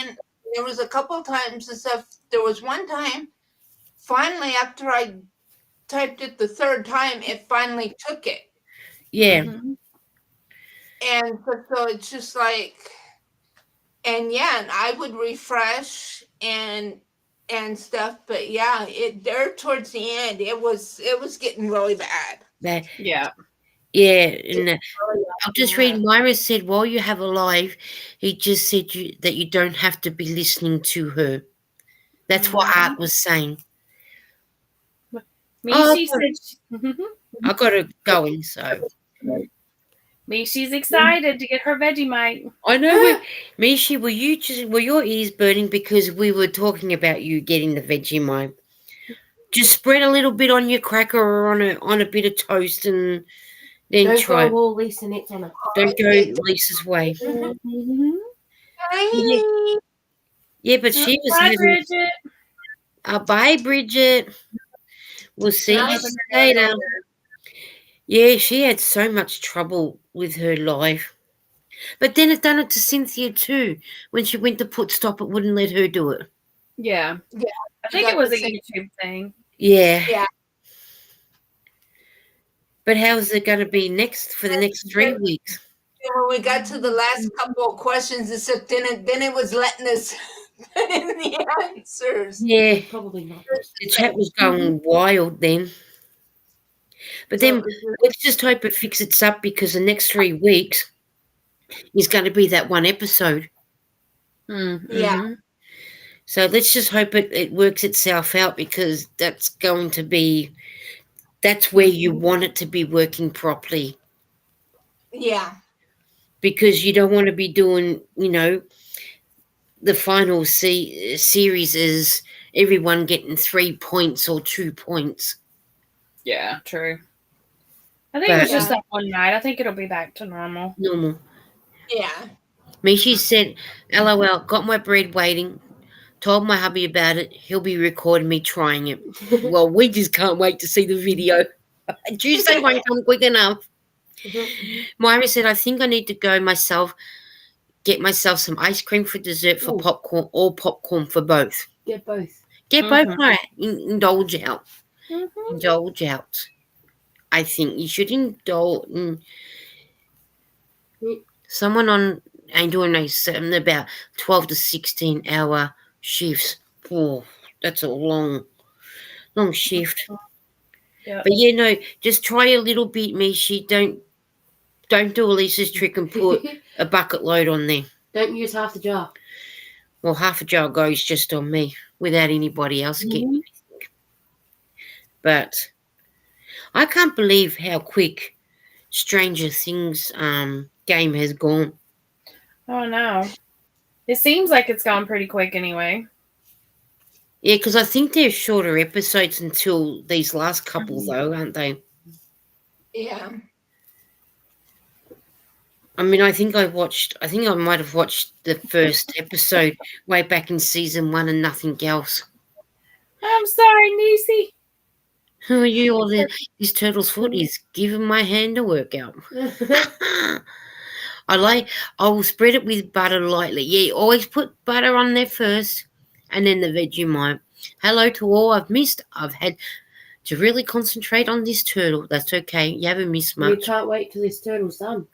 in. There was a couple of times and stuff. There was one time, finally, after I typed it the third time, it finally took it. Yeah. And so it's just like, and I would refresh and stuff, but yeah, there towards the end, it was getting really bad. Yeah. Yeah, and I'll just read. Myra said, while you have a live, he just said that you don't have to be listening to her. That's what Art was saying. Mishi said I got it going, so. Mishi's excited to get her Vegemite. I know. Mishi, were your ears burning because we were talking about you getting the Vegemite? Just spread a little bit on your cracker or on a bit of toast, and then Don't try. go all Lisa Nets on it. Don't go Lisa's way. Yeah, but she was Bye, having. Bridget. Bye, Bridget. We'll see you later. Yeah, she had so much trouble with her live. But then it done it to Cynthia too. When she went to put stop, it wouldn't let her do it. Yeah. I think it was a YouTube thing. Yeah. But how's it going to be for the next 3 weeks? When we got to the last couple of questions, then it was letting us put in the answers. Yeah. Probably not. The chat was going wild then. But then let's just hope it fixes up, because the next 3 weeks is going to be that one episode. Yeah. So let's just hope it works itself out, because that's going to be that's where you want it to be working properly, Yeah. because you don't want to be doing, the final series is everyone getting 3 points or 2 points. Yeah, true. I think it was But just that one night. I think it'll be back to normal. normal. Yeah. She said, LOL, got my bread waiting. Told my hubby about it. He'll be recording me trying it. Well, we just can't wait to see the video. Tuesday won't come quick enough. Myra said, I think I need to go myself, get myself some ice cream for dessert for Ooh. popcorn, or popcorn for both. Get both. Get both, Myra. Indulge out. Mm-hmm. Indulge out. I think you should indulge. Someone on Angel and I said about 12 to 16 hour shifts. Oh, that's a long shift. Yep. But no, just try a little bit, Mishi. Don't do Elisa's trick and put a bucket load on there. Don't use half the jar. Well, half a jar goes just on me without anybody else getting anything. But I can't believe how quick Stranger Things game has gone. Oh no. It seems like it's gone pretty quick anyway. Yeah, because I think they're shorter episodes until these last couple, though, aren't they? Yeah. I mean, I think I might have watched the first episode way back in season 1 and nothing else. I'm sorry, Niecy. Who are you? Or this turtle's foot is giving my hand a workout. I will spread it with butter lightly. Yeah, always put butter on there first and then the Vegemite. Hello to all I've missed. I've had to really concentrate on this turtle. That's okay. You haven't missed We much. can't wait till this turtle's done.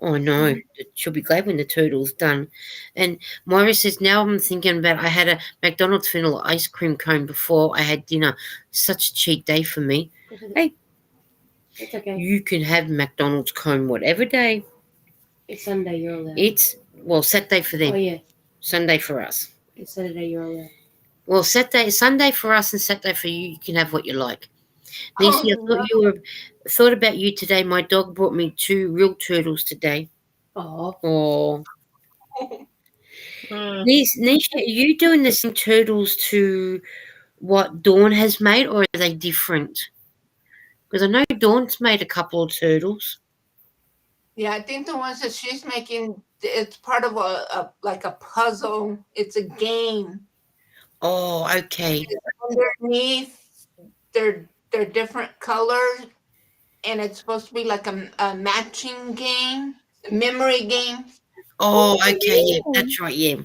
Oh, no. She'll be glad when the turtle's done. And Moira says, now I'm thinking about I had a McDonald's vanilla ice cream cone before I had dinner. Such a cheat day for me. Hey. It's okay. You can have McDonald's cone whatever day. It's Sunday, you're allowed. It's, Saturday for them. Oh, yeah. Sunday for us. It's Saturday, you're allowed. Well, Sunday for us and Saturday for you. You can have what you like. Niecy, I thought about you today. My dog brought me 2 real turtles today. Oh. Nisha, are you doing the same turtles to what Dawn has made, or are they different? Because I know Dawn's made a couple of turtles. Yeah, I think the ones that she's making, it's part of a like a puzzle. It's a game. Oh, okay. Underneath, they're different colors, and it's supposed to be like a matching game, a memory game. Oh, okay, yeah, that's right, yeah.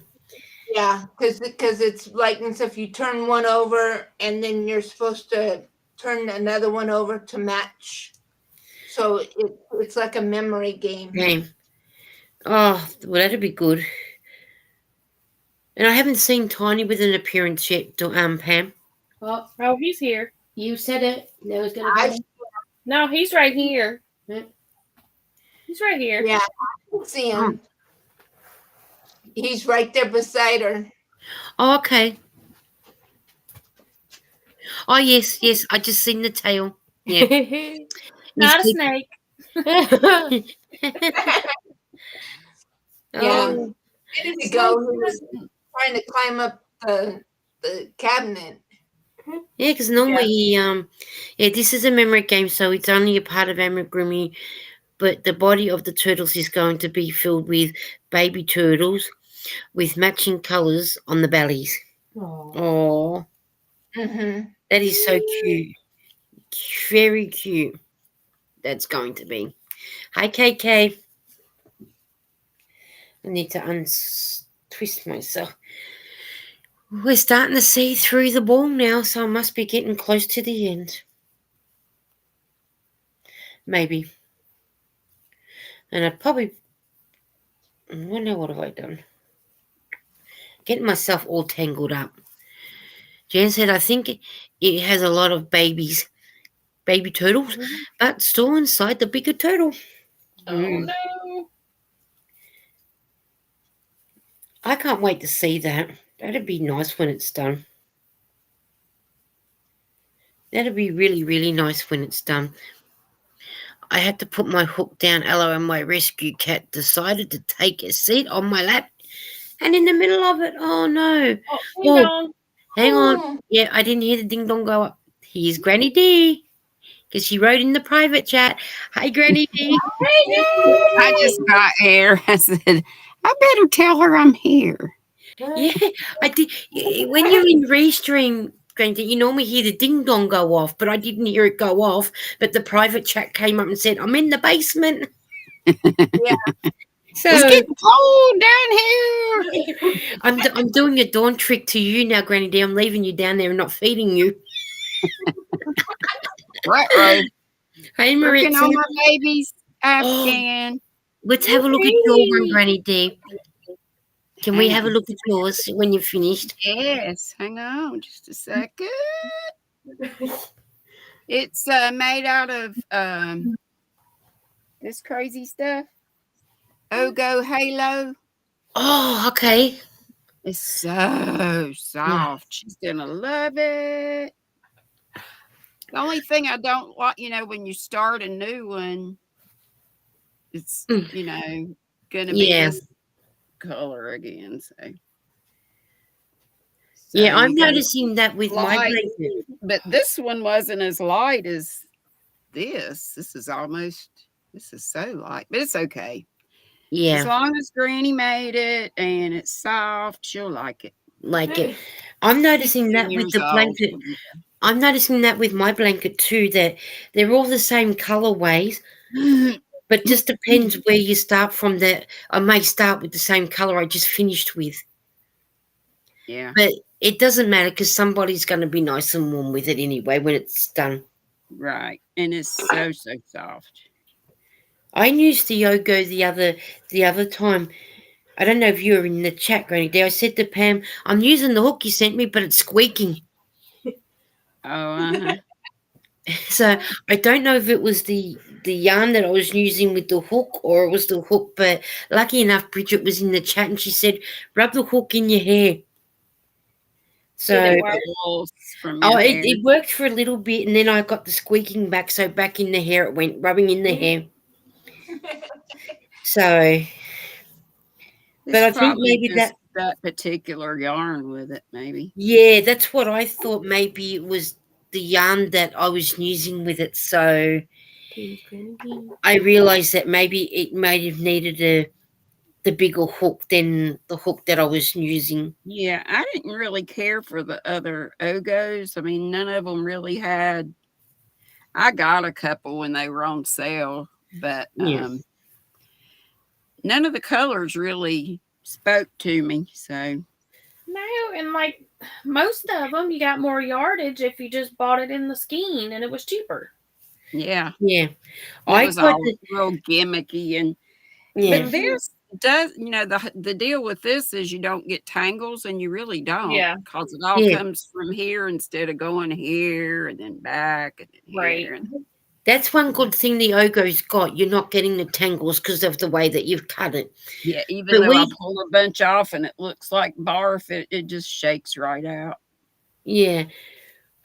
Yeah, because it's like, and so if you turn one over, and then you're supposed to turn another one over to match. So it's like a memory game. Oh, well, that'd be good. And I haven't seen Tiny with an appearance yet, Pam. Oh, he's here. You said it. Now he's going to go. No, he's right here. Yeah. He's right here. Yeah, I can see him. He's right there beside her. Oh, okay. Oh, yes, I just seen the tail. Yeah. Not a snake. Yeah. A minute ago, he was trying to climb up the cabinet. Yeah, because normally this is a memory game, so it's only a part of amigurumi, but the body of the turtles is going to be filled with baby turtles with matching colours on the bellies. Oh. Mm-hmm. That is so cute. Very cute. That's going to be. Hi, KK. I need to untwist myself. We're starting to see through the ball now, so I must be getting close to the end. Maybe. And I wonder what have I done? Getting myself all tangled up. Jan said, I think it has a lot of baby turtles, but still inside the bigger turtle. Oh, no. I can't wait to see that. That'd be nice when it's done. That'd be really, really nice when it's done. I had to put my hook down, Ella, and my rescue cat decided to take a seat on my lap. And in the middle of it, oh no. Oh, ding Oh, dong. hang on. Yeah, I didn't hear the ding dong go up. Here's Granny D. Because she wrote in the private chat, "Hi, Granny D." I just got here. I said, I better tell her I'm here. Yeah, I did. When you're in restream, Granny D, you normally hear the ding dong go off, but I didn't hear it go off. But the private chat came up and said, "I'm in the basement." Yeah. So It's getting cold down here. I'm doing a dawn trick to you now, Granny D. I'm leaving you down there and not feeding you. Right. Hey, Working Maritza. on my baby's Afghan. Let's have a look at your one, Granny D. Can we have a look at yours when you're finished? Yes. Hang on just a second. It's made out of this crazy stuff. Ogo Halo. Oh, okay. It's so soft. She's gonna love it. The only thing I don't like, when you start a new one, it's gonna be Yeah. this color again. So Yeah, I'm you got noticing that with my light, blanket. but this one wasn't as light as this. This is so light, but it's okay. As Yeah, long as Granny made it and it's soft, she'll like it. like it. I'm noticing 16 that with years the old. blanket. I'm noticing that with my blanket too, that they're all the same colorways, but just depends where you start from. That I may start with the same color I just finished with, Yeah, but it doesn't matter because somebody's going to be nice and warm with it anyway when it's done. right. And it's so soft. I used the Yogo the other time. I don't know if you were in the chat, Granny D. I said to Pam, "I'm using the hook you sent me, but it's squeaking." Oh, So I don't know if it was the yarn that I was using with the hook or it was the hook, but lucky enough, Bridget was in the chat and she said, "Rub the hook in your hair." So Did it work? the wolves from your hair. it worked for a little bit, and then I got the squeaking back. So back in the hair it went, rubbing in the hair. So, It's but I think probably maybe just that particular yarn with it, maybe. yeah, that's what I thought. Maybe it was the yarn that I was using with it. So I realized that maybe it might have needed the bigger hook than the hook that I was using. Yeah, I didn't really care for the other Ogos. I mean, none of them really had. I got a couple when they were on sale, but Yeah. none of the colors really spoke to me. So No, and like most of them, you got more yardage if you just bought it in the skein, and it was cheaper. yeah, Yeah. it I was got all real gimmicky and. yeah. But this does, the deal with this is you don't get tangles, and you really don't. Yeah. Because it all Yeah. comes from here instead of going here and then back and then Right. here. That's one good thing the Ogo's got. You're not getting the tangles because of the way that you've cut it. Yeah, even But though I we pull a bunch off and it looks like barf, it just shakes right out. yeah.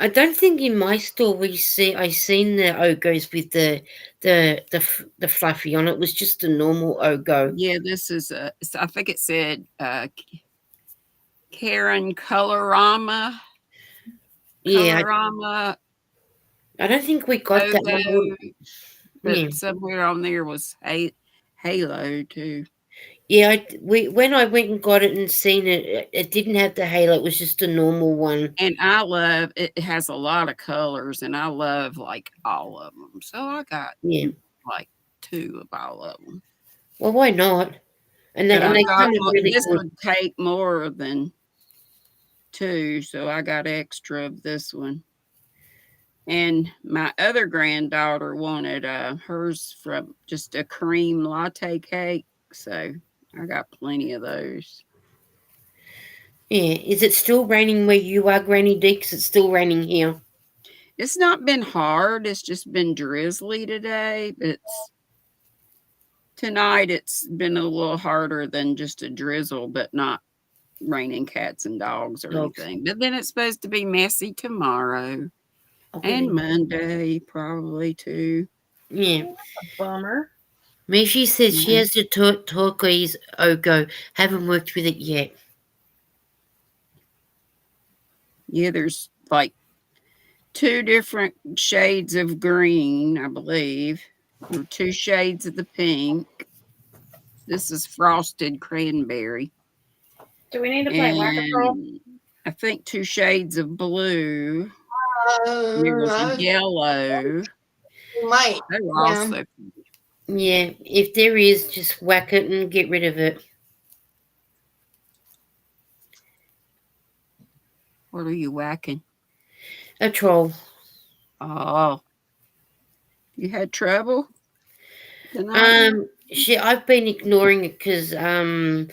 I don't think in my store I seen the Ogos with the fluffy on it. It was just a normal Ogo. Yeah, this is I think it said Karen Colorama. Yeah. Colorama I don't think we got that Ogo, one. but Yeah. somewhere on there was Halo too. Yeah, when I went and got it and seen it, it didn't have the halo. It was just a normal one. And I love it. It has a lot of colors, and I love like all of them. So I got like 2 of all of them. Well, why not? And But they come in really this good. would take more than 2, so I got extra of this one. And my other granddaughter wanted hers from just a cream latte cake, so I got plenty of those. Yeah, is it still raining where you are, Granny D? 'Cause it's still raining here. It's not been hard. It's just been drizzly today, but tonight it's been a little harder than just a drizzle, but not raining cats and dogs or anything. But then it's supposed to be messy tomorrow. I And wouldn't- Monday, probably too. Yeah. Bummer. Mishi says she Yeah. has the turquoise Ogo. Haven't worked with it yet. Yeah, there's like 2 different shades of green, I believe, or 2 shades of the pink. This is frosted cranberry. Do we need to play whack a troll? And I think 2 shades of blue. There was a yellow. Might. They were Yeah. also. Yeah, if there is, just whack it and get rid of it. What are you whacking? A troll. Oh, you had trouble tonight? I've been ignoring it because and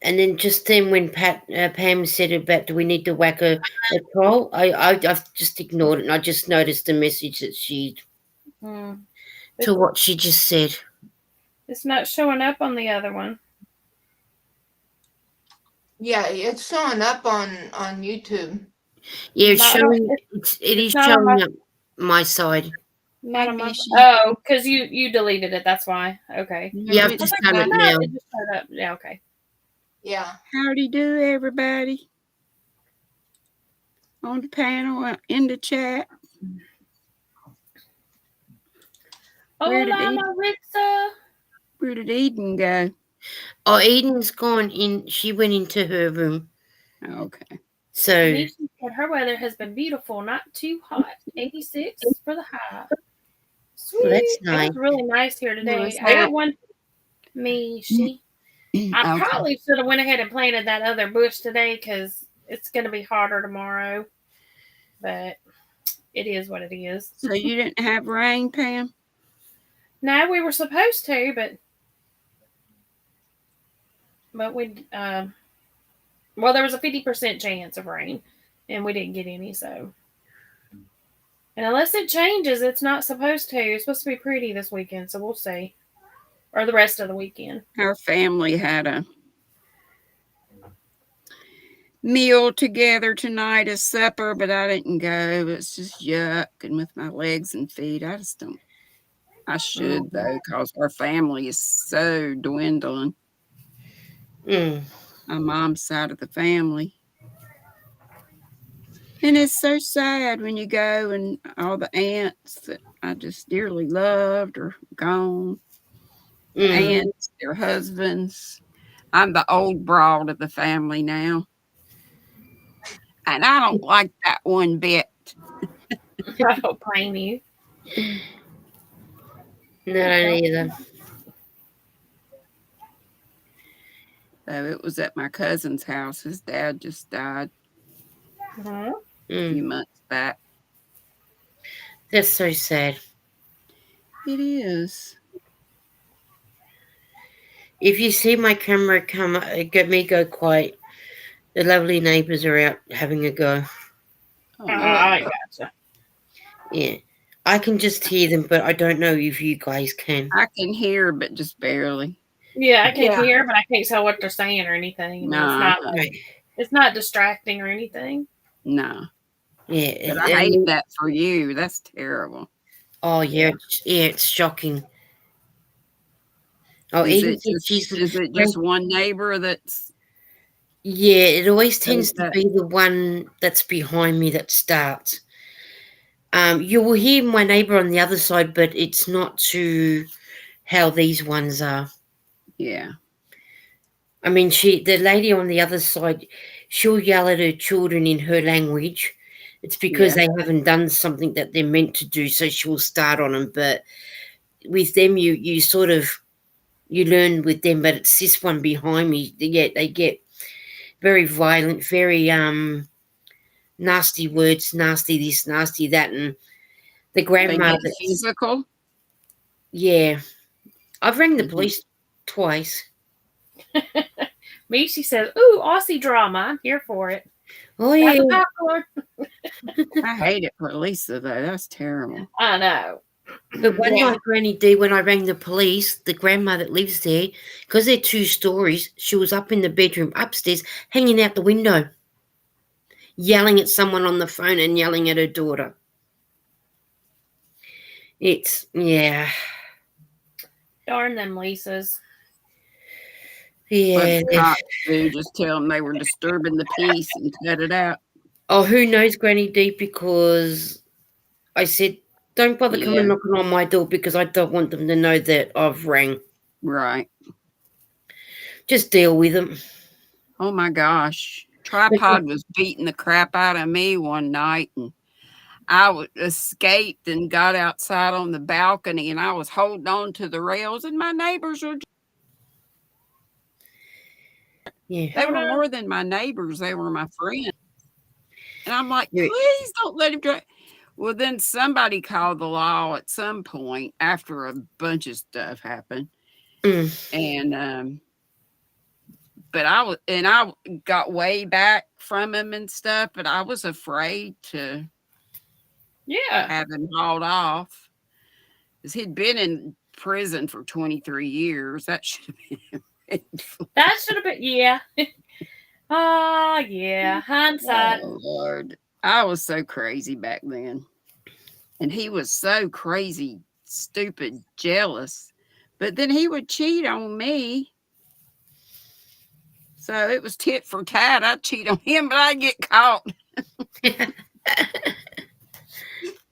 then just then when Pam said about do we need to whack a troll, I've just ignored it and I just noticed the message that she Hmm. to what she just said. It's not showing up on the other one. Yeah, it's showing up on YouTube. Yeah, it's Not- showing. it's It is not on showing my- up my side. Not on my. Mishi. Oh, because you deleted it. That's why. Okay. Yeah, I've it's just done it No, now. it just showed up. Yeah. Okay. Yeah. Howdy do, everybody. On the panel, in the chat. Where did Hola, Eden- Maritza. Where did Eden go? Oh, Eden's gone in. She went into her room. Okay. So Nisha said her weather has been beautiful, not too hot. 86 for the high. Sweet. Well, that's It nice. was really nice here today. Was I got that- one. I Okay. probably should have went ahead and planted that other bush today because it's going to be hotter tomorrow. But it is what it is. So you didn't have rain, Pam? No, we were supposed to, but we well, there was a 50% chance of rain, and we didn't get any. So, and unless it changes, it's not supposed to. It's supposed to be pretty this weekend, so we'll see, or the rest of the weekend. Our family had a meal together tonight as supper, but I didn't go. It's just yuck. And with my legs and feet, I just don't. I should, though, because our family is so dwindling. My mom's side of the family. And it's so sad when you go and all the aunts that I just dearly loved are gone. Aunts, their husbands. I'm the old broad of the family now. And I don't like that one bit. I don't blame you. No, I don't either. So it was at my cousin's house. His dad just died Uh-huh. a few months back. That's so sad. It is. If you see my camera come, get me go quiet. The lovely neighbours are out having a go. Oh, I gotcha. Yeah, I can just hear them, but I don't know if you guys can. I can hear, but just barely. Yeah, I can Yeah. hear, but I can't tell what they're saying or anything. I mean, No. it's not distracting or anything. No. Yeah, But I hate that for you. That's terrible. Oh yeah, it's shocking. Oh, Is even it just one neighbor that's? Yeah, it always tends to that- be the one that's behind me that starts. You will hear my neighbour on the other side, but it's not to how these ones are. Yeah. I mean, the lady on the other side, she'll yell at her children in her language. It's because they haven't done something that they're meant to do, so she'll start on them. But with them, you sort of, you learn with them. But it's this one behind me. They get very violent, very nasty words, nasty this, nasty that, and the They grandma. get physical. Yeah, I've rang the Mhm. police twice. Me, she says, "Ooh, Aussie drama. I'm here for it." Oh Got yeah, the popcorn. I hate it for Lisa though. That's terrible. I know. but one Yeah. night Granny D, when I rang the police, the grandma that lives there, because they're 2 stories, she was up in the bedroom upstairs, hanging out the window, yelling at someone on the phone and yelling at her daughter. It's, yeah. Darn them Lisas. What Yeah. the cops do, just tell them they were disturbing the peace and cut it out. Oh, who knows, Granny D, because I said, don't bother Yeah. coming knocking on my door because I don't want them to know that I've rang. Right. Just deal with them. Oh my gosh. Tripod was beating the crap out of me one night, and I escaped and got outside on the balcony, and I was holding on to the rails, and my neighbors were. Yeah. They were more than my neighbors. They were my friends. And I'm like, Yeah. please don't let him drive. Well, then somebody called the law at some point after a bunch of stuff happened. And but I got way back from him and stuff, but I was afraid to have him hauled off. Because he'd been in prison for 23 years. That should have been That should have been, yeah. Oh, yeah. Hindsight. Oh, Lord. I was so crazy back then. And he was so crazy, stupid, jealous. But then he would cheat on me. So it was tit for tat. I'd cheat on him, but I'd get caught.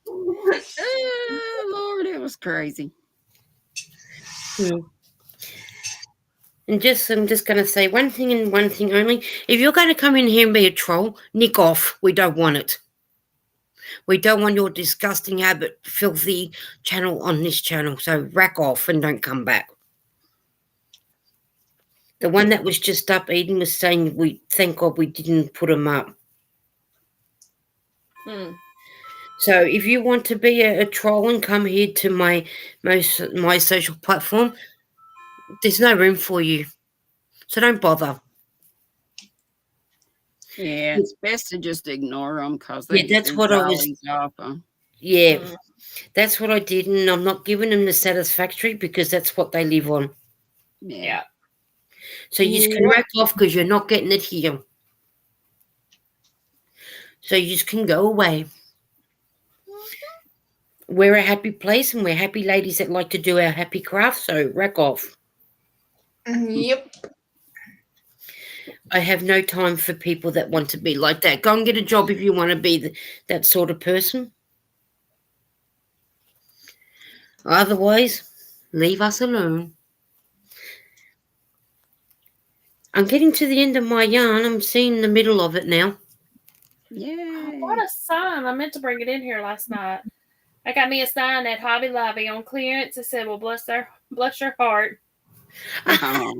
Oh, Lord, it was crazy. And I'm just going to say one thing and one thing only. If you're going to come in here and be a troll, nick off. We don't want it. We don't want your disgusting habit, filthy channel on this channel. So rack off and don't come back. The one that was just up eating was saying, "We thank God we didn't put him up." So if you want to be a troll and come here to my social platform, there's no room for you. So don't bother. Yeah, it's best to just ignore them because they that's get what I was. off on. Yeah, that's what I did, and I'm not giving them the satisfactory because that's what they live on. Yeah. So you just can rack off because you're not getting it here. So you just can go away. We're a happy place, and we're happy ladies that like to do our happy craft. So rack off. Yep. I have no time for people that want to be like that. Go and get a job if you want to be that sort of person. Otherwise, leave us alone. I'm getting to the end of my yarn. I'm seeing the middle of it now. Yeah. What a sign. I meant to bring it in here last night. I got me a sign at Hobby Lobby on clearance. It said, well, bless your heart. Oh.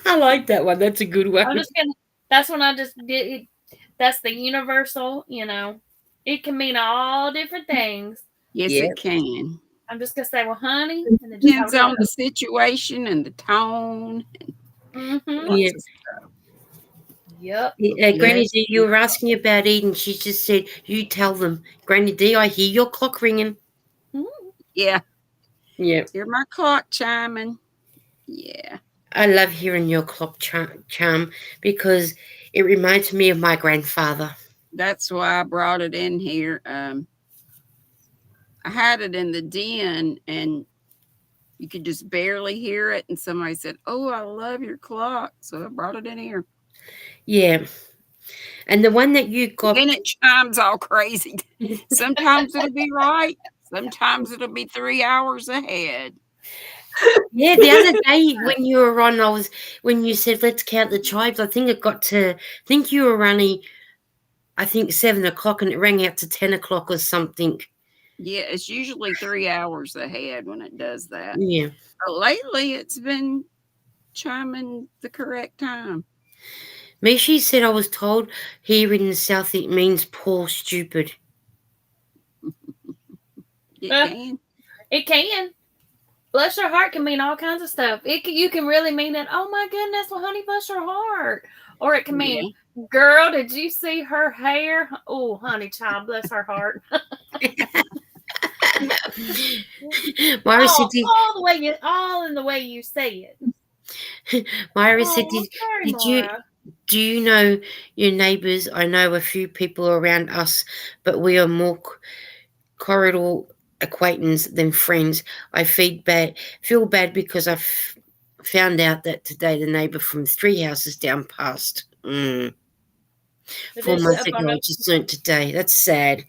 I like that one. That's a good one. I'm just gonna. That's when I just did it. That's the universal. It can mean all different things. Yes, Yeah. it can. I'm just gonna say, well, honey, and then Depends on the situation and the tone. Yeah. Yep. Granny D, you were asking about Eden. She just said, you tell them. Granny D, I hear your clock ringing. Yeah. Yeah. Hear my clock chiming. Yeah. I love hearing your clock chime because it reminds me of my grandfather. That's why I brought it in here. I had it in the den and you could just barely hear it. And somebody said, oh, I love your clock. So I brought it in here. Yeah. And the one that you got. Then it chimes all crazy. Sometimes it'll be right. Sometimes it'll be 3 hours ahead. Yeah, the other day when you were on, when you said let's count the chimes, I think you were running, 7 o'clock and it rang out to 10 o'clock or something. Yeah, it's usually 3 hours ahead when it does that. Yeah. But lately it's been chiming the correct time. Mishi said I was told here in the south it means poor stupid. It can. It can. Bless your heart can mean all kinds of stuff. You can really mean that, oh my goodness, well, honey, bless your heart. Or it can mean, girl, did you see her hair? Oh, honey, child, bless her heart. Myra said, all in the way you say it. Myra said, Do you know your neighbours? I know a few people around us, but we are more corridor acquaintance than friends. I feel bad because found out that today the neighbour from 3 houses down passed. But 4 months up ago, on I up. just learnt today. That's sad.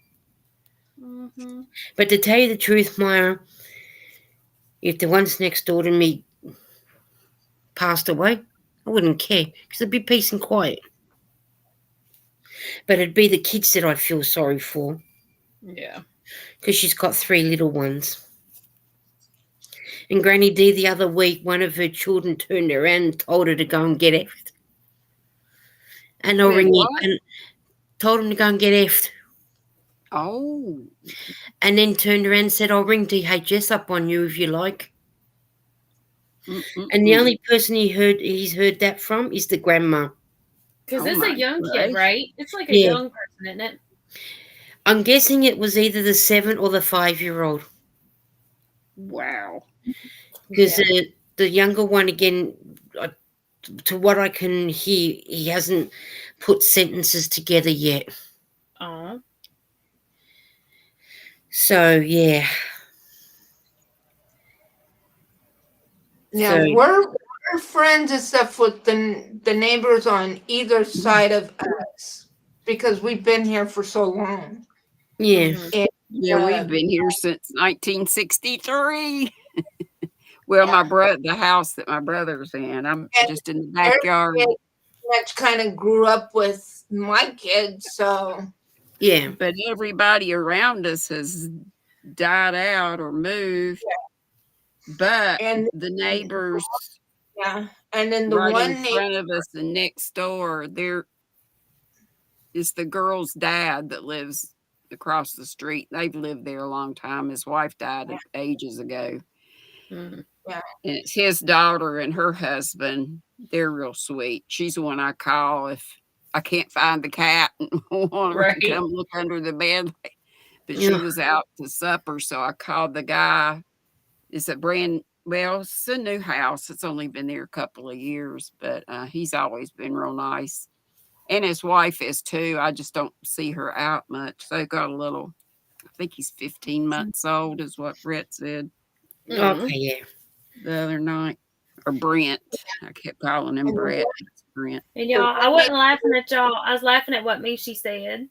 Mhm. But to tell you the truth, Maya, if the ones next door to me passed away, I wouldn't care because it'd be peace and quiet. But it'd be the kids that I'd feel sorry for Yeah. because she's got 3 little ones. And Granny D the other week, one of her children turned around and told her to go and get effed. And I'll Did ring you what? and told him to go and get effed. Oh, And then turned around and said, I'll ring DHS up on you if you like. And the mm-mm-mm. only person he's heard that from is the grandma. Because Oh it's my a young kid, gracious. right? It's like a Yeah. young person, isn't it? I'm guessing it was either the 7 or the 5-year-old. Wow. Because Yeah. the younger one, again, to what I can hear, he hasn't put sentences together yet. Oh. So, yeah. Yeah, So, we're friends and stuff with the neighbors on either side of us because we've been here for so long. yeah. Mhm. And, Yeah, we've been here since 1963. Well, yeah. the house that my brother's in, I'm And just in the Eric backyard. much kind of grew up with my kids, so Yeah. But everybody around us has died out or moved. But and the neighbors yeah, and then the right in one neighbor, front of us and next door, there is the girl's dad that lives across the street. They've lived there a long time. His wife died ages ago. Mhm. yeah, And it's his daughter and her husband. They're real sweet. She's the one I call if I can't find the cat and want her to Right. come look under the bed. But Yeah. she was out to supper, so I called the guy. It's it's a new house. It's only been there a couple of years, but he's always been real nice. And his wife is too. I just don't see her out much. They've got a little, I think he's 15 months old, is what Brett said Mhm. Okay, yeah. the other night. Or Brent. I kept calling him and Brett. It's Brent. And the y'all, I one wasn't neighbor, laughing at y'all. I was laughing at what Mishi said.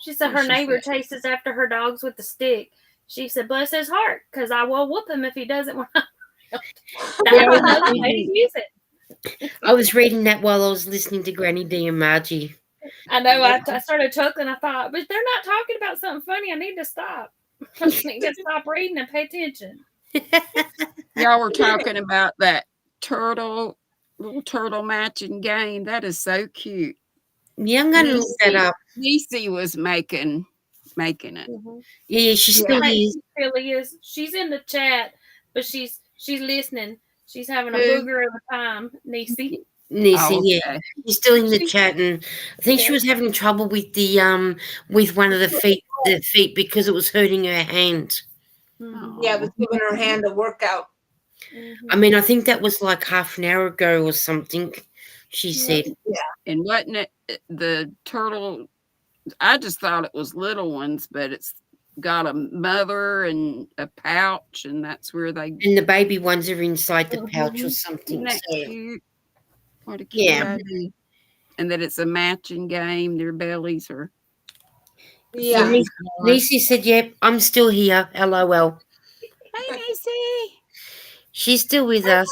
She said What her she neighbor said. chases after her dogs with a stick. She said, bless his heart, because I will whoop him if he doesn't want to. Yeah, That's another way to use it. I was reading that while I was listening to Granny D and Margie. I know. I started chuckling. I thought, but they're not talking about something funny. I need to stop. I need to stop reading and pay attention. Y'all were talking about that little turtle matching game. That is so cute. Yeah, I'm going to look that up. Nisi was making it. Mm-hmm. Yeah, she still Hey, is. she really is. She's in the chat, but she's listening. She's having a Who? booger of a time, Nisi. Nisi, Oh, yeah. okay. She's still in the She- chat, and I think she was having trouble with with one of the feet because it was hurting her hand. Mhm. yeah, was giving her hand a workout. I mean, I think that was like half an hour ago or something, she said. And wasn't it the turtle? I just thought it was little ones, but it's got a mother and a pouch, and that's where they. And the baby ones are inside the pouch or Isn't something. that So, cute? What a cute yeah. idea. And that it's a matching game. Their bellies are. Yeah, Nisi said, yep, I'm still here. LOL. Hey, Nisi. She's still with us.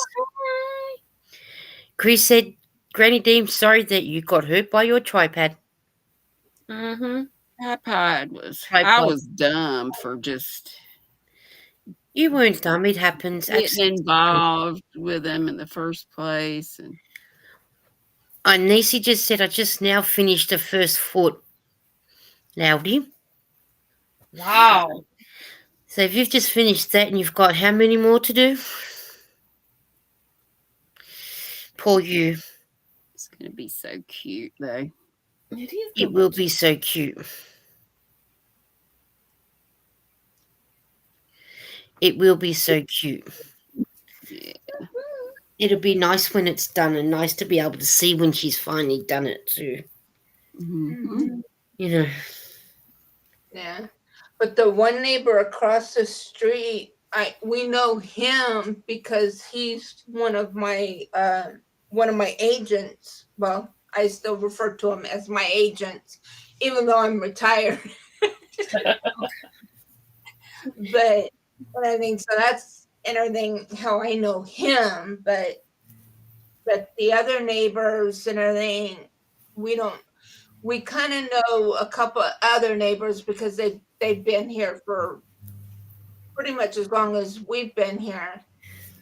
Chris said, Granny Deem, sorry that you got hurt by your tripod. Mm-hmm. Tripod was. I Tripod. was dumb for just You weren't dumb. It happens. getting Absolutely. involved with them in the first place. And Nisi just said, I just now finished the first foot. Loudy. Wow. So if you've just finished that and you've got how many more to do? Poor you. it's gonna be so cute, though. It is. It will be so cute. It will be so cute. Yeah. it'll be nice when it's done, and nice to be able to see when she's finally done it too. Mhm. You know. Yeah. But the one neighbor across the street, we know him because he's one of my agents. Well, I still refer to him as my agents, even though I'm retired. but I think so. That's everything how I know him. But the other neighbors and everything, we don't. We kind of know a couple of other neighbors because they've been here for pretty much as long as we've been here.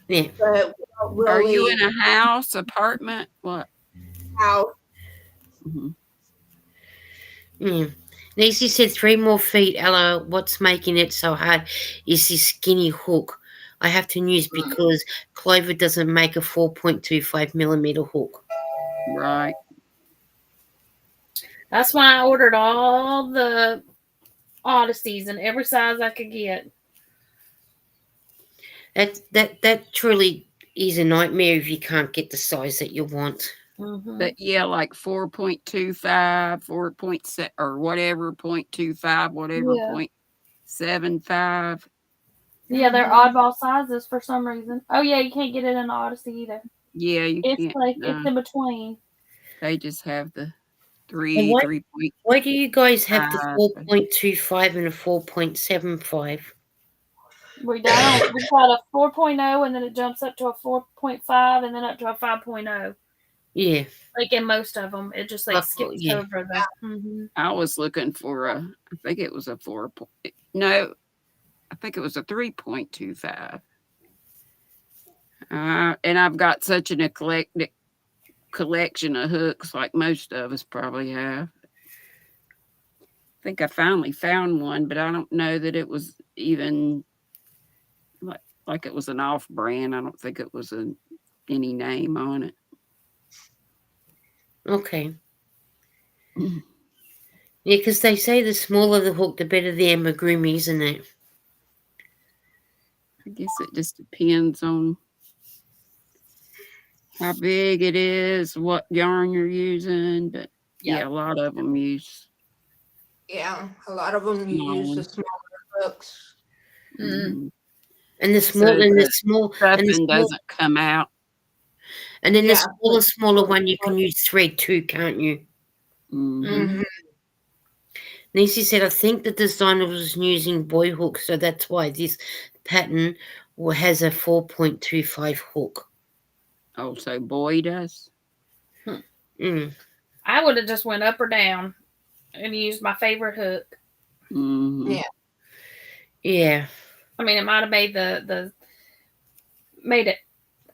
Yeah. But we don't Are you really in a house, apartment? What? out. Mhm. Yeah. Nancy said 3 more feet. Ella, what's making it so hard is this skinny hook. I have to use because Clover doesn't make a 4.25 millimeter hook. Right. That's why I ordered all the Odysseys in every size I could get. That truly is a nightmare if you can't get the size that you want. Mm-hmm. But yeah, like 4.25, 4.7 or whatever, 0.25, whatever, Yeah. 0.75. Yeah, they're oddball sizes for some reason. Oh yeah, you can't get it in the Odyssey either. Yeah, you It's can't. like it's in between. They just have the And 3.5. why do you guys have the 4.25 and a 4.75? We don't. We've got a 4.0 and then it jumps up to a 4.5 and then up to a 5.0. Yeah. Like in most of them, it just like skips Yeah. over the. Mm-hmm. I was looking for I think it was a 4. No, I think it was a 3.25. And I've got such an eclectic collection of hooks, like most of us probably have. I think I finally found one, but I don't know that it was even like it was an off brand. I don't think it was any name on it. Okay. Yeah, because they say the smaller the hook, the better the amigurumi, isn't it? I guess it just depends on how big it is, what yarn you're using. But yeah, a lot of them use. Yeah, a lot of them you use the smaller hooks. Mhm. And the So small and the the small stuffing doesn't come out. and then Yeah. the smaller one you can use thread too, can't you? Mhm. Nancy said, I think the designer was using boy hooks, so that's why this pattern has a 4.25 hook. Oh, so boy does. Mm. I would have just went up or down and used my favorite hook. Mhm. Yeah. Yeah. I mean, it might have made made it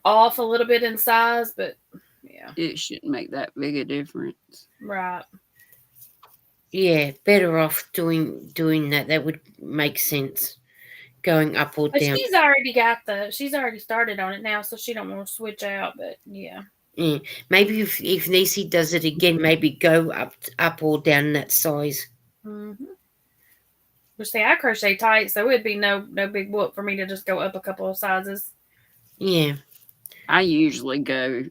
off a little bit in size, but yeah, It shouldn't make that big a difference. right. Yeah, better off doing that. That would make sense. Going up or But down. she's already started on it now, so she don't want to switch out. But yeah, Yeah. Maybe if Nancy does it again, maybe go up or down that size. mm-hmm. But see, I crochet tight, so it'd be no big whoop for me to just go up a couple of sizes. Yeah. I usually go.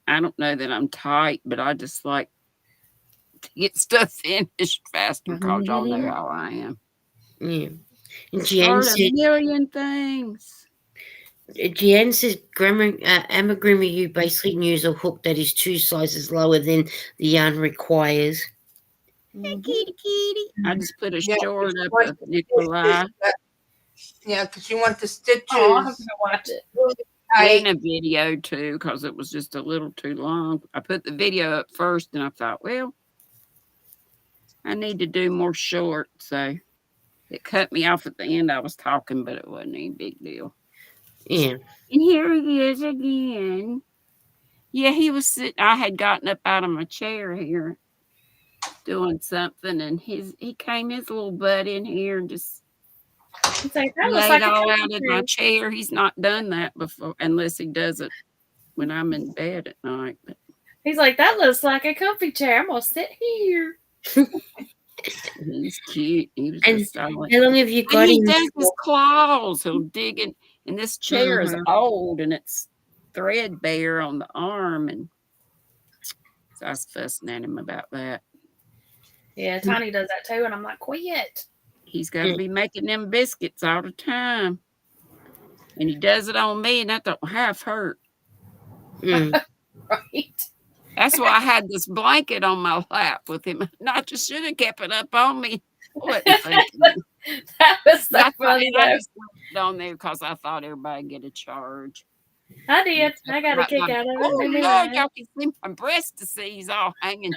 I don't know that I'm tight, but I just like to get stuff finished faster because y'all know how I am. Yeah. And Start a million things. Jan says, amigurumi, you basically use a hook that is 2 sizes lower than the yarn requires. Hey, kitty. I just put a Yeah, short if up you of Nikolai. Yeah, because you want the stitches. Oh, I'll have to go watch it. And a video too, because it was just a little too long. I put the video up first, and I thought, well, I need to do more short. So it cut me off at the end. I was talking, but it wasn't any big deal. Yeah. And here he is again. Yeah, he was sitting. I had gotten up out of my chair here doing something, and he came his little butt in here and just Like, that looks laid like all out in my chair. He's not done that before, unless he does it when I'm in bed at night. But he's like, that looks like a comfy chair. I'm gonna sit here. he's cute. He was And just silent. how long have you And got he him does his for? claws. He'll dig in. And this chair is old, and it's threadbare on the arm, and so I was fussing at him about that. Yeah, Tiny does that too, and I'm like, quit. He's got to be making them biscuits all the time, and he does it on me, and that don't half hurt. Mm. Right. That's why I had this blanket on my lap with him. I just should have kept it up on me. I wasn't thinking. That was so I funny though. just left it on there because I thought everybody get a charge. I did. I got a kick out of it. Oh, Made me Lord, laugh. y'all can see my breast to see he's all hanging.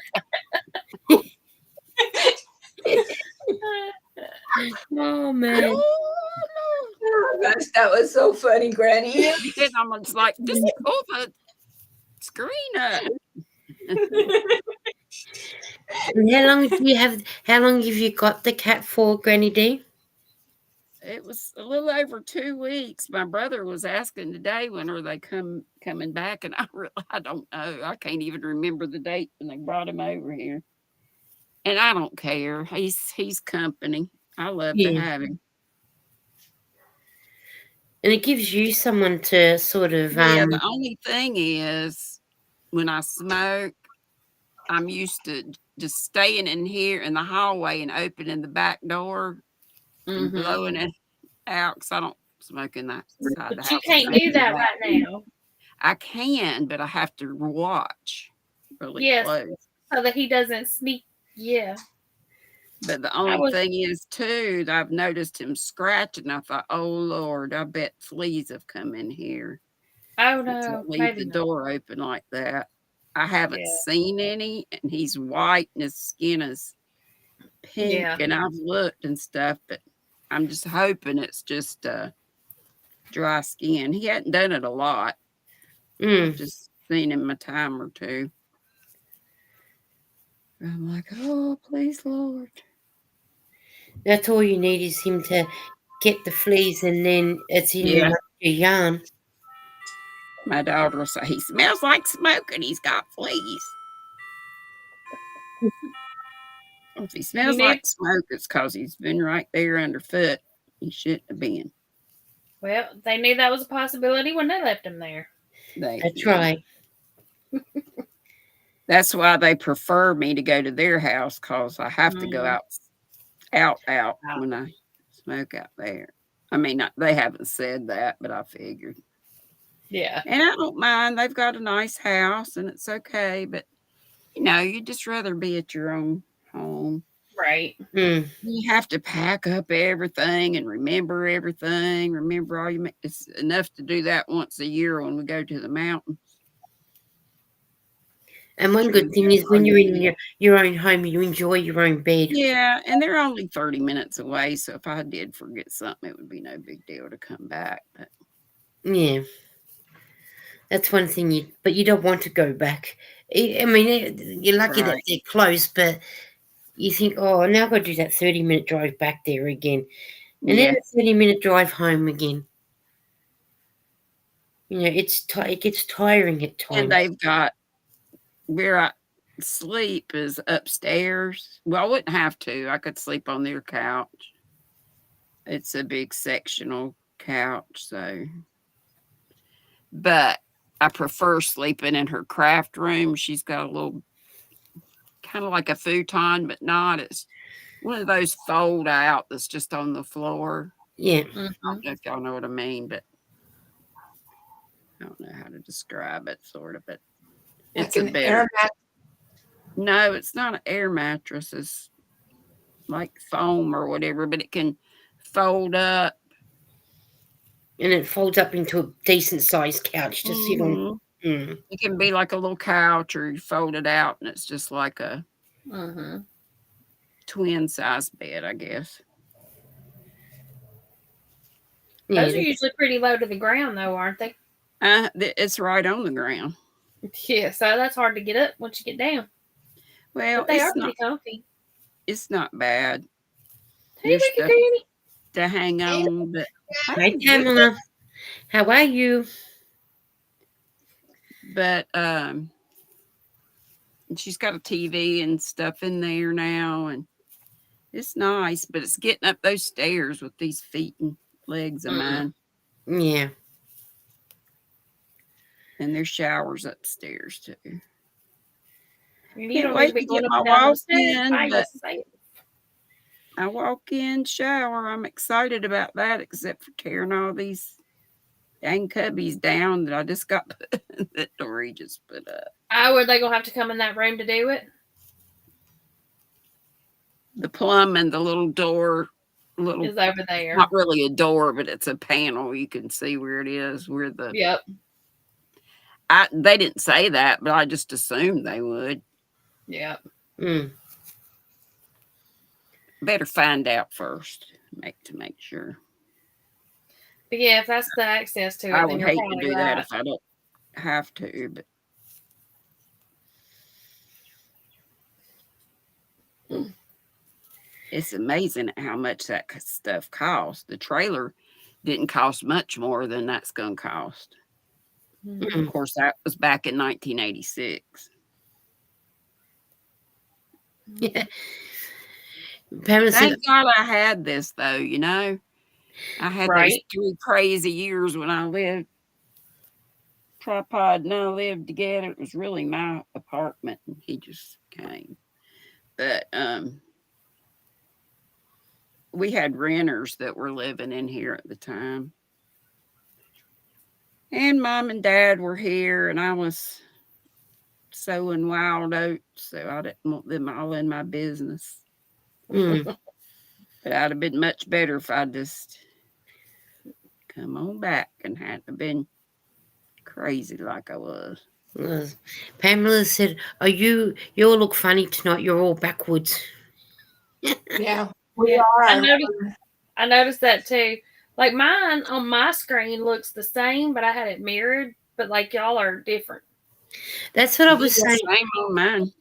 Oh man. Oh gosh, that was so funny, Granny. And I'm just like, just pull the screen up. And how long have you got the cat for, Granny D? It was a little over 2 weeks. My brother was asking today when are they coming back, and I don't know. I can't even remember the date when they brought him over here. And I don't care. He's company. I love to Yeah. have him. And it gives you someone to sort of Yeah, the only thing is when I smoke, I'm used to just staying in here in the hallway and opening the back door and blowing it out because I don't smoke in that side of the But you house. can't do that right now. I can, but I have to watch really Yes. close. So that he doesn't sneak. Yeah. But the only thing is, too, that I've noticed him scratching. I thought, oh, Lord, I bet fleas have come in here. Oh Since I no. leave Maybe the not. door open like that. I haven't Yeah. seen any, and he's white and his skin is pink, Yeah. and I've looked and stuff, but I'm just hoping it's just dry skin. He hadn't done it a lot. I've just seen him a time or two. I'm like, oh, please, Lord. That's all you need is him to get the fleas, and then it's in your yarn. My daughter will say, he smells like smoke and he's got fleas. If he smells like smoke, it's because he's been right there underfoot. He shouldn't have been. Well, they knew that was a possibility when they left him there. That's right. That's why they prefer me to go to their house, because I have to go out when I smoke out there. I mean, they haven't said that, but I figured. Yeah. And I don't mind. They've got a nice house and it's okay, but you'd just rather be at your own home. Right. You have to pack up everything and remember everything. Remember all it's enough to do that once a year when we go to the mountains. And one good thing is when you're in your own home, you enjoy your own bed. Yeah, and they're only 30 minutes away, so if I did forget something, it would be no big deal to come back. But yeah, that's one thing. But you don't want to go back. I mean, you're lucky that they're close, but you think, oh, now I've got to do that 30-minute drive back there again, and then a 30-minute drive home again. It gets tiring at times. And they've got where I sleep is upstairs. Well, I wouldn't have to. I could sleep on their couch. It's a big sectional couch, so. But I prefer sleeping in her craft room. She's got a little, kind of like a futon, but not. It's one of those fold out that's just on the floor. Yeah. I don't know if y'all know what I mean, but I don't know how to describe it, sort of. But it's like a bed. No, it's not an air mattress. It's like foam or whatever, but it can fold up. And it folds up into a decent sized couch to sit on. It can be like a little couch, or you fold it out and it's just like a twin size bed, I guess. Those are usually pretty low to the ground, though, aren't they? It's right on the ground. Yeah, so that's hard to get up once you get down. Well, but they are pretty comfy. It's not bad. Hey, Ricky Granny. To hang on. But hi, Pamela. How are you? But she's got a TV and stuff in there now, and it's nice. But it's getting up those stairs with these feet and legs of mine. Yeah. And there's showers upstairs too. You Can't don't need to wait be to going get up my and down walk those stairs in, by but yourself. I walk in, shower. I'm excited about that, except for tearing all these dang cubbies down that I just got put that Dory just put up. Oh, are they gonna have to come in that room to do it? The plumb and the little door, little Is over there. not really a door, but it's a panel. You can see where it is, where the Yep. they didn't say that, but I just assumed they would. Yep. Mm. Better find out first, to make sure. But yeah, if that's the access to it, I then would you're hate to probably do that right. if I don't have to, but it's amazing how much that stuff costs. The trailer didn't cost much more than that's going to cost. Mhm. Of course, that was back in 1986. Yeah. Pamela said, Thank God I had this, though, you know. I had those Right. 3 crazy years when I lived. Tripod and I lived together. It was really my apartment, and he just came. But we had renters that were living in here at the time. And Mom and Dad were here, and I was sowing wild oats, so I didn't want them all in my business. mm. But I'd have been much better if I just come on back and hadn't been crazy like I was. Pamela said, you all look funny tonight. You're all backwards. Yeah, we Yeah. are. I noticed that too. Like mine on my screen looks the same, but I had it mirrored. But like y'all are different. That's what I was saying. Same on mine.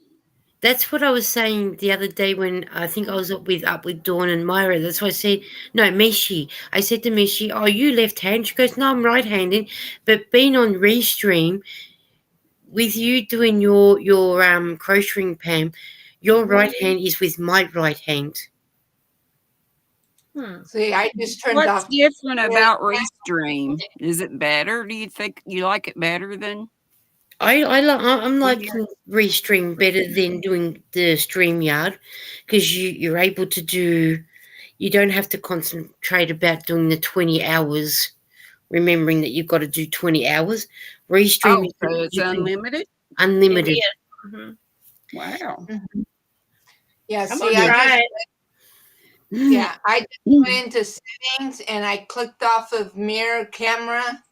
That's what I was saying the other day when I think I was up with Dawn and Myra. That's why I said, no, Mishi. I said to Mishi, "Oh, you left-handed?" She goes, "No, I'm right-handed." But being on Restream, with you doing your crocheting, Pam, your right hand is with my right hand. See, I just turned What's off. different about Restream? Is it better? Do you think you like it better than? I'm liking Restream better than doing the StreamYard because you're able to do. You don't have to concentrate about doing the 20 hours, remembering that you've got to do 20 hours. Restream Oh, so it's unlimited? unlimited. Mm-hmm. Wow. Yeah, I'm see, gonna try it. Yeah, I just went into settings and I clicked off of mirror camera,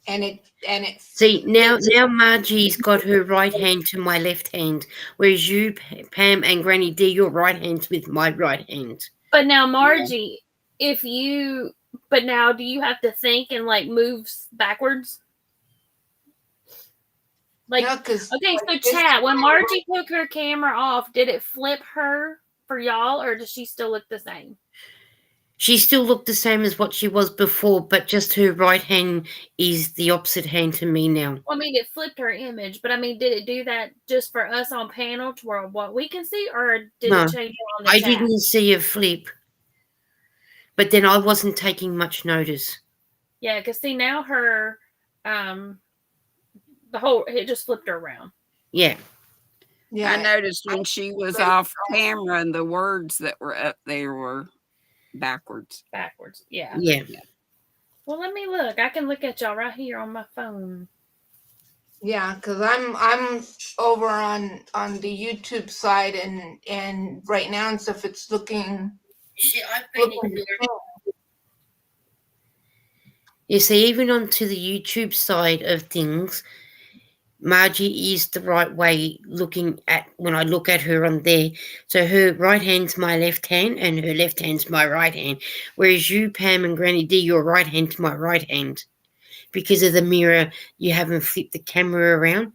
and it See now Margie's got her right hand to my left hand, whereas you, Pam, and Granny D, your right hand's with my right hand. But now, Margie, but now do you have to think and like move backwards? Like, no, because okay, so chat, when Margie took her camera off, did it flip her for y'all, or does she still look the same? She still looked the same as what she was before, but just her right hand is the opposite hand to me now. Well, I mean, it flipped her image, but I mean, did it do that just for us on panel to where what we can see, or did No, it change it on the I chat? didn't see a flip, but then I wasn't taking much notice. Yeah, because see now her, it just flipped her around. Yeah. yeah, I noticed when she was off camera and the words that were up there were backwards. Yeah. Yeah. Well, let me look. I can look at y'all right here on my phone. yeah, because I'm over on the YouTube side, and right now and stuff, it's looking. You see, even onto the YouTube side of things, Margie is the right way looking at when I look at her on there. So her right hand's my left hand and her left hand's my right hand. Whereas you, Pam and Granny D, your right hand's my right hand. Because of the mirror, you haven't flipped the camera around.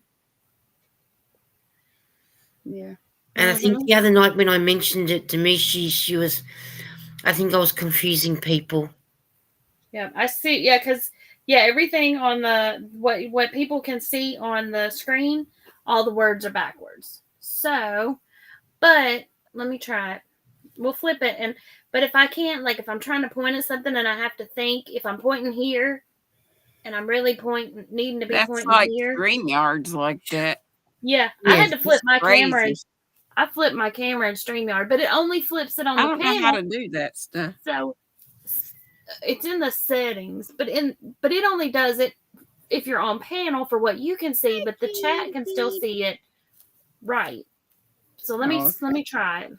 Yeah. And I think the other night when I mentioned it to me, she was, I think I was confusing people. Yeah, I see. Yeah, because everything on the what people can see on the screen, all the words are backwards. So, but let me try it. We'll flip it, but if I can't, like if I'm trying to point at something and I have to think, if I'm pointing here, and I'm really needing to be That's pointing like here. StreamYards like that. Yeah, I had to It's flip my camera. crazy. I flipped my camera in StreamYard, but it only flips it on I the don't know how panel. to do that stuff. So it's in the settings, but it only does it if you're on panel for what you can see, but the chat can still see it right. So let me try it.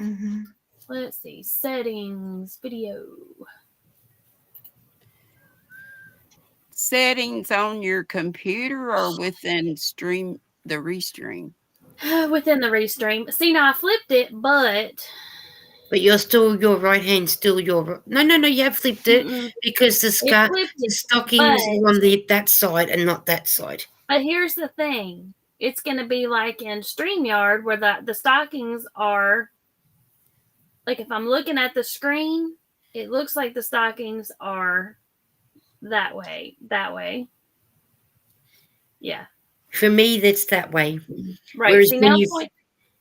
Mm-hmm. Let's see. Settings, video. Settings on your computer or within the restream? Within the restream. See, now I flipped it, but you're still your right hand, still your no. You have flipped it because the it flipped the it. stockings are on that side and not that side. But here's the thing: it's going to be like in StreamYard where the stockings are. Like if I'm looking at the screen, it looks like the stockings are that way. Yeah. For me, that's that way. Right. Whereas See, when now you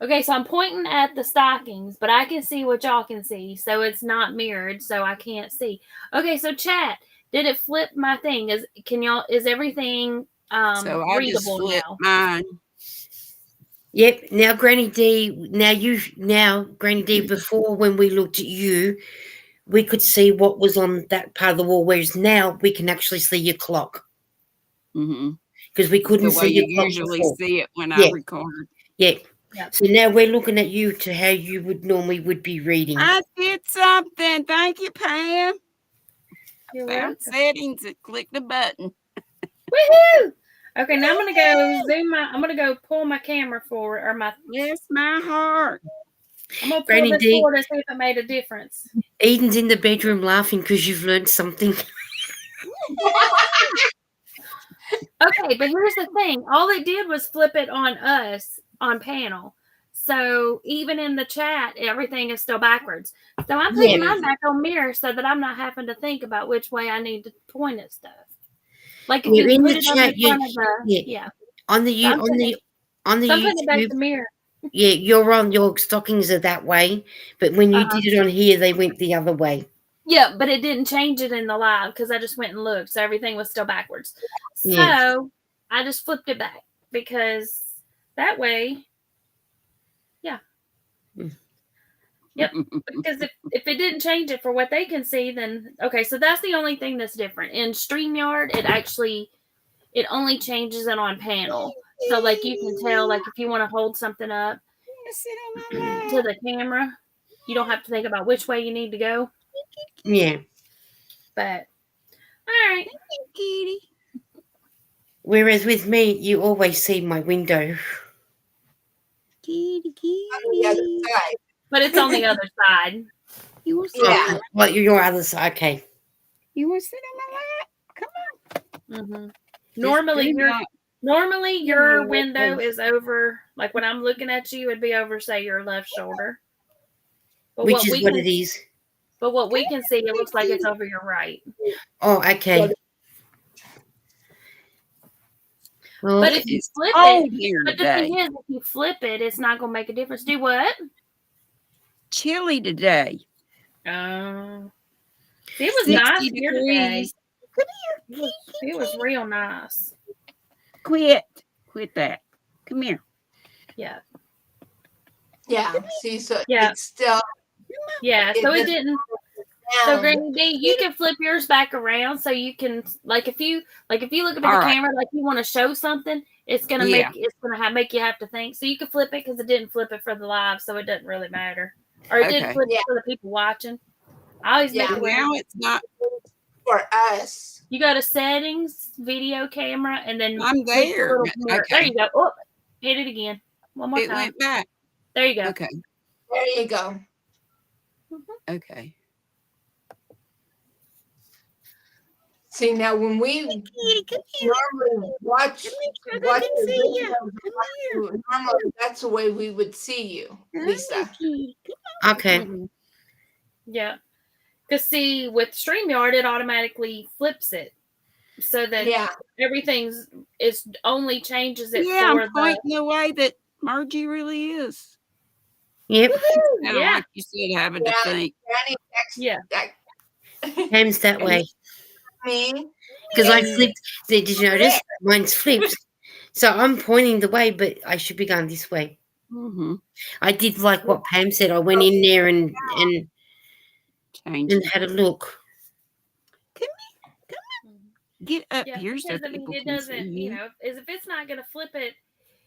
okay, so I'm pointing at the stockings, but I can see what y'all can see. So it's not mirrored, so I can't see. Okay, so chat, did it flip my thing? Is everything So I just readable flipped now? mine. Yep. Now, Granny D. Now, Granny D. Before, when we looked at you, we could see what was on that part of the wall. Whereas now we can actually see your clock Mm-hmm. because we couldn't The way see your you clock usually before. see it when I Yeah. record. Yeah. Yep. So now we're looking at you to how you would normally be reading. I did something. Thank you, Pam. You're Found welcome. settings and clicked the button. Woohoo! Okay, now I'm gonna go I'm gonna go pull my camera forward or my. Bless my heart. I'm gonna pull Granny this D. forward and see if it made a difference. Eden's in the bedroom laughing because you've learned something. Okay, but here's the thing. All it did was flip it on us on panel. So even in the chat, everything is still backwards. So I'm putting mine back on mirror so that I'm not having to think about which way I need to point at stuff. Like if You're you in put the it chat. up in front of the On the so I'm on the putting it back YouTube. to mirror. Yeah, you're on your stockings are that way, but when you did it on here, they went the other way. Yeah, but it didn't change it in the live because I just went and looked, so everything was still backwards. Yeah. So I just flipped it back because that way, yeah. Yep. Because if it didn't change it for what they can see, then okay. So that's the only thing that's different. In StreamYard, it only changes it on panel. So like you can tell, like if you want to hold something up to the camera, you don't have to think about which way you need to go. Yeah. But all right. Kitty. Whereas with me, you always see my window. Kitty, On the other kitty. side. But it's on the other side. You want to Yeah. Well, your other side. Okay. You want to sit on my lap? Come on. Mm-hmm. Normally your window is over. Like when I'm looking at you, it'd be over, say, your left shoulder. But Which is what it is. But what we can see, it looks like it's over your right. Oh, okay. Well, But if you flip cold it, here but the today. thing is, if you flip it, it's not going to make a difference. Do what? Chilly today. It was 60 nice here today. degrees. Come here. It was real nice. Quit that. Come here. Yeah. Yeah. See, so Yeah. it's still. Yeah. So it didn't. So down. Granny D, you can flip yours back around so you can if you look up at the camera like you want to show something, it's gonna make you have to think. So you can flip it because it didn't flip it for the live, so it doesn't really matter. Or it didn't flip it for the people watching. I always make it Now it's not for us. You go to settings, video camera, and then I'm there. There Okay. you go. Oh, hit it again. One more It time. went back. There you go. Okay. There you go. Okay. See, now when we normally watch the videos, normally that's the way we would see you, Lisa. Okay. Yeah. Because see, with StreamYard, it automatically flips it. So that it only changes it for I'm pointing the way that Margie really is. Yep. Like you said, having to think. Granny Pam's that way. me, Because I And flipped. Did you notice? Mine's flipped. So I'm pointing the way, but I should be going this way. Mm-hmm. I did like what Pam said. I went in there and Change and it. had a look. Get up Yeah, here so because I mean, people it can see doesn't. you. If it's not going to flip it,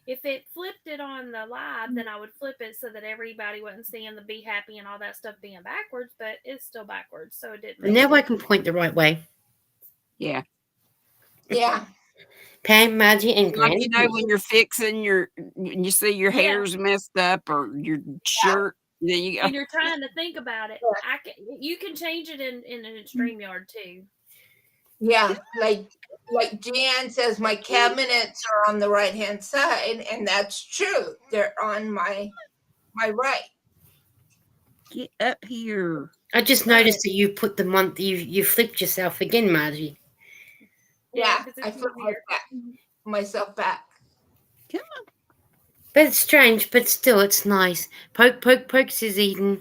if it flipped it on the live, then I would flip it so that everybody wasn't seeing the be happy and all that stuff being backwards, but it's still backwards, so it didn't. And Really now I can point the right way. Yeah. yeah, Pam, Margie, and Like, Granny. you know, when you're fixing and you see your Yeah. hair's messed up or your shirt, then you go, And you're trying to think about it. You can change it in a StreamYard too. yeah. Like Jan says, my cabinets are on the right hand side, and that's true. They're on my right. get up here. I just noticed that you put the month. You flipped yourself again, Margie. Yeah, 'cause I it's flip easier. myself back. But it's strange, but still, it's nice. Pokes is eating.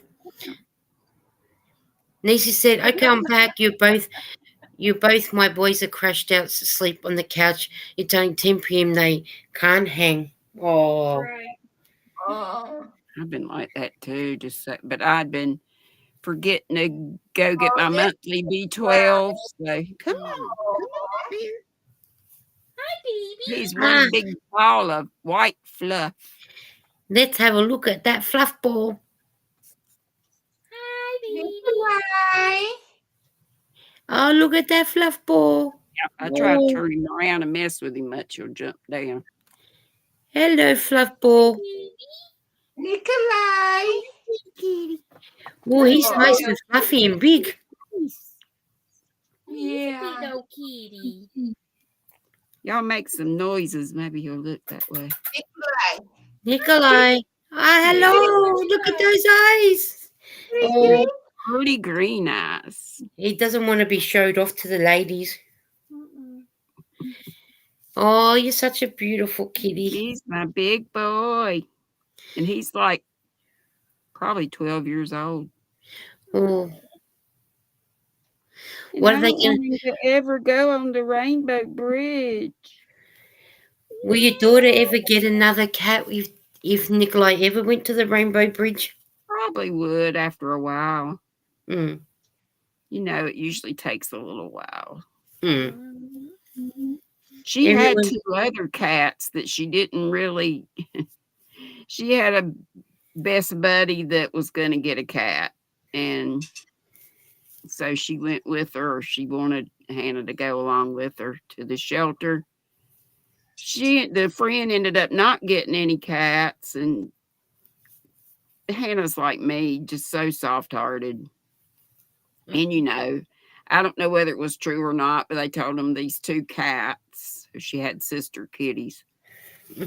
Nisi said, "Okay, I'm back. You both, my boys are crashed out to sleep on the couch. It's only 10 p.m. They can't hang." Oh, Right. Oh, I've been like that too, but I'd been forgetting to go get my monthly B12. So come on up here. Hi, baby. He's one big ball of white fluff. let's have a look at that fluff ball. Hi, baby. hi. Oh, look at that fluff ball. I try to Oh, turn him around and mess with him much, he'll jump down. hello, fluff ball. Nikolai. Oh, he's Oh, nice and fluffy and big. yeah. Little kitty. Y'all make some noises. Maybe he'll look that way. Nikolai. Ah, hello. Look at those eyes. Oh, Pretty green eyes. he doesn't want to be showed off to the ladies. Mm-mm. Oh, you're such a beautiful kitty. He's my big boy. And he's like probably 12 years old. Oh, And what I are they don't going want him to ever go on the Rainbow Bridge. Will your daughter ever get another cat if Nikolai ever went to the Rainbow Bridge? Probably would after a while. Mm, You know, it usually takes a little while. mm. She had Everyone, 2 other cats that she didn't really. She had a best buddy that was going to get a cat. And so she went with her, or she wanted Hannah to go along with her to the shelter. The friend ended up not getting any cats, and Hannah's like me, just so soft-hearted. And you know, I don't know whether it was true or not, but they told them these 2 cats, she had sister kitties,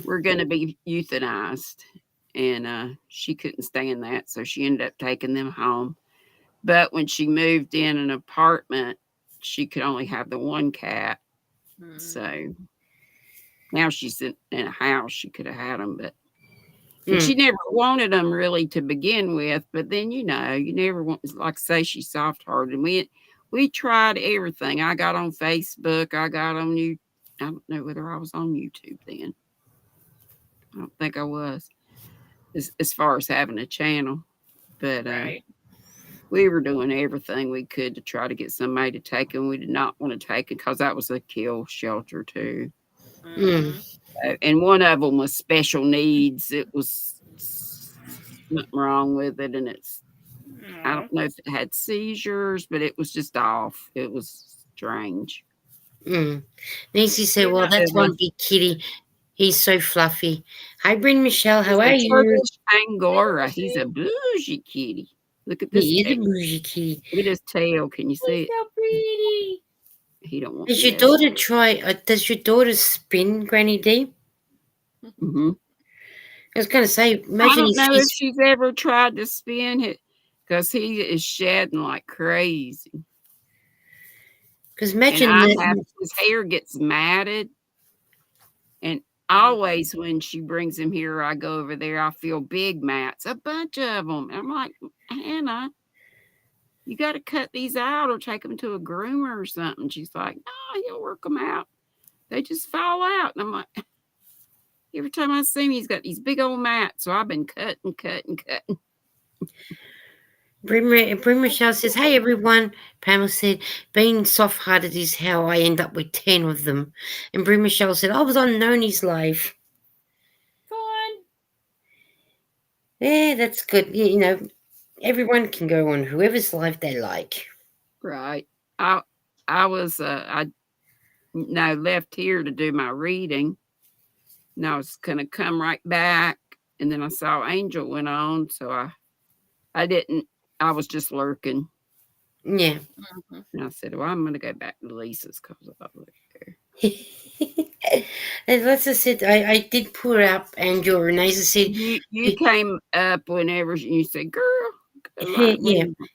were going to be euthanized. And she couldn't stand that, so she ended up taking them home. But when she moved in an apartment, she could only have the 1 cat. So now she's in a house, she could have had them, but and she never wanted them really to begin with. But then, you know, you never want, like I say, she's soft-hearted. We tried everything. I got on Facebook. I got on I don't know whether I was on YouTube then. I don't think I was, as far as having a channel. But Right. we were doing everything we could to try to get somebody to take them. We did not want to take it because that was a kill shelter too. And one of them was special needs. It was something wrong with it, and I don't know if it had seizures, but it was just off. It was strange. Nancy said, "Well, that's one big kitty. He's so fluffy." Hi, Bryn Michelle. How are you? Turkish Angora. He's a bougie kitty. Look at this He is a tail. bougie kitty. Look at his tail. Can you see it? So pretty. He don't want. Does your daughter does your daughter spin, Granny D? Mm-hmm. I was going to say, I imagine don't know if if she's ever tried to spin it because he is shedding like crazy. because And imagine his hair gets matted. And always when she brings him here, I go over there, I feel big mats, a bunch of them. I'm like, Hannah, you got to cut these out or take them to a groomer or something. She's like, no, he'll work them out. They just fall out. And I'm like, every time I see him, he's got these big old mats. So I've been cutting. Brim Michelle says, "Hey everyone." Pamela said, "Being soft-hearted is how I end up with 10 of them." And Brim Michelle said, "I was on Noni's live." Fun. Yeah, that's good. You know, everyone can go on whoever's live they like. Right. I was I left here to do my reading. And I was gonna come right back, and then I saw Angel went on, so I didn't. I was just lurking, Yeah. and I said, "Well, I'm gonna go back to Lisa's because I live there." And as I said, I did put up, and your Renee said, You came up whenever you said, "Girl, go live yeah, when you want."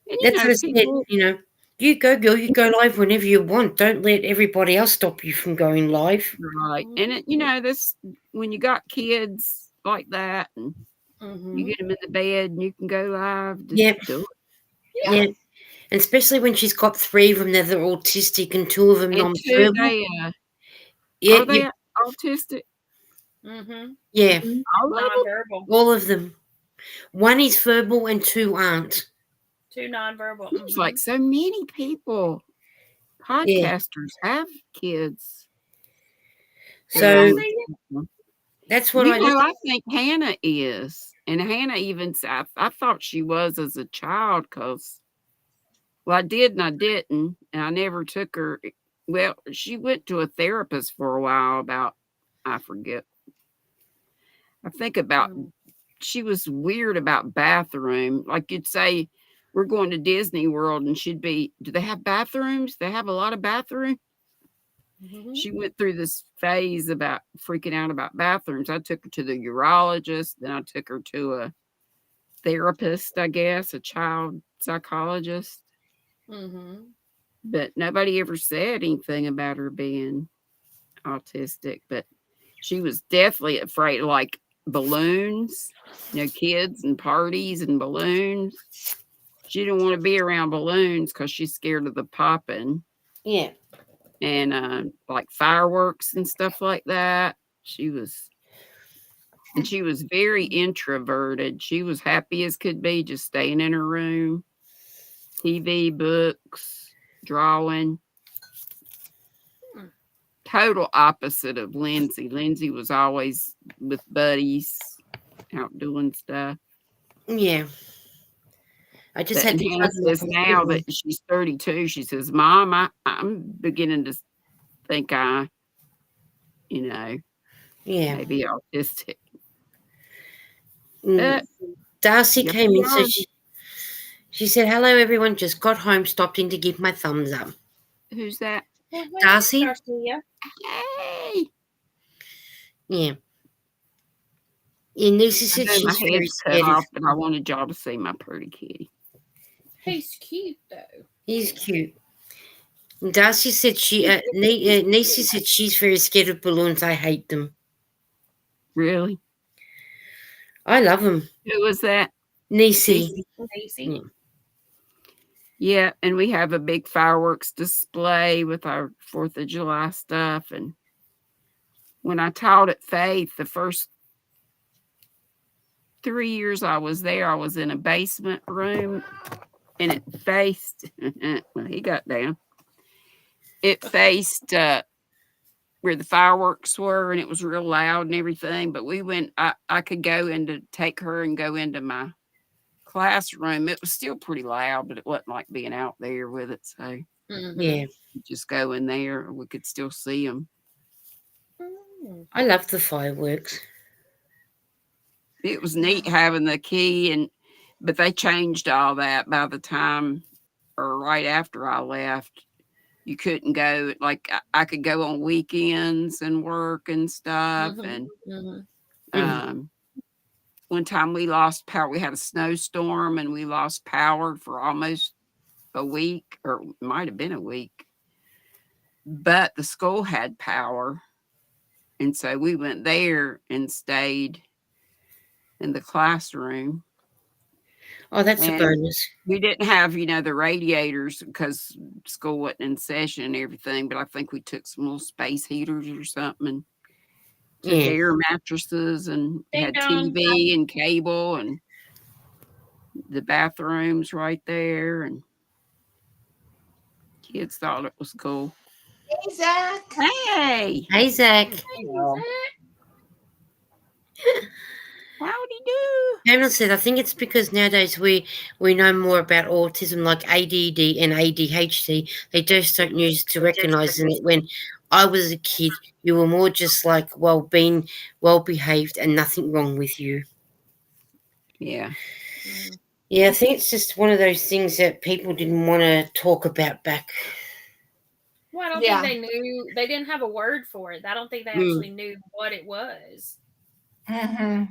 And that's what I said. people. You know, you go, girl. You go live whenever you want. Don't let everybody else stop you from going live. Right. And this when you got kids like that and you get them in the bed and you can go live, just Yep. do it. Yeah. And especially when she's got 3 of them that are autistic and 2 of them And two, non-verbal. are they autistic? Yeah, All of them? Non-verbal. all of them. 1 is verbal and 2 aren't. 2 non-verbal. It's like so many people, podcasters have kids. So that's what I think Hannah is. And Hannah even said, I thought she was as a child because, well, I did and I didn't. And I never took her. Well, she went to a therapist for a while about, I forget. I think about, she was weird about bathroom. Like you'd say, we're going to Disney World and she'd be, do they have bathrooms? They have a lot of bathrooms. She went through this phase about freaking out about bathrooms. I took her to the urologist. Then I took her to a therapist, I guess, a child psychologist. But nobody ever said anything about her being autistic. But she was definitely afraid of like balloons, kids and parties and balloons. She didn't want to be around balloons because she's scared of the popping. Yeah. And like fireworks and stuff like that. She was very introverted. She was happy as could be, just staying in her room, TV, books, drawing. Total opposite of Lindsay. Lindsay was always with buddies, out doing stuff. Yeah. I just had to Hannah says now that she's 32, she says, "Mom, I'm beginning to think maybe autistic." Darcy came in, so she said, "Hello, everyone. Just got home, stopped in to give my thumbs up." Who's that? Darcy. Hey. Yeah. And Lucy said she's very scared. Off, but I wanted y'all to see my pretty kitty. He's cute though. He's cute. And Darcy said Nisi said she's very scared of balloons. I hate them. Really? I love them. Who was that? Nisi. Yeah, and we have a big fireworks display with our 4th of July stuff. And when I taught at Faith, the first 3 years I was there, I was in a basement room, and it faced, well, he got down. It faced where the fireworks were, and it was real loud and everything. But we went, I could go in to take her and go into my classroom. It was still pretty loud, but it wasn't like being out there with it. So yeah, just go in there. We could still see them. I love the fireworks. It was neat having the key, but they changed all that by the time or right after I left. You couldn't go, like I could go on weekends and work and stuff. And one time we lost power. We had a snowstorm and we lost power for almost a week, or it might have been a week. But the school had power. And so we went there and stayed in the classroom. Oh, that's a And bonus. we didn't have, the radiators because school wasn't in session and everything, but I think we took some little space heaters or something and took Yeah. air mattresses and Ding had dong. TV and cable and the bathrooms right there. And kids thought it was cool. Hey, Zach. Hey, Hey, Zach. hello. Howdy do. Pamela said, I think it's because nowadays we know more about autism, like ADD and ADHD. They just don't use to recognise it. When I was a kid, you were more just like, well behaved, and nothing wrong with you. Yeah. Mhm. Yeah, I think it's just one of those things that people didn't want to talk about back. Well, I don't Yeah. think they knew. They didn't have a word for it. I don't think they Mm. actually knew what it was. Mm-hmm.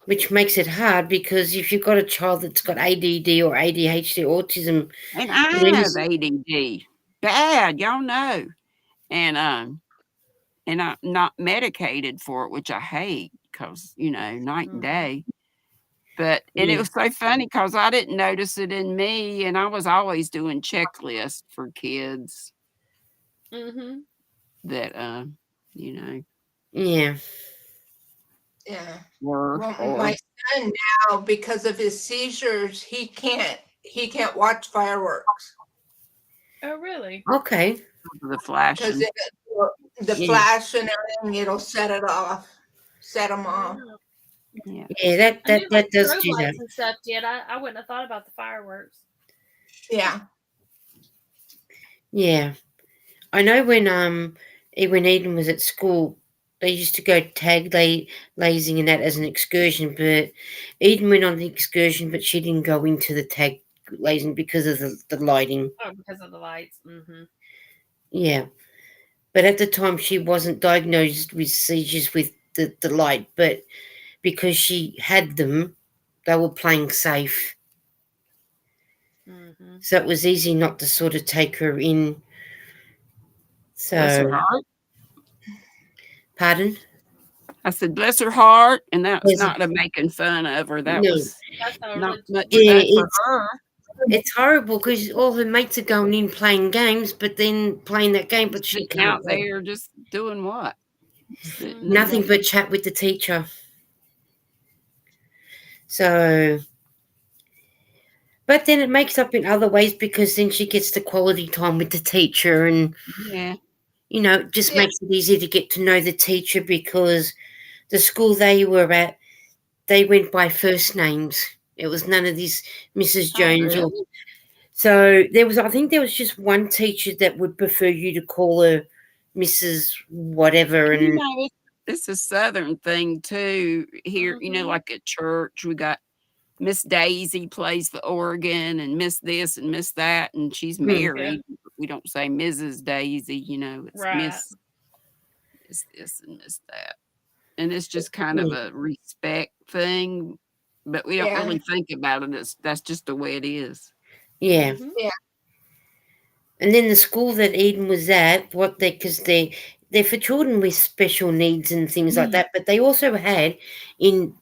Which makes it hard because if you've got a child that's got ADD or ADHD, autism, And I when have ADD. Bad, y'all know. And I'm not medicated for it, which I hate because, night and Mhm. day. But and it Yeah. was so funny because I didn't notice it in me, and I was always doing checklists for kids Mhm. that you know Yeah. Yeah. were Well, or my son now, because of his seizures, he can't watch fireworks Oh, really? Okay. the because flashing. the Yeah. flash and everything, it'll set him off. Oh. Yeah. Yeah, I knew that like does strobe do that. lights and stuff did. I wouldn't have thought about the fireworks. Yeah. Yeah. I know when Eden was at school, they used to go tag lazing and that as an excursion, but Eden went on the excursion, but she didn't go into the tag lazing because of the lighting. Oh, because of the lights. Mm-hmm. Yeah. But at the time she wasn't diagnosed with seizures with the light, but because she had them, they were playing safe. Mm-hmm. So it was easy not to sort of take her in. Bless her So, heart. pardon? I said, bless her heart, and that was Yes. not a making fun of her. That No. was That's not totally. much Yeah, fun for her. it's horrible because all her mates are going in playing games, but then playing that game, but she Sitting out can't. there just doing what? Sitting Mhm. Nothing but chat with the teacher. So, but then it makes up in other ways because then she gets the quality time with the teacher, and Yeah. it just Yeah. makes it easier to get to know the teacher because the school they were at, they went by first names. It was none of this Mrs. Oh, Jones or. really? So I think there was just one teacher that would prefer you to call her Mrs. whatever, And, and it's a Southern thing too. Here, Mhm. like at church, we got Miss Daisy plays the organ and Miss this and Miss that, and she's Hmm. married. We don't say Mrs. Daisy, it's Right. Miss this and Miss that. And it's just kind of a respect thing, but we don't Yeah. really think about it as that's just the way it is. yeah. Mhm. And then the school that Eden was at, because they're for children with special needs and things like that, but they also had in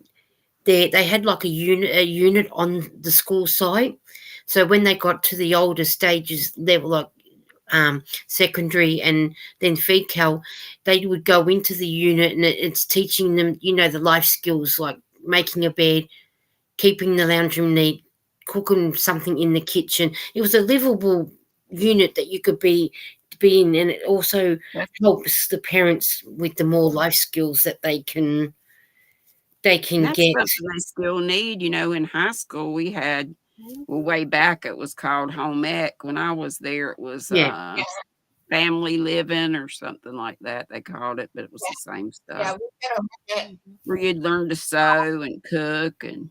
they had like a unit on the school site. So when they got to the older stages, they were like secondary and then feed cal, they would go into the unit and it's teaching them, the life skills like making a bed, keeping the lounge room neat, cooking something in the kitchen. It was a livable unit that you could be in, and it also That's helps the parents with the more life skills that they can that's get. something they still need. In high school we had well, way back it was called home ec. When I was there, it was Yeah. family living or something like that. They called it, but it was the same Yeah. stuff. We had Where you'd learn to sew and cook, and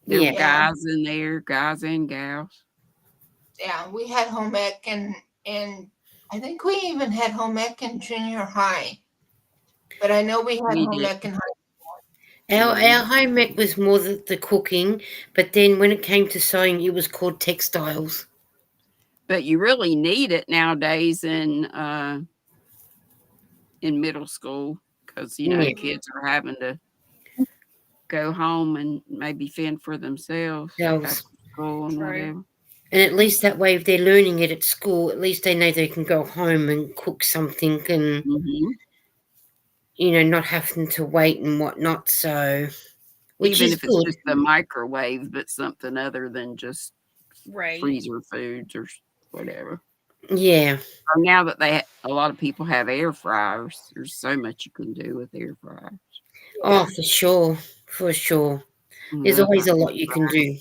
there were Yeah. guys in there, guys and gals. we had home ec and I think we even had home ec in junior high. But I know we had We home did. ec in high. Our home ec was more the cooking, but then when it came to sewing, it was called textiles. But you really need it nowadays in middle school because Yeah. kids are having to go home and maybe fend for themselves Themselves. after school and True. whatever. And at least that way, if they're learning it at school, at least they know they can go home and cook something and, Hmm. not having to wait and whatnot. So, which Even is if it's good. just the microwave, but something other than just Right. freezer foods or whatever. Yeah. Or now that a lot of people have air fryers, there's so much you can do with air fryers. Oh, for sure. For sure. There's Love always my a air lot you can fryer. do.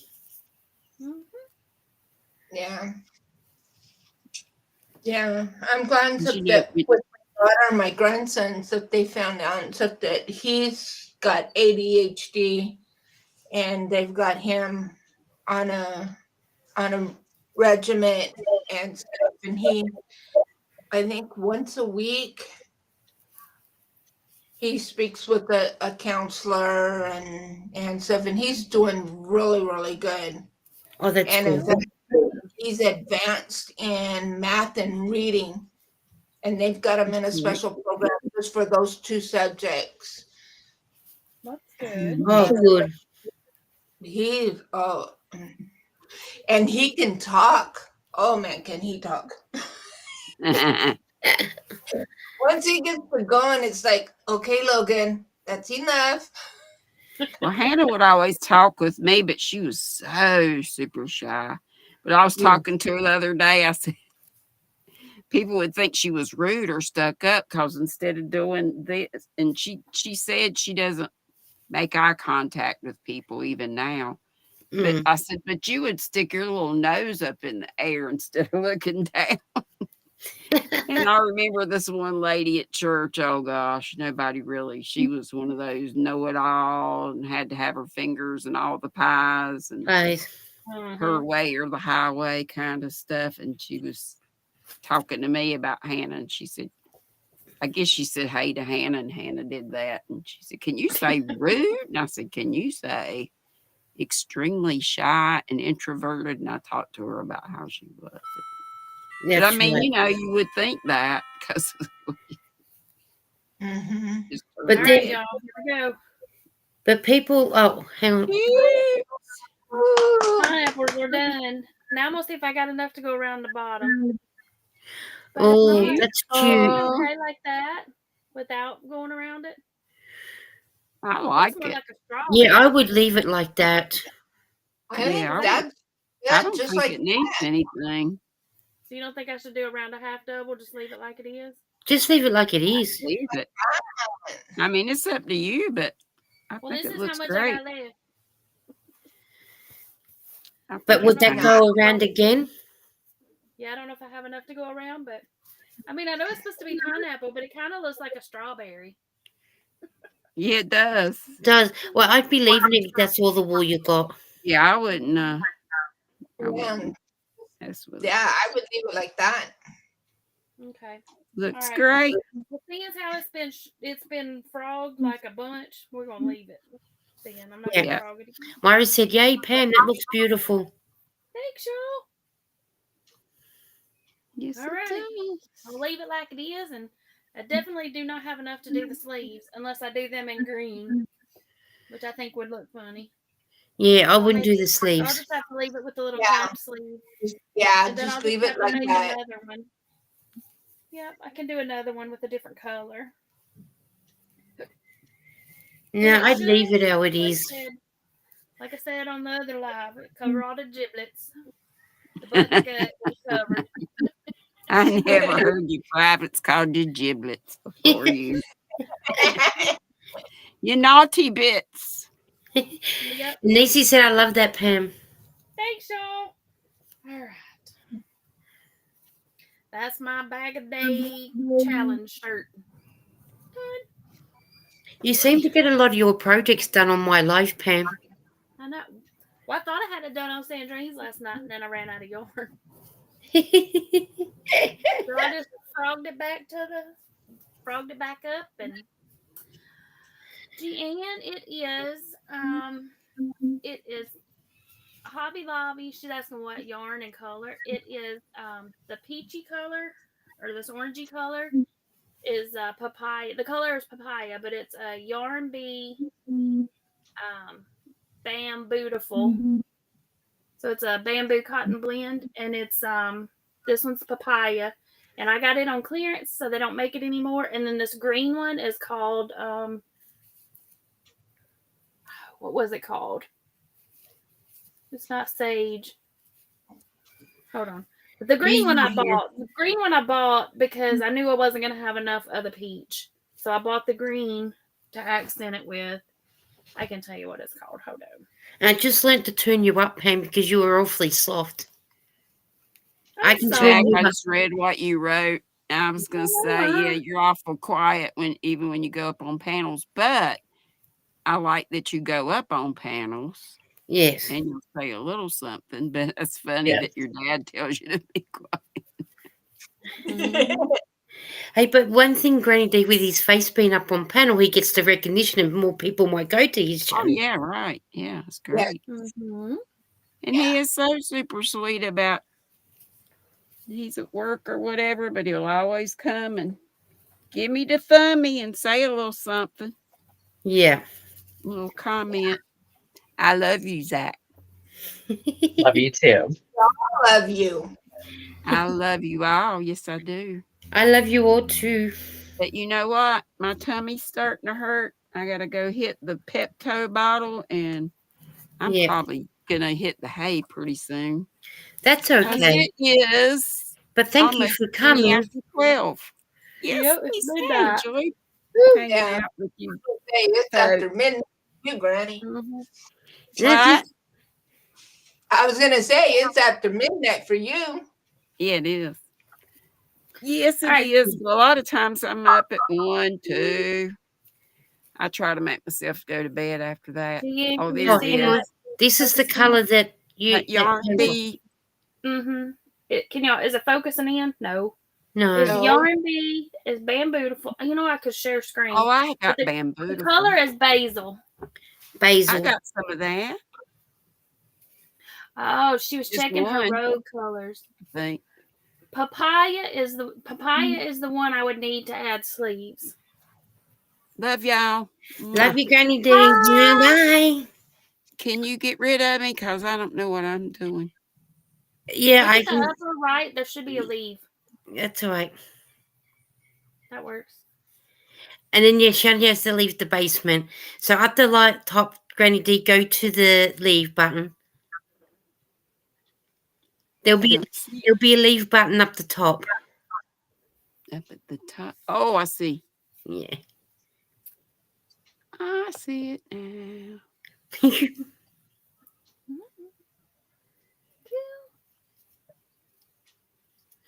Mhm. Yeah. Yeah. I'm glad You need that it- with my daughter, my grandsons, that they found out that he's got ADHD, and they've got him on a regiment and stuff. And I think once a week, he speaks with a counselor and stuff, and he's doing really, really good. Oh, that's And in good. fact, he's advanced in math and reading, and they've got him in a special program just for those two subjects. That's good. Oh, good. He and he can talk. Oh man, can he talk? Once he gets to going, it's like, okay, Logan, that's enough. Well, Hannah would always talk with me, but she was so super shy. But I was Yeah. talking to her the other day. I said, people would think she was rude or stuck up because instead of doing this, and she said she doesn't make eye contact with people even now. But Mm. I said, but you would stick your little nose up in the air instead of looking down. And I remember this one lady at church. Oh gosh, nobody really. She was one of those know-it-all and had to have her fingers in all the pies and Right. her Mhm. way or the highway kind of stuff. And she was talking to me about Hannah, and she said, I guess she said hey to Hannah, and Hannah did that. And she said, can you say rude? And I said, can you say extremely shy and introverted? And I talked to her about how she was. But I That's mean, right. you would think that because Mm-hmm. But All they- right, y'all. Here we go. But people, oh, hang on. Pineapples are done. Now I'm gonna see if I got enough to go around the bottom. But if Oh, not, that's it's cute. okay like that without going around it. I Looks like more it. like a straw. Yeah, I would leave it like that. I think Yeah, that's I good, don't just think like it needs anything. So you don't think I should do around a half double? Just leave it like it is? Just leave it like it is. Leave it. I mean, it's up to you, but I Well, think this it is how looks much great. I got left. I But think would it's that fine. go around again? Yeah, I don't know if I have enough to go around, but I mean, I know it's supposed to be pineapple, but it kind of looks like a strawberry. Yeah, it does. Does well? I'd be leaving it if that's all the wool you got. Yeah, I wouldn't. I yeah, wouldn't mess with it. yeah, I would leave it like that. Okay. Looks All right. great. Well, seeing as how it's been frogged like a bunch, we're gonna leave it. Then I'm not Yeah. gonna Yeah. frog it again. Myra said, "Yay, Pam! That looks beautiful." Thanks, y'all. Yes, All it right. does. I'll leave it like it is, and I definitely do not have enough to do the sleeves unless I do them in green, which I think would look funny. Yeah, I So wouldn't do the I'll sleeves. just have to leave it with the little Yeah. capped sleeve, Yeah, and then I'll just just leave have it to like make that. another one. Yep, I can do another one with a different color. No, And it I'd should, leave it how it like I is. said, like I said on the other live, it cover all the giblets. The butt and the gut is covered. I never heard you privates called you giblets before you. You naughty bits. Yep. Nisi said, "I love that, Pam." Thanks, y'all. All right. That's my bag of day challenge shirt. You seem to get a lot of your projects done on my life, Pam. I know. Well, I thought I had it done on Sandrine's last night, and then I ran out of yarn. So I just frogged it back up, and Deanne, it is Hobby Lobby. She's asking what yarn and color. It is the peachy color or this orangey color is papaya. The color is papaya, but it's a yarn bee Bambootiful. So it's a bamboo cotton blend, and it's this one's papaya, and I got it on clearance, so they don't make it anymore. And then this green one is called what was it called? It's not sage. Hold on. But the green one I bought because I knew I wasn't gonna have enough of the peach, so I bought the green to accent it with. I can tell you what it's called. Hold on. And I just learned to turn you up, Pam, because you were awfully soft. I I'm can sorry. turn Jack, you I up. just read what you wrote. I was gonna say, yeah, you're awful quiet even when you go up on panels, but I like that you go up on panels Yes. and you'll say a little something. But it's funny Yeah. that your dad tells you to be quiet. Mhm. Hey, but one thing Granny did with his face being up on panel, he gets the recognition and more people might go to his Oh channel. yeah, right. Yeah, it's great. Mhm. And he is so super sweet about he's at work or whatever, but he'll always come and give me the thumbie and say a little something, Yeah. a little comment. I love you, Zach. Love you too. I love you. I love you all. Yes, I do. I love you all too. But you know what? My tummy's starting to hurt. I got to go hit the Pepto bottle, and I'm Yeah. probably going to hit the hay pretty soon. That's 'Cause okay. it is But thank you almost for 20 coming. after 12. Yes, Yep, it's Miss midnight. Angela. Hanging Yeah. out with you. Hey, it's So- after midnight, for you, Granny. Mhm. What? I was gonna say it's after midnight for you. Yeah, it is. Yes, it All right. is. A lot of times I'm up at 1, 2. I try to make myself go to bed after that. Do you, Oh, can you there Oh, it see is. Emily, that? this is the Focusing? color that you. That yarn bee. Can y'all? Is it focusing in? No. No. It's No. yarn bee. It's bambootiful. You know I could share screen. Oh, I got the bamboo. color is basil. Basil. I got some of that, Oh, she was Just checking her one. road colors. I think. Papaya is the one I would need to add sleeves. Love y'all. Love Mwah. you, Granny D. Bye. Can you get rid of me? Because I don't know what I'm doing. Yeah, Look I at the can. upper right. There should be a leaf. That's all right. That works. And then, yeah, she only has to leave the basement. So at the light top, Granny D, go to the leave button. There'll I be don't see a leave button up the top. it up at the top. Oh, I see. Yeah. I see it now.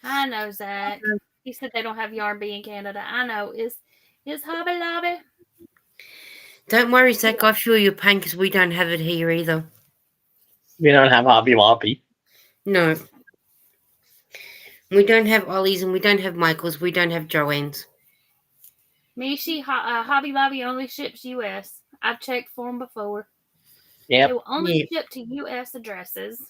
I know, Zach. He said they don't have yarn bee in Canada. I know. Is Hobby Lobby? Don't worry, Zach. I feel your pain because we don't have it here either. We don't have Hobby Lobby. No. We don't have Ollie's and we don't have Michael's. We don't have Joanne's. Mishi, Hobby Lobby only ships U.S. I've checked for them before. Yep. They will only Yeah. ship to U.S. addresses.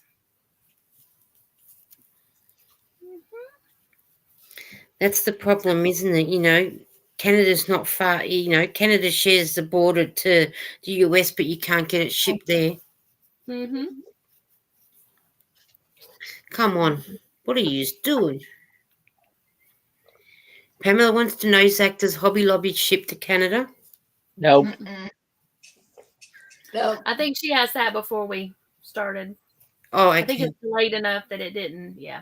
That's the problem, isn't it? You know, Canada's not far. You know, Canada shares the border to the US, but you can't get it shipped there. Mm-hmm. Come on. What are you doing? Pamela wants to know, Zach, does Hobby Lobby ship to Canada? Nope. Mm-mm. No. I think she asked that before we started. Oh, I think okay. it's late enough that it didn't. Yeah.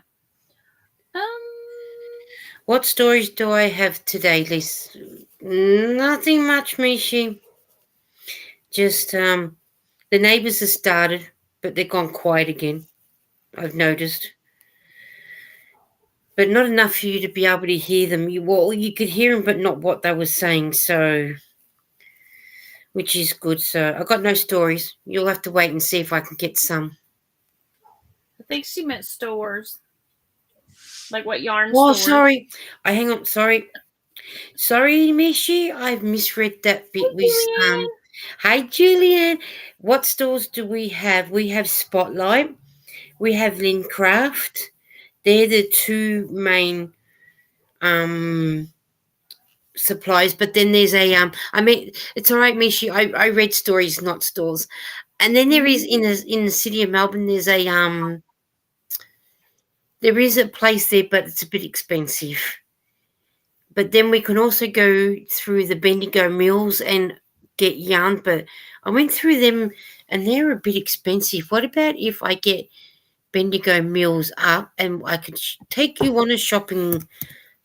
What stories do I have today, Liz? Nothing much, Mishi. Just the neighbours have started, but they've gone quiet again. I've noticed. But not enough for you to be able to hear them. You could hear them, but not what they were saying. So, which is good. So I got no stories. You'll have to wait and see if I can get some. I think she meant stores. Like what yarn Oh, stores? sorry. Hang on. Sorry, Mishi. I've misread that bit. Julian. Hi, Julian. What stores do we have? We have Spotlight. We have Lincraft. They're the two main supplies, but then there's a I mean, it's all right, Mishi. I read stories, not stores. And then there is in the city of Melbourne. There is a place there, but it's a bit expensive. But then we can also go through the Bendigo Mills and get yarn. But I went through them, and they're a bit expensive. What about if I get Bendigo Mills up, and I could take you on a shopping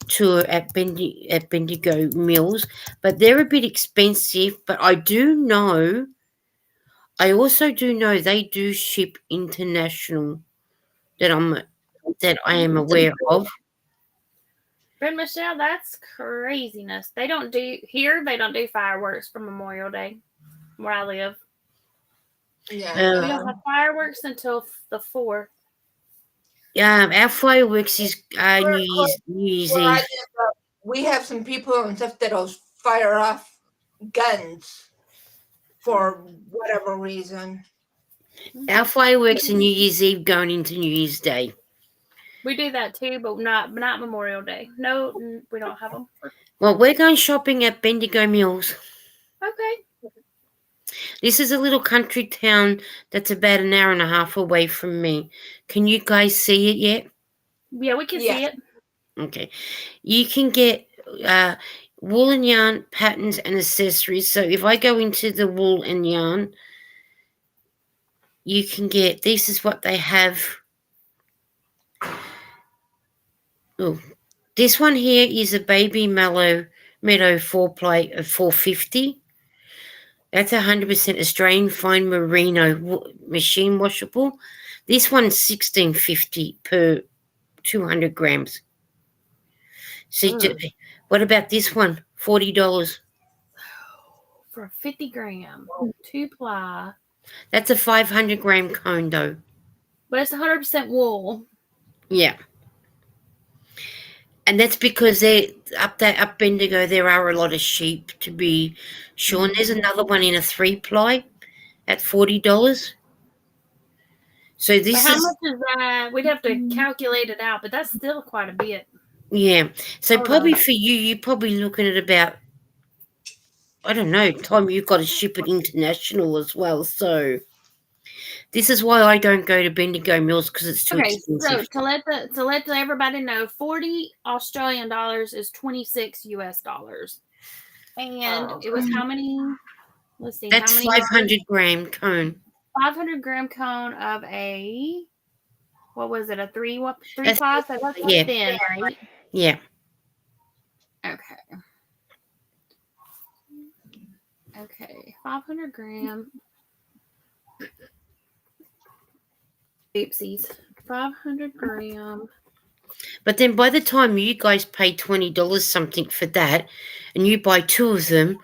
tour at Bendigo Mills? But they're a bit expensive. But I also do know they do ship international. That I am aware of. But Michelle, that's craziness. They don't do fireworks for Memorial Day where I live. Yeah. We don't have fireworks until the 4th. Our fireworks is New Year's Where I Eve. live, we have some people and stuff that'll fire off guns for whatever reason. Our fireworks are New Year's Eve going into New Year's Day. We do that too, but not Memorial Day. No, we don't have them. Well, we're going shopping at Bendigo Mills. Okay. This is a little country town that's about an hour and a half away from me. Can you guys see it yet? Yeah, we can see it. Okay. You can get wool and yarn, patterns, and accessories. So if I go into the wool and yarn, you can get, this is what they have. Oh, this one here is a Baby Meadow 4-ply of $4.50. That's 100% Australian fine merino machine washable. This one's $16.50 per 200 grams. So what about this one? $40 for a 50 gram 2-ply. That's a 500 gram cone though. But it's 100% wool. Yeah. And that's because they up Bendigo there are a lot of sheep to be sure. And there's another one in a 3-ply at $40. So this How much is that? We'd have to calculate it out, but that's still quite a bit. Yeah. So probably for you, you're probably looking at about, I don't know, time you've got to ship it international as well. So this is why I don't go to Bendigo Mills, because it's too expensive. So to let everybody know, 40 Australian dollars is 26 US dollars. And it was how many? Let's see. That's how many 500 gram cone. 500 gram cone of a, what was it? A 3-ply? So that's yeah. thin, right? Yeah. Okay. Okay. 500 gram. Oopsies. 500 gram. But then by the time you guys pay $20 something for that, and you buy 2 of them,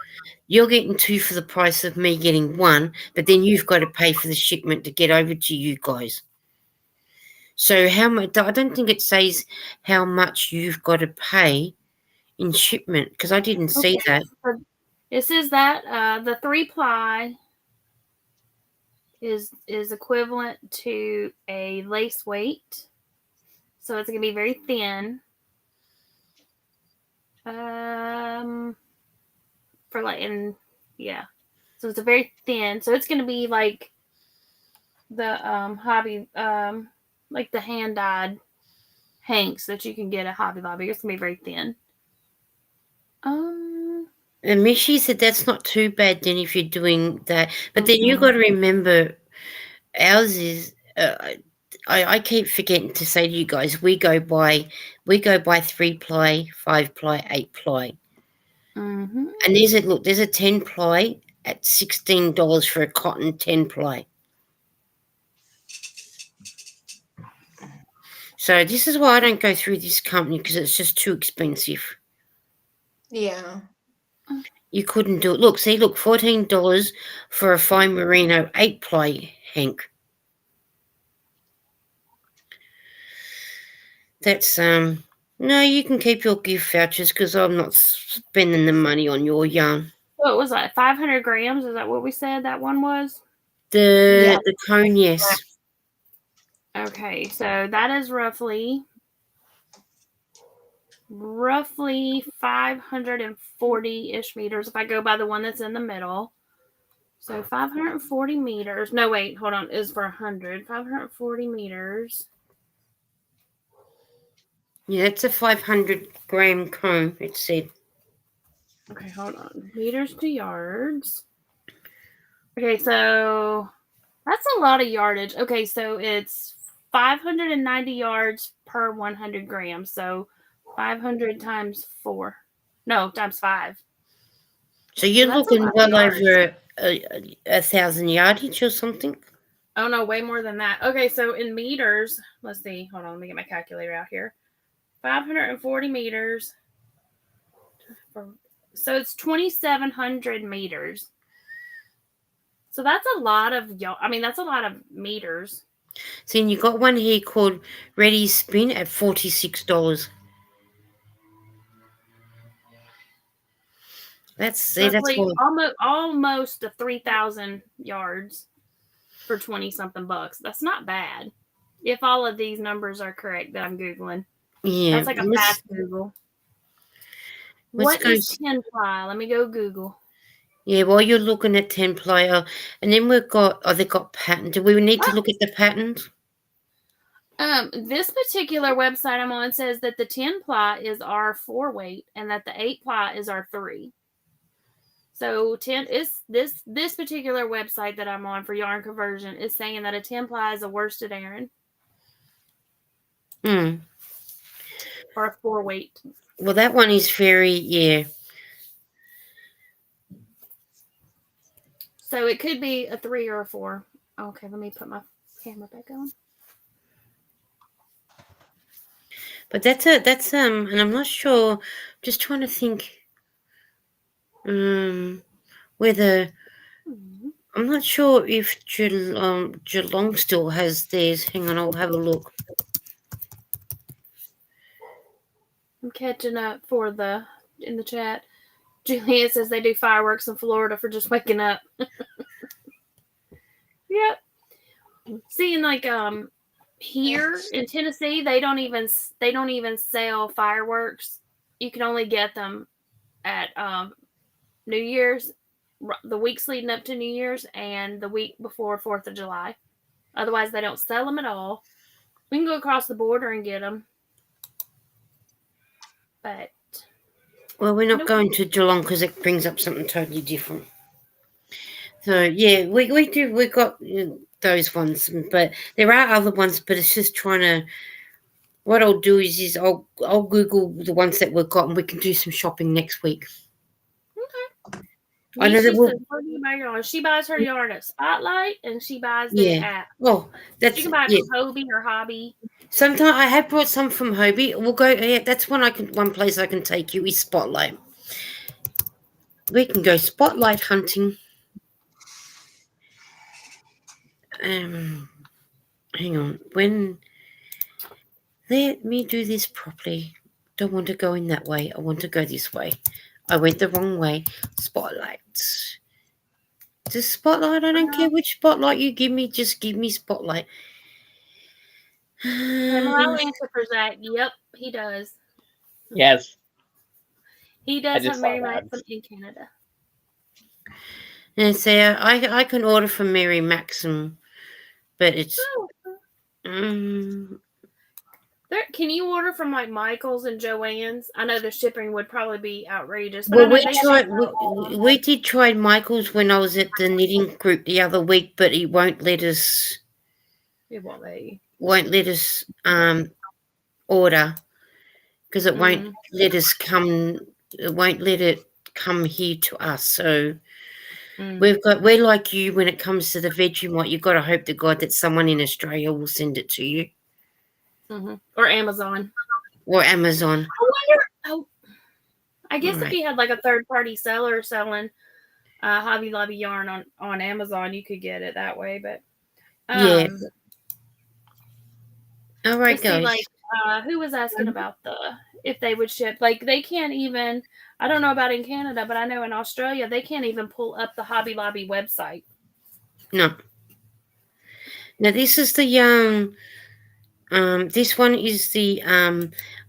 you're getting 2 for the price of me getting 1. But then you've got to pay for the shipment to get over to you guys. So how much? I don't think it says how much you've got to pay in shipment, because I didn't see that. It says that the 3-ply is equivalent to a lace weight, so it's gonna be very thin. For like, and yeah, so it's a very thin. So it's gonna be like the hobby, like the hand dyed hanks that you can get at Hobby Lobby. It's gonna be very thin. And Mishi said that's not too bad then if you're doing that. But then you got to remember, ours is. I keep forgetting to say to you guys, we go by 3-ply, 5-ply, 8-ply. Mm-hmm. And there's a 10-ply at $16 for a cotton 10-ply. So this is why I don't go through this company, because it's just too expensive. Yeah. You couldn't do it. Look, $14 for a fine merino 8-ply hank. That's no, you can keep your gift vouchers, because I'm not spending the money on your yarn. What was that? 500 grams? Is that what we said that one was? The cone, yes. Okay, so that is roughly roughly 540-ish meters if I go by the one that's in the middle. So 540 meters. No, wait, hold on. Is for 100. 540 meters. Yeah, it's a 500-gram comb, it said. Okay, hold on. Meters to yards. Okay, so that's a lot of yardage. Okay, so it's 590 yards per 100 grams. So 500 times 4. No, times 5. So you're So that's a looking lot of well yards. over a 1,000 yardage or something? Oh, no, way more than that. Okay, so in meters, let's see. Hold on, let me get my calculator out here. 540 meters. So it's 2,700 meters. So that's a lot of, that's a lot of meters. See, and you got one here called Ready Spin at $46. That's Roughly what. almost 3,000 yards for 20 something bucks. That's not bad. If all of these numbers are correct that I'm Googling. Yeah. That's like a fast Google. What is 10 ply? Let me go Google. Yeah, while you're looking at 10 player, and then we've got, they got pattern. Do we need to look at the patterns? This particular website I'm on says that the 10 ply is our 4 weight and that the 8 ply is our 3. So 10 is this particular website that I'm on for yarn conversion is saying that a 10 ply is a worsted Aran. Or a 4 weight. Well, that one is very, yeah. So it could be a 3 or a 4. Okay, let me put my camera back on. But that's and I'm not sure. Just trying to think, whether I'm not sure if Geelong still has theirs. Hang on, I'll have a look. I'm catching up in the chat. Juliet says they do fireworks in Florida for just waking up. Yep. Seeing like here in Tennessee, they don't even sell fireworks. You can only get them at New Year's, the weeks leading up to New Year's, and the week before 4th of July. Otherwise, they don't sell them at all. We can go across the border and get them, but well, we're not going to Geelong because it brings up something totally different. So yeah, we got those ones, but there are other ones. But it's just trying to. What I'll do is I'll Google the ones that we've got, and we can do some shopping next week. Okay. I know that she buys her yarn at Spotlight, and she buys it at. Oh, that's you can buy it from Hobie or Hobby. Sometimes I have brought some from Hobie. We'll go. Yeah, that's one place I can take you is Spotlight. We can go Spotlight hunting. Hang on. Let me do this properly. Don't want to go in that way. I want to go this way. I went the wrong way. Spotlight. Just Spotlight. I don't care which Spotlight you give me. Just give me Spotlight. I'll answer for Zach. Yep, he does. Yes. He does have Mary Maxim in Canada. And say I can order from Mary Maxim, but it's. Can you order from like Michael's and Joann's? I know the shipping would probably be outrageous. But we did try Michael's when I was at the knitting group the other week, but he won't let us. It won't let you. Won't let us order because it won't let us come. It won't let it come here to us. So we're like you when it comes to the Vegemite. You've got to hope to God that someone in Australia will send it to you. Or Amazon. I wonder. I guess if you had like a third-party seller selling Hobby Lobby yarn on Amazon, you could get it that way. But yeah. All right, guys. Like, who was asking about if they would ship? Like, they can't even. I don't know about in Canada, but I know in Australia they can't even pull up the Hobby Lobby website. No. Now this is the This one is the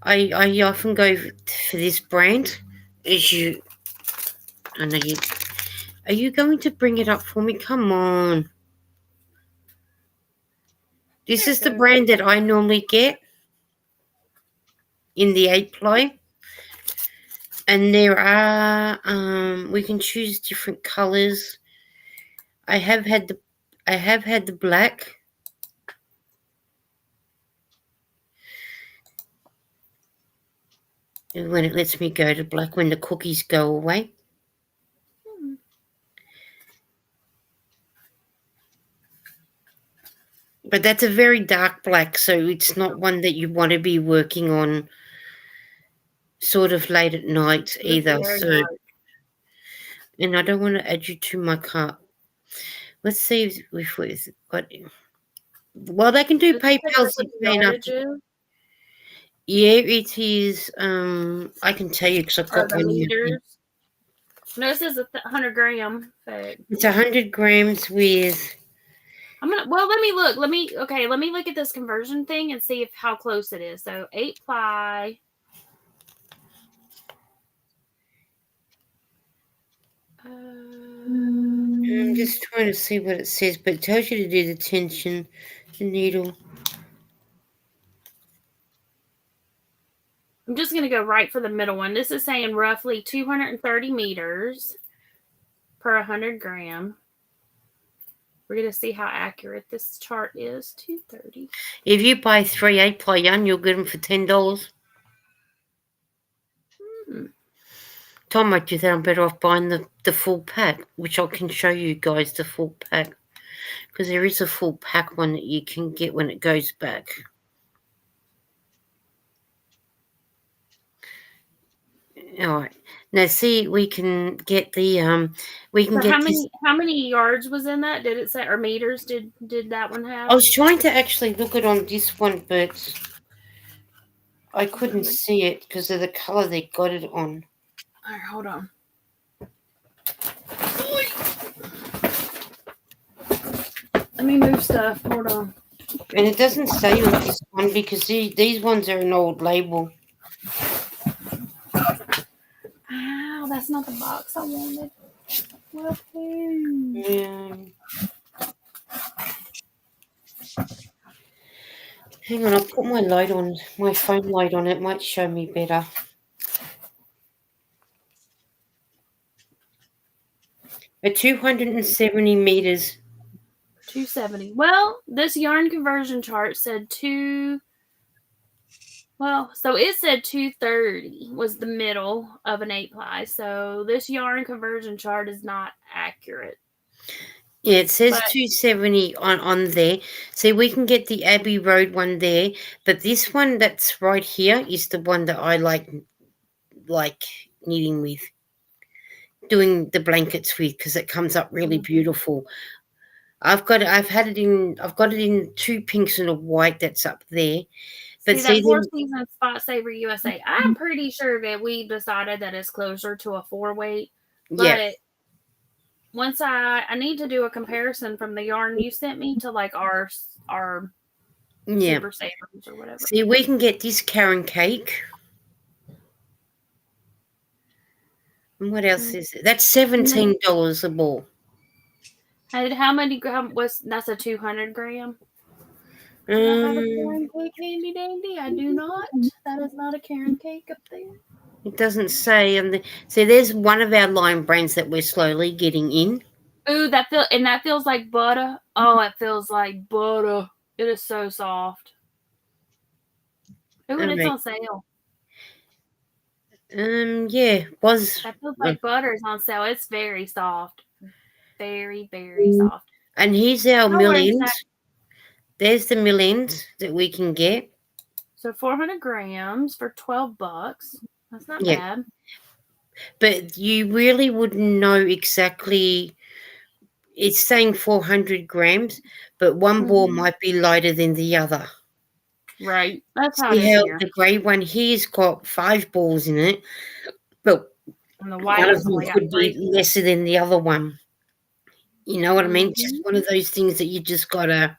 I often go for this brand. As you, I know you. Are you going to bring it up for me? Come on. This There is it the goes. brand that I normally get in the 8-ply. And there are we can choose different colors. I have had the black. When it lets me go to black when the cookies go away. Hmm. But that's a very dark black, so it's not one that you want to be working on sort of late at night It's either. very So, dark. and I don't want to add you to my cart. Let's see if we've got. Well, they can do Does it say PayPal, like what the Zipay, yardage is? Yeah, it is. I can tell you because I've Or got the one. Here. meters? No, this is 100-gram. But It's 100 grams with. well, let me look. Let me look at this conversion thing and see if how close it is. So 8-ply. I'm just trying to see what it says, but it tells you to do the tension, the needle. I'm just going to go right for the middle one. This is saying roughly 230 meters per 100 gram. We're going to see how accurate this chart is. 230. If you buy 3 8-ply yarn, you'll get them for $10. Tom might do that. I'm better off buying the full pack, which I can show you guys the full pack. Because there is a full pack one that you can get when it goes back. All right. Now, see, we can get the we can So get how many yards was in that? Did it say, or meters did that one have? I was trying to actually look it on this one, but I couldn't see it because of the color they got it on. All right, hold on. Let me move stuff. Hold on. And it doesn't say on this one because these ones are an old label. Ow, that's not the box I wanted. Yeah. Hang on, I'll put my light on, my phone light on. It might show me better. At 270 meters. 270. Well, this yarn conversion chart said so it said 230 was the middle of an 8-ply. So this yarn conversion chart is not accurate. Yeah, it says But 270 on there. See, we can get the Abbey Road one there, but this one that's right here is the one that I like knitting with, doing the blankets with, because it comes up really beautiful. I've got it in 2 pinks and a white that's up there. But see that Four Seasons Spot Saver USA. I'm pretty sure that we decided that it's closer to a 4-weight. But yeah. once I need to do a comparison from the yarn you sent me to like our Super Savers or whatever. See, we can get this Karen cake. And what else is it? That's $17 a ball. How many gram was that's a 200 gram? Do I have a Karen cake handy dandy? I do not. That is not a Karen cake up there. It doesn't say. See, there's one of our line brands that we're slowly getting in. Ooh, that feels like butter. Oh, it feels like butter. It is so soft. Ooh, and it's on sale. Yeah, That feels like butter is on sale. It's very soft. Very, very soft. And here's our millions. There's the millions that we can get. So 400 grams for $12. That's not bad. But you really wouldn't know exactly. It's saying 400 grams, but one ball might be lighter than the other. Right. That's how See it is how here. the grey one here's got 5 balls in it, but and the white one of them could be lesser than the other one. You know what I mean? Just one of those things that you just gotta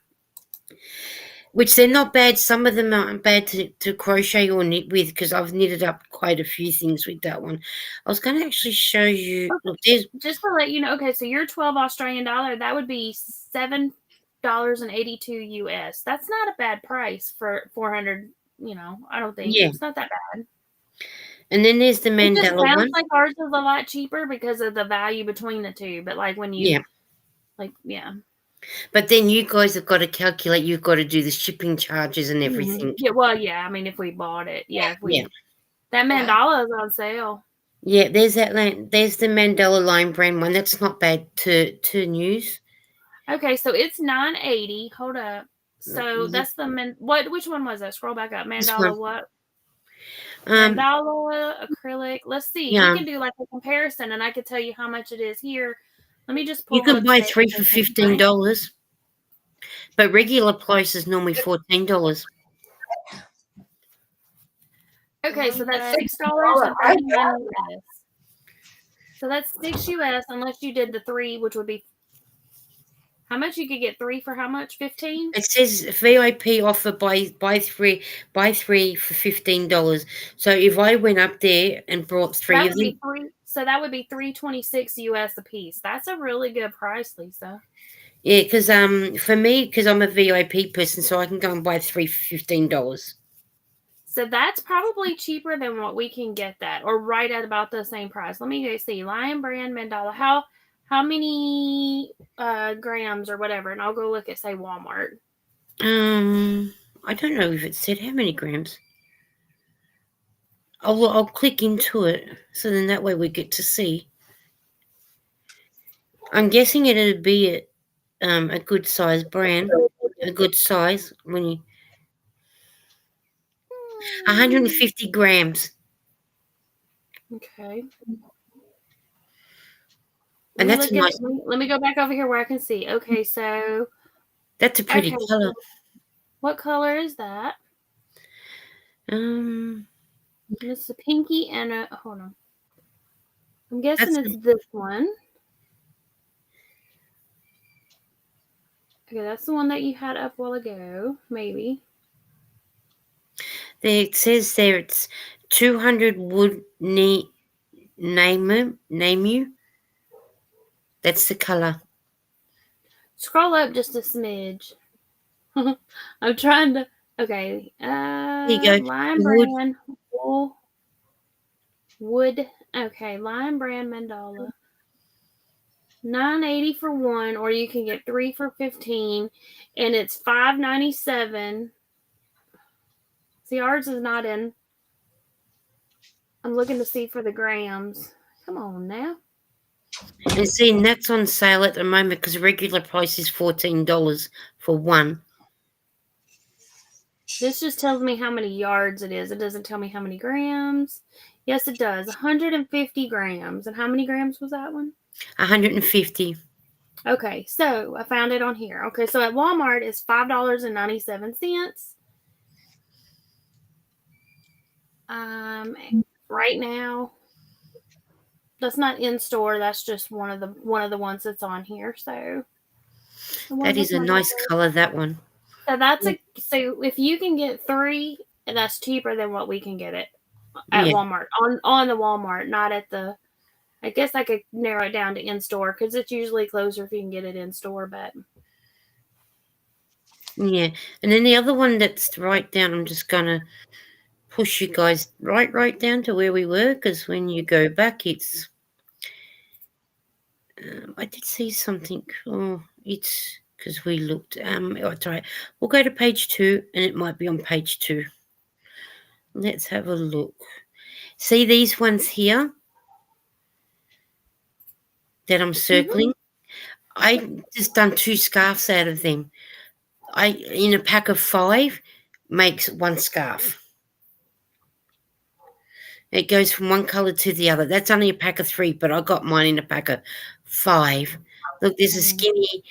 Which they're not bad. Some of them aren't bad to crochet or knit with because I've knitted up quite a few things with that one. I was going to actually show you. Okay. Look, there's Just to let you know, okay, so your 12 Australian dollar, that would be $7.82 US. That's not a bad price for 400. I don't think Yeah. it's not that bad. And then there's the It just mandala sounds one. like ours is a lot cheaper because of the value between the two. But like when you, Yeah. But then you guys have got to calculate. You've got to do the shipping charges and everything. Yeah, well, yeah. I mean, if we bought it, that mandala is on sale. Yeah, there's there's the Mandela Line brand one. That's not bad to use. Okay, so it's $9.80. Hold up. So that's the which one was that? Scroll back up. Mandala what? Mandala acrylic. Let's see. Yeah. We can do like a comparison, and I could tell you how much it is here. Let me just pull. You can her buy sale 3 for $15, but regular price is normally $14. Okay, so that's $6.39 US. So that's $6 US, unless you did the 3, which would be how much you could get 3 for how much? 15. It says VIP offer buy three for $15. So if I went up there and brought three of them, so that would be $3.26 US a piece. That's a really good price, Lisa. yeah, because for me, because I'm a VIP person, so I can go and buy 3 for $15. So that's probably cheaper than what we can get that, or right at about the same price. Let me go see. Lion Brand Mandala. How many grams or whatever? And I'll go look at, say, Walmart. I don't know if it said how many grams. I'll click into it, so then that way we get to see. I'm guessing it'd be a good size brand, a good size when you 150 grams. Okay. And that's nice. Let me go back over here where I can see. Okay, so that's a pretty color. What color is that? It's a pinky and a hold on. I'm guessing it's this one. Okay, that's the one that you had up a while ago, maybe. It says there it's 200 wood name you. That's the color. Scroll up just a smidge. I'm trying to. Okay. There you go. Lion Brand wood. Okay, Lion Brand Mandala. $9.80 for one, or you can get 3 for $15, and it's $5.97. See, ours is not in. I'm looking to see for the grams. Come on now. And see, and that's on sale at the moment because the regular price is $14 for one. This just tells me how many yards it is. It doesn't tell me how many grams. Yes, it does. 150 grams. And how many grams was that one? 150. Okay, so I found it on here. Okay, so at Walmart it's $5.97. Right now, that's not in store. That's just one of the ones that's on here. So that is a nice color. That one. So so if you can get 3, that's cheaper than what we can get it at Walmart on the Walmart, not at the. I guess I could narrow it down to in store because it's usually closer if you can get it in store. But yeah, and then the other one that's right down. I'm just gonna push you guys right down to where we were because when you go back, it's. I did see something. Oh, it's because we looked. That's right. We'll go to page 2, and it might be on page 2. Let's have a look. See these ones here that I'm circling? I just done 2 scarves out of them. In a pack of 5 makes 1 scarf. It goes from one color to the other. That's only a pack of 3, but I got mine in a pack of 5. Look, there's a skinny.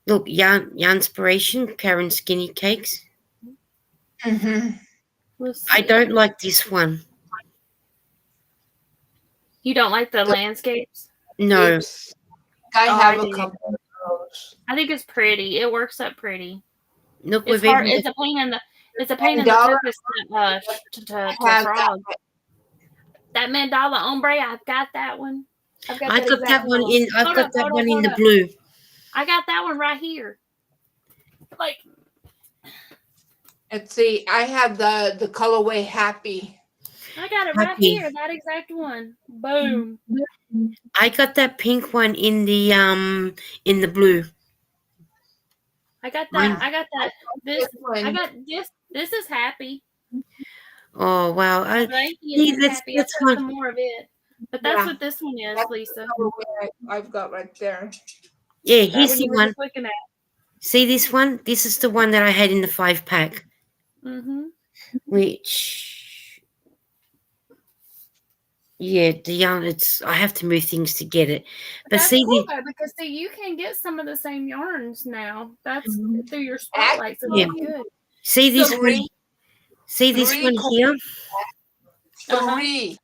Look, Yarnspiration, Karen Skinny Cakes. I don't like this one. You don't like the landscapes? No. I have a couple of those. I think it's pretty. It works up pretty. Look, It's we've hard. even It's a pain in the. It's a pain in the $10 tuchus to Have frog. That mandala ombre, I've got that one. I've got I that got that exact one one. in. I've got that one in the blue. I got that one right here. Like, Let's see. I have the colorway happy. I got it right Happy. here. That exact one. Boom. I got that pink one in the blue. I got Mine- that. I got that. This. one. I got this. This is happy. Oh wow! Thank you. see, It's happy. I've that's got one. some more of it. But that's Yeah. what this one is, That's Lisa. the colorway I've got right there. Yeah, That here's one the you were one. just looking at. See this one? This is the one that I had in the 5-pack. Mm-hmm. Which, yeah, the yarn. I have to move things to get it. But That's see, cool though, because see, you can get some of the same yarns now. That's through your spotlight, so Yeah. that's good. see this So one. See this three one here. Three.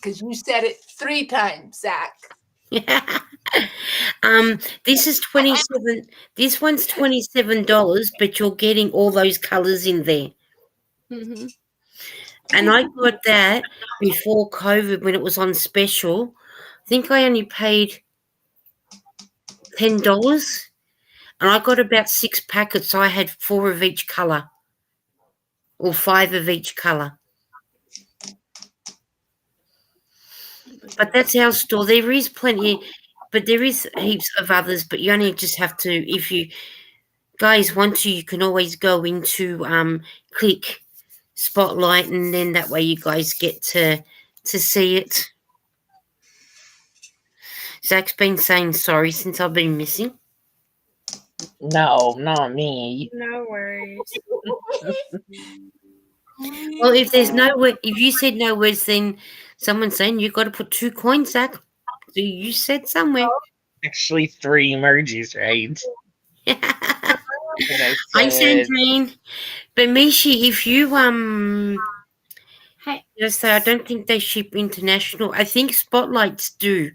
Because you said it 3 times, Zach. This is 27. This one's $27, but you're getting all those colors in there. Mm-hmm. And I got that before COVID when it was on special. I think I only paid $10, and I got about 6 packets. So I had 4 of each color, or 5 of each color. But that's our store. There is plenty, but there is heaps of others. But you only just have to, if you guys want to, you can always go into click Spotlight, and then that way you guys get to see it. Zach's been saying sorry since I've been missing. No, not me. No worries. Well, if there's no word, if you said no words, then someone's saying you've got to put 2 coins, Zach. So you said somewhere. Actually, 3 emojis, right? And Hi, said, Sandrine. But Mishi, if you Hey, just say I don't think they ship international. I think Spotlights do.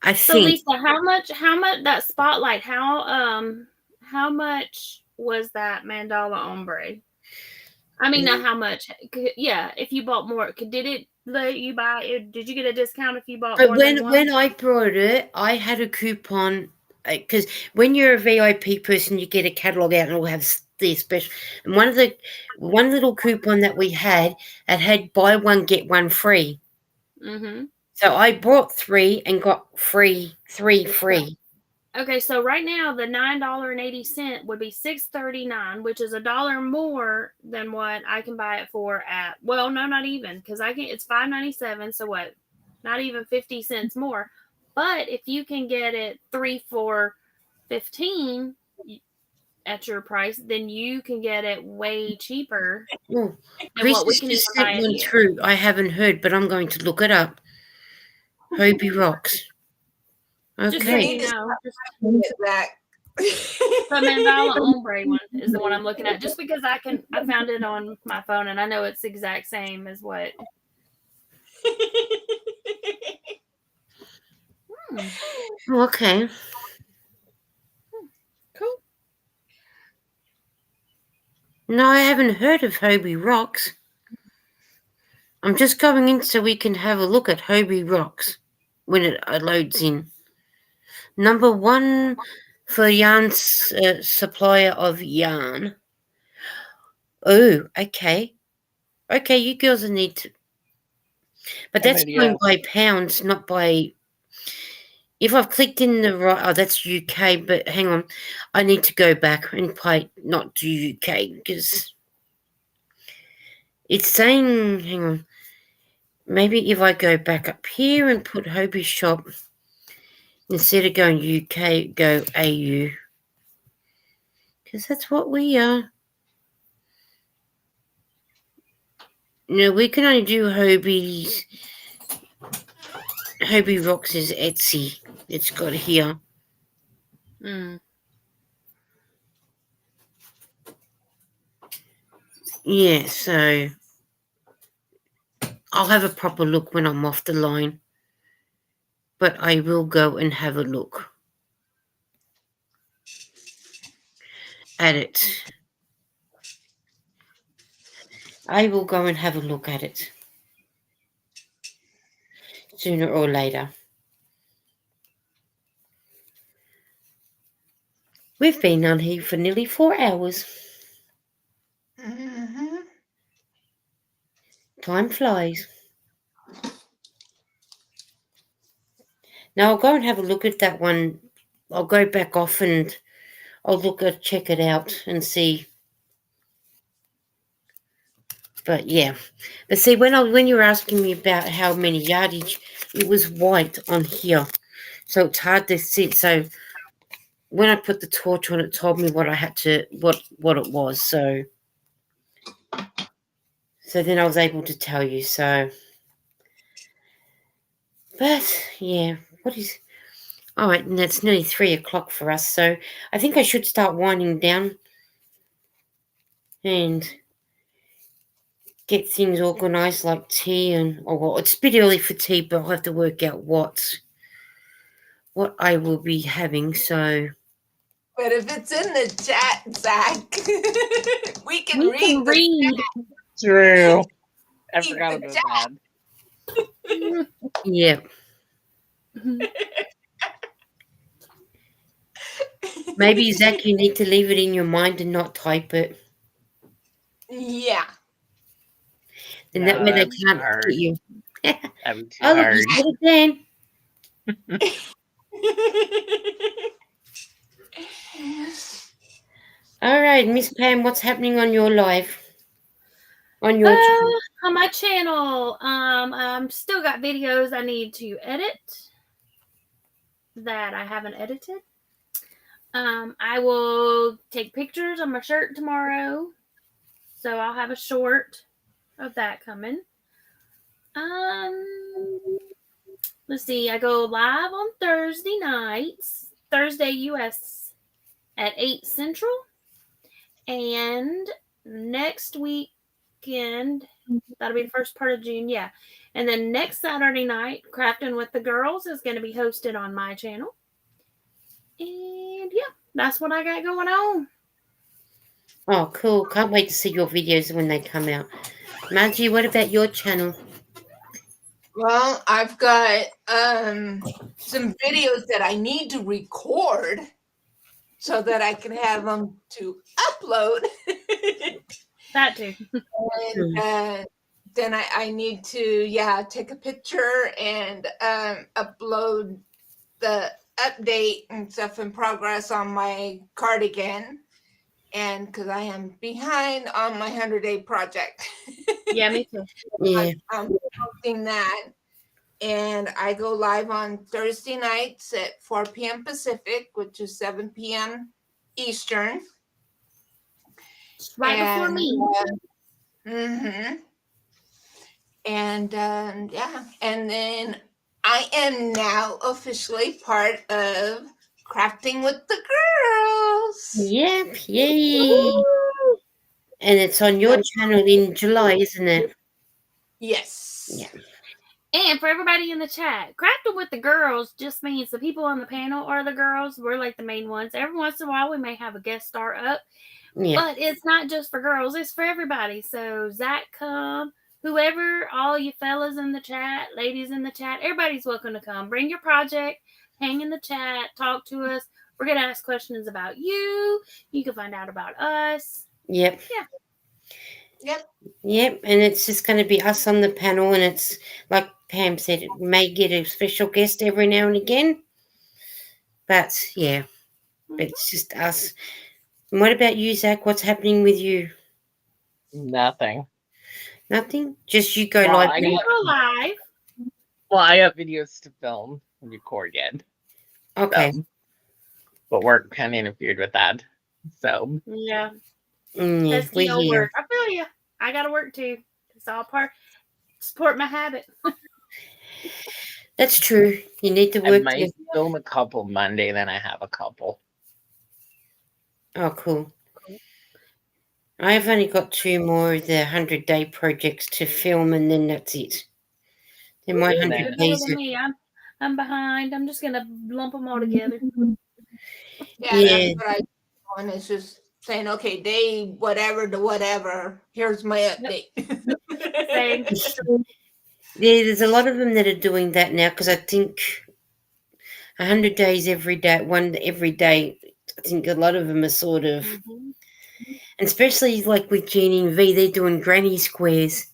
I so think. Lisa, how much that spotlight? How much was that mandala ombre? I mean, not how much. Yeah, if you bought more, did it let you buy it? Did you get a discount if you bought But more than one? when I brought it, I had a coupon because when you're a VIP person, you get a catalog out and it'll have their special. And one little coupon that we had, it had buy one get one free. Mm-hmm. So I bought 3 and got 3 free. Okay, so right now the $9.80 would be $6.39, which is $1 more than what I can buy it for at. Well, no, not even, because it's $5.97. So what? Not even 50 cents more. But if you can get it 3 for $15 at your price, then you can get it way cheaper Oh, than what we Chris can just even buy sent it one here. through. I haven't heard, but I'm going to look it up. Hobie Rocks. Just so Okay. you know, Zach. the mandala ombre one is the one I'm looking at. Just because I found it on my phone and I know it's the exact same as what. Okay. Cool. No, I haven't heard of Hobie Rocks. I'm just going in so we can have a look at Hobie Rocks when it loads in. Number 1 for yarn supplier of yarn. Oh, okay. Okay, you girls need to. But that's going by pounds, not by. If I've clicked in the right, oh, that's UK. But hang on, I need to go back and not to UK because it's saying. Hang on. Maybe if I go back up here and put Hobie Shop, instead of going UK, go AU. Because that's what we are. No, we can only do Hobie Rocks is Etsy. It's got here. Mm. Yeah, so I'll have a proper look when I'm off the line. But I will go and have a look. at it. I will go and have a look at it sooner or later. We've been on here for nearly 4 hours. Mm-hmm. Time flies. Now I'll go and have a look at that one. I'll go back off and I'll check it out and see. But yeah, but see, when you were asking me about how many yardage, it was white on here, so it's hard to see. So when I put the torch on, it told me what I had to what it was. So then I was able to tell you. So, but yeah, what is? All right, and it's nearly 3 o'clock for us. So I think I should start winding down and get things organised like tea well, it's a bit early for tea, but I'll have to work out what I will be having. So But if it's in the chat, Zach, we can We read. can read. True. I Read forgot the about that. yeah, maybe Zach, you need to leave it in your mind and not type it. Yeah. And No, that way they that'd be can't hard. get you. That'd be too Oh, look, hard. you said it then. All right, Miss Pam, what's happening on your live? On your channel? On my channel, I'm still got videos I need to edit that I haven't edited. I will take pictures on my shirt tomorrow, so I'll have a short of that coming. Let's see. I go live on Thursday nights, Thursday US at 8 Central, and next weekend, that'll be the first part of June, yeah. And then next Saturday night, Crafting with the Girls is going to be hosted on my channel. And yeah, that's what I got going on. Oh, cool. Can't wait to see your videos when they come out. Margie, what about your channel? Well, I've got some videos that I need to record so that I can have them to upload. That too. And then I need to, take a picture and upload the update and stuff in progress on my cardigan. And because I am behind on my 100-day project. Yeah, me too. Yeah. I'm posting that. And I go live on Thursday nights at 4 p.m. Pacific, which is 7 p.m. Eastern. It's right before me. Mm-hmm. And and then I am now officially part of Crafting with the Girls. Yep, yay. And it's on your channel in July, isn't it? Yes. Yeah. And for everybody in the chat, Crafting with the Girls just means the people on the panel are the girls. We're like the main ones. Every once in a while, we may have a guest star up. Yeah. But it's not just for girls. It's for everybody. So Zach, come. Whoever, all you fellas in the chat, ladies in the chat, everybody's welcome to come. Bring your project, hang in the chat, talk to us. We're going to ask questions about you. You can find out about us. Yep. Yeah. Yep. Yep. And it's just going to be us on the panel. And it's like Pam said, it may get a special guest every now and again. But yeah, but it's just us. And what about you, Zach? What's happening with you? Nothing. Nothing? Just you go Well, live. I You got- go live. Well, I got videos to film and record yet. Okay. So, but work kind of interfered with that. So, Yeah. Yeah, That's we're the old here. work. I feel you. I got to work too. It's all part, support my habit. That's true. You need to I work. might film a couple Monday, then I have a couple. Oh, cool. I've only got 2 more of the 100-day projects to film, and then that's it. Then my You're 100 better days. than me. I'm behind. I'm just gonna lump them all together. Yeah, Yeah. that's what I do. And it's just saying, okay, day whatever to whatever. Here's my update. Same. Yeah, there's a lot of them that are doing that now because I think 100 days every day, every day. I think a lot of them are sort of, Mm-hmm. and especially like with Jeannie and V, they're doing granny squares,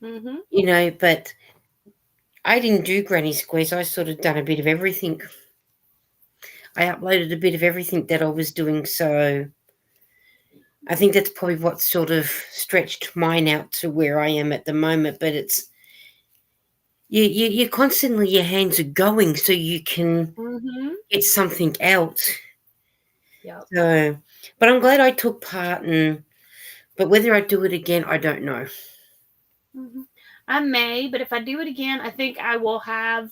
Mm-hmm. you know. But I didn't do granny squares. I sort of done a bit of everything. I uploaded a bit of everything that I was doing, so I think that's probably what sort of stretched mine out to where I am at the moment. But it's you constantly, your hands are going, so you can Mm-hmm. get something out. Yep. So, but I'm glad I took part, but whether I do it again, I don't know. Mm-hmm. I may, but if I do it again, I think I will have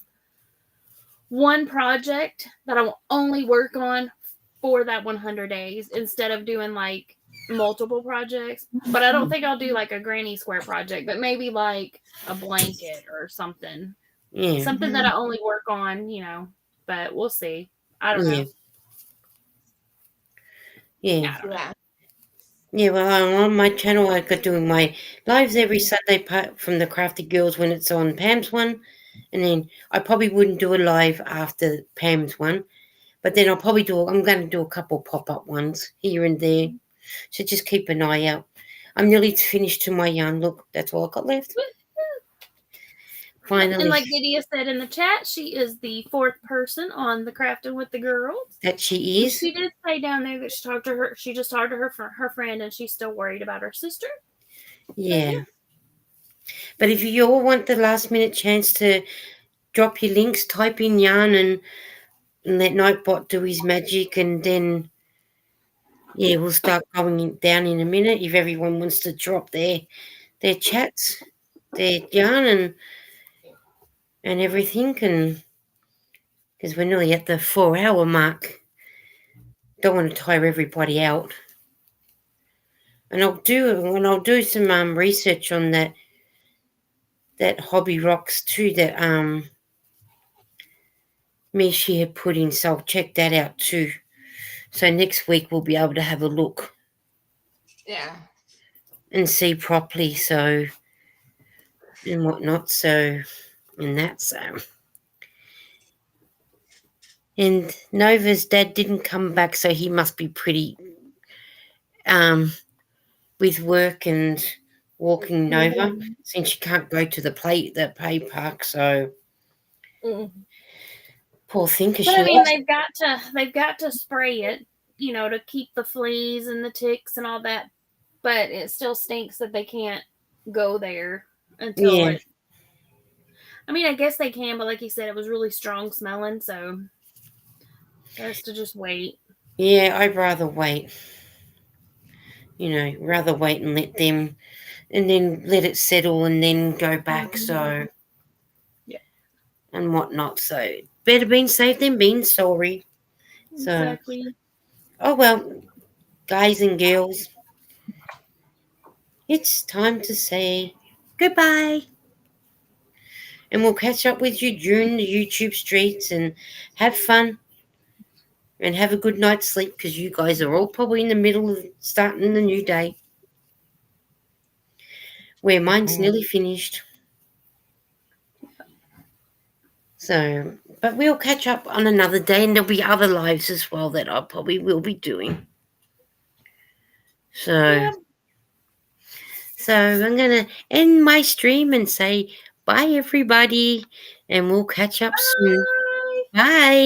one project that I will only work on for that 100 days instead of doing like multiple projects. But I don't think I'll do like a granny square project, but maybe like a blanket or something. Yeah, Something that I only work on, but we'll see. I don't know. Yeah. Yeah. Yeah, well, I'm on my channel. I got doing my lives every Sunday from the Crafty Girls when it's on Pam's one. And then I probably wouldn't do a live after Pam's one. But then I'm going to do a couple pop-up ones here and there. So just keep an eye out. I'm nearly finished to my yarn. Look, that's all I got left. Finally. And like Lydia said in the chat, she is the 4th person on the Crafting with the Girls. That she is. She did say down there that she just talked to her friend, and she's still worried about her sister. Yeah. But if you all want the last minute chance to drop your links, type in yarn and let Nightbot do his magic, and then we'll start going down in a minute. If everyone wants to drop their chats, their yarn and everything, and because we're nearly at the 4-hour mark, don't want to tire everybody out. And I'll do some research on that Hobby Rocks too that Mishi had put in, so I'll check that out too. So next week we'll be able to have a look. Yeah. And see properly, so and whatnot. So and that's and Nova's dad didn't come back, so he must be pretty with work and walking Nova since she can't go to the play park. So poor thing, because But she I mean, loves they've got to spray it, to keep the fleas and the ticks and all that. But it still stinks that they can't go there until it. I mean, I guess they can, but like you said, it was really strong smelling, so best to just wait. Yeah, I'd rather wait. Rather wait and let them, and then let it settle, and then go back. So and whatnot. So better being safe than being sorry. So, Exactly. Oh well, guys and girls, it's time to say goodbye. And we'll catch up with you during the YouTube streets and have fun and have a good night's sleep, because you guys are all probably in the middle of starting the new day, where mine's nearly finished. So, but we'll catch up on another day, and there'll be other lives as well that I probably will be doing. So, so I'm going to end my stream and say bye, everybody, and we'll catch up soon. Bye.